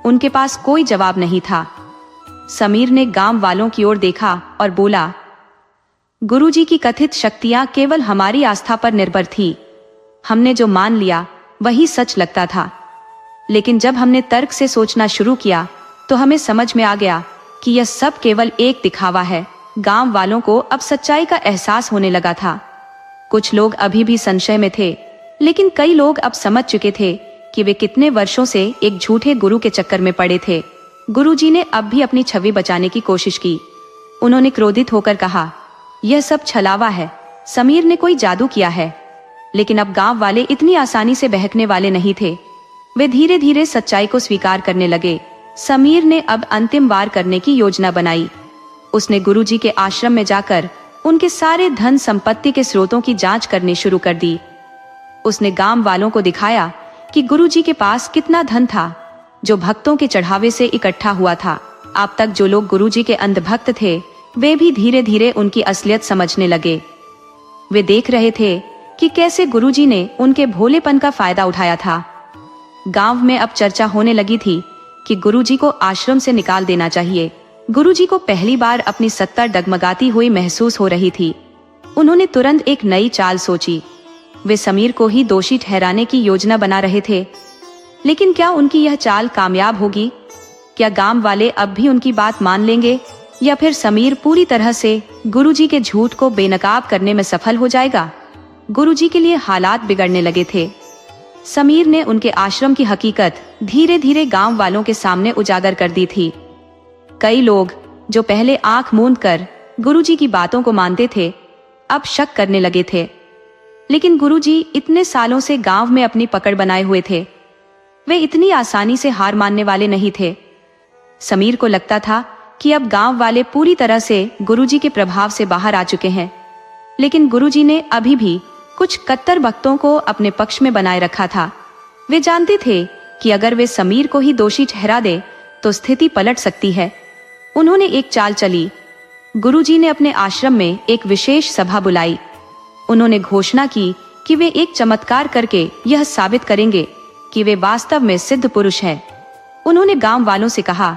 उनके पास कोई जवाब नहीं था। समीर ने गांव वालों की ओर देखा और बोला, गुरुजी की कथित शक्तियां केवल हमारी आस्था पर निर्भर थी। हमने जो मान लिया वही सच लगता था। लेकिन जब हमने तर्क से सोचना शुरू किया तो हमें समझ में आ गया कि यह सब केवल एक दिखावा है। गांव वालों को अब सच्चाई का एहसास होने लगा था। कुछ लोग अभी भी संशय में थे, लेकिन कई लोग अब समझ चुके थे कि वे कितने वर्षों से एक झूठे गुरु के चक्कर में पड़े थे। गुरुजी ने अब भी अपनी छवि बचाने की कोशिश की। उन्होंने क्रोधित होकर कहा, यह सब छलावा है। समीर ने कोई जादू किया है। लेकिन अब गांव वाले इतनी आसानी से बहकने वाले नहीं थे। वे धीरे धीरे सच्चाई को स्वीकार करने लगे। समीर ने अब अंतिम वार करने की योजना बनाई। उसने गुरुजी के आश्रम में जाकर उनके सारे धन संपत्ति के स्रोतों की जांच करनी शुरू कर दी। उसने गांव वालों को दिखाया कि गुरुजी के पास कितना धन था, जो भक्तों के चढ़ावे से इकट्ठा हुआ था। अब तक जो लोग गुरुजी के अंधभक्त थे, वे भी धीरे धीरे उनकी असलियत समझने लगे। वे देख रहे थे कि कैसे गुरुजी ने उनके भोलेपन का फायदा उठाया था। गांव में अब चर्चा होने लगी थी कि गुरुजी को आश्रम से निकाल देना चाहिए। गुरुजी को पहली बार अपनी सत्ता डगमगाती हुई महसूस हो रही थी। उन्होंने तुरंत एक नई चाल सोची। वे समीर को ही दोषी ठहराने की योजना बना रहे थे। लेकिन क्या उनकी यह चाल कामयाब होगी? क्या गांव वाले अब भी उनकी बात मान लेंगे, या फिर समीर पूरी तरह से गुरुजी के झूठ को बेनकाब करने में सफल हो जाएगा? गुरुजी के लिए हालात बिगड़ने लगे थे। समीर ने उनके आश्रम की हकीकत धीरे धीरे गांव वालों के सामने उजागर कर दी थी। कई लोग, जो पहले आंख मूंद कर गुरुजी की बातों को मानते थे, अब शक करने लगे थे। लेकिन गुरुजी इतने सालों से गांव में अपनी पकड़ बनाए हुए थे। वे इतनी आसानी से हार मानने वाले नहीं थे। समीर को लगता था कि अब गांव वाले पूरी तरह से गुरुजी के प्रभाव से बाहर आ चुके हैं। लेकिन गुरुजी ने अभी भी कुछ कट्टर भक्तों को अपने पक्ष में बनाए रखा था। वे जानते थे कि अगर वे समीर को ही दोषी ठहरा दे तो स्थिति पलट सकती है। उन्होंने एक चाल चली। गुरुजी ने अपने आश्रम में एक विशेष सभा बुलाई। उन्होंने घोषणा की कि वे एक चमत्कार करके यह साबित करेंगे कि वे वास्तव में सिद्ध पुरुष हैं। उन्होंने गांव वालों से कहा,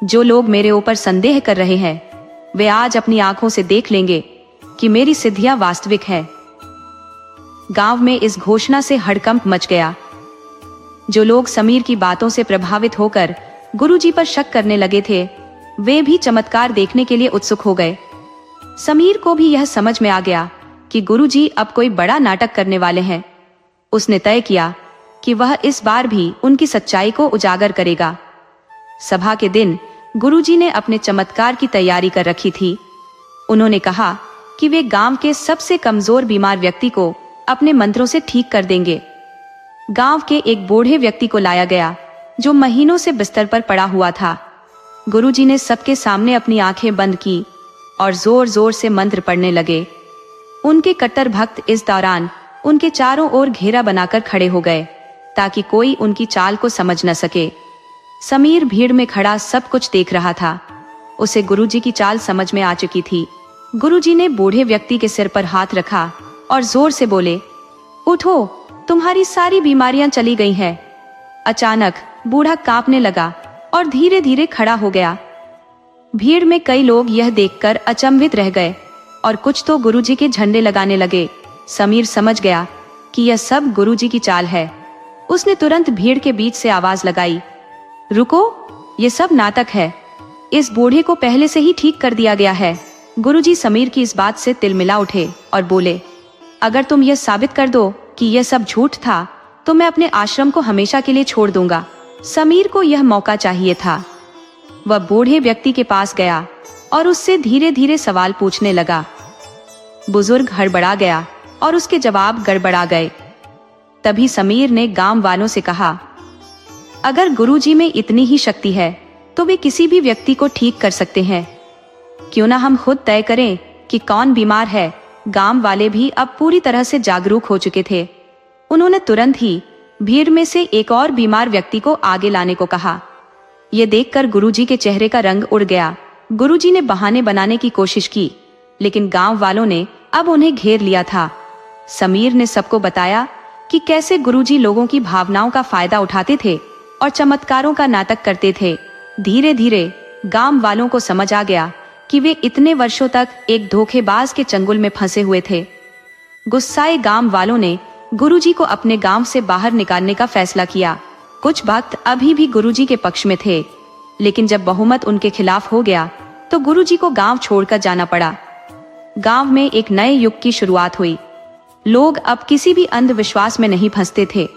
जो लोग मेरे ऊपर संदेह कर रहे हैं, वे आज अपनी आंखों से देख लेंगे कि मेरी सिद्धियां वास्तविक है। गांव में इस घोषणा से हड़कंप मच गया। जो लोग समीर की बातों से प्रभावित होकर गुरुजी पर शक करने लगे थे, वे भी चमत्कार देखने के लिए उत्सुक हो गए। समीर को भी यह समझ में आ गया कि गुरुजी अब कोई बड़ा नाटक करने वाले हैं। उसने तय किया कि वह इस बार भी उनकी सच्चाई को उजागर करेगा। सभा के दिन गुरुजी ने अपने चमत्कार की तैयारी कर रखी थी। उन्होंने कहा कि वे गांव के सबसे कमजोर बीमार व्यक्ति को अपने मंत्रों से ठीक कर देंगे। गांव के एक बूढ़े व्यक्ति को लाया गया, जो महीनों से बिस्तर पर पड़ा हुआ था। गुरुजी ने सबके सामने अपनी आंखें बंद की और जोर जोर से मंत्र पढ़ने लगे। उनके कट्टर भक्त इस दौरान उनके चारों ओर घेरा बनाकर खड़े हो गए, ताकि कोई उनकी चाल को समझ न सके। समीर भीड़ में खड़ा सब कुछ देख रहा था। उसे गुरुजी की चाल समझ में आ चुकी थी। गुरुजी ने बूढ़े व्यक्ति के सिर पर हाथ रखा और जोर से बोले, उठो, तुम्हारी सारी बीमारियां चली गई हैं। अचानक बूढ़ा कांपने लगा और धीरे धीरे खड़ा हो गया। भीड़ में कई लोग यह देखकर अचंभित रह गए और कुछ तो गुरुजी के झंडे लगाने लगे। समीर समझ गया कि यह सब गुरुजी की चाल है। उसने तुरंत भीड़ के बीच से आवाज लगाई, रुको, ये सब नाटक है। इस बूढ़े को पहले से ही ठीक कर दिया गया है। गुरुजी समीर की इस बात से तिलमिला उठे और बोले, अगर तुम यह साबित कर दो कि यह सब झूठ था, तो मैं अपने आश्रम को हमेशा के लिए छोड़ दूंगा। समीर को यह मौका चाहिए था। वह बूढ़े व्यक्ति के पास गया और उससे धीरे धीरे सवाल पूछने लगा। बुजुर्ग हड़बड़ा गया और उसके जवाब गड़बड़ा गए। तभी समीर ने गांव वालों से कहा, अगर गुरुजी में इतनी ही शक्ति है तो वे किसी भी व्यक्ति को ठीक कर सकते हैं। क्यों ना हम खुद तय करें कि कौन बीमार है। गांव वाले भी अब पूरी तरह से जागरूक हो चुके थे। उन्होंने तुरंत ही भीड़ में से एक और बीमार व्यक्ति को आगे लाने को कहा। ये देखकर गुरुजी के चेहरे का रंग उड़ गया। गुरुजी ने बहाने बनाने की कोशिश की, लेकिन गांव वालों ने अब उन्हें घेर लिया था। समीर ने सबको बताया कि कैसे गुरुजी लोगों की भावनाओं का फायदा उठाते थे और चमत्कारों का नाटक करते थे। धीरे धीरे गांव वालों को समझ आ गया कि वे इतने वर्षों तक एक धोखेबाज के चंगुल में फंसे हुए थे। गुस्साए गांव वालों ने गुरुजी को अपने गांव से बाहर निकालने का फैसला किया। कुछ भक्त अभी भी गुरुजी के पक्ष में थे, लेकिन जब बहुमत उनके खिलाफ हो गया तो गुरुजी को गांव छोड़कर जाना पड़ा। गांव में एक नए युग की शुरुआत हुई। लोग अब किसी भी अंधविश्वास में नहीं फंसते थे।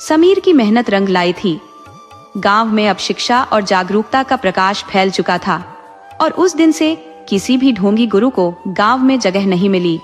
समीर की मेहनत रंग लाई थी। गांव में अब शिक्षा और जागरूकता का प्रकाश फैल चुका था और उस दिन से किसी भी ढोंगी गुरु को गांव में जगह नहीं मिली।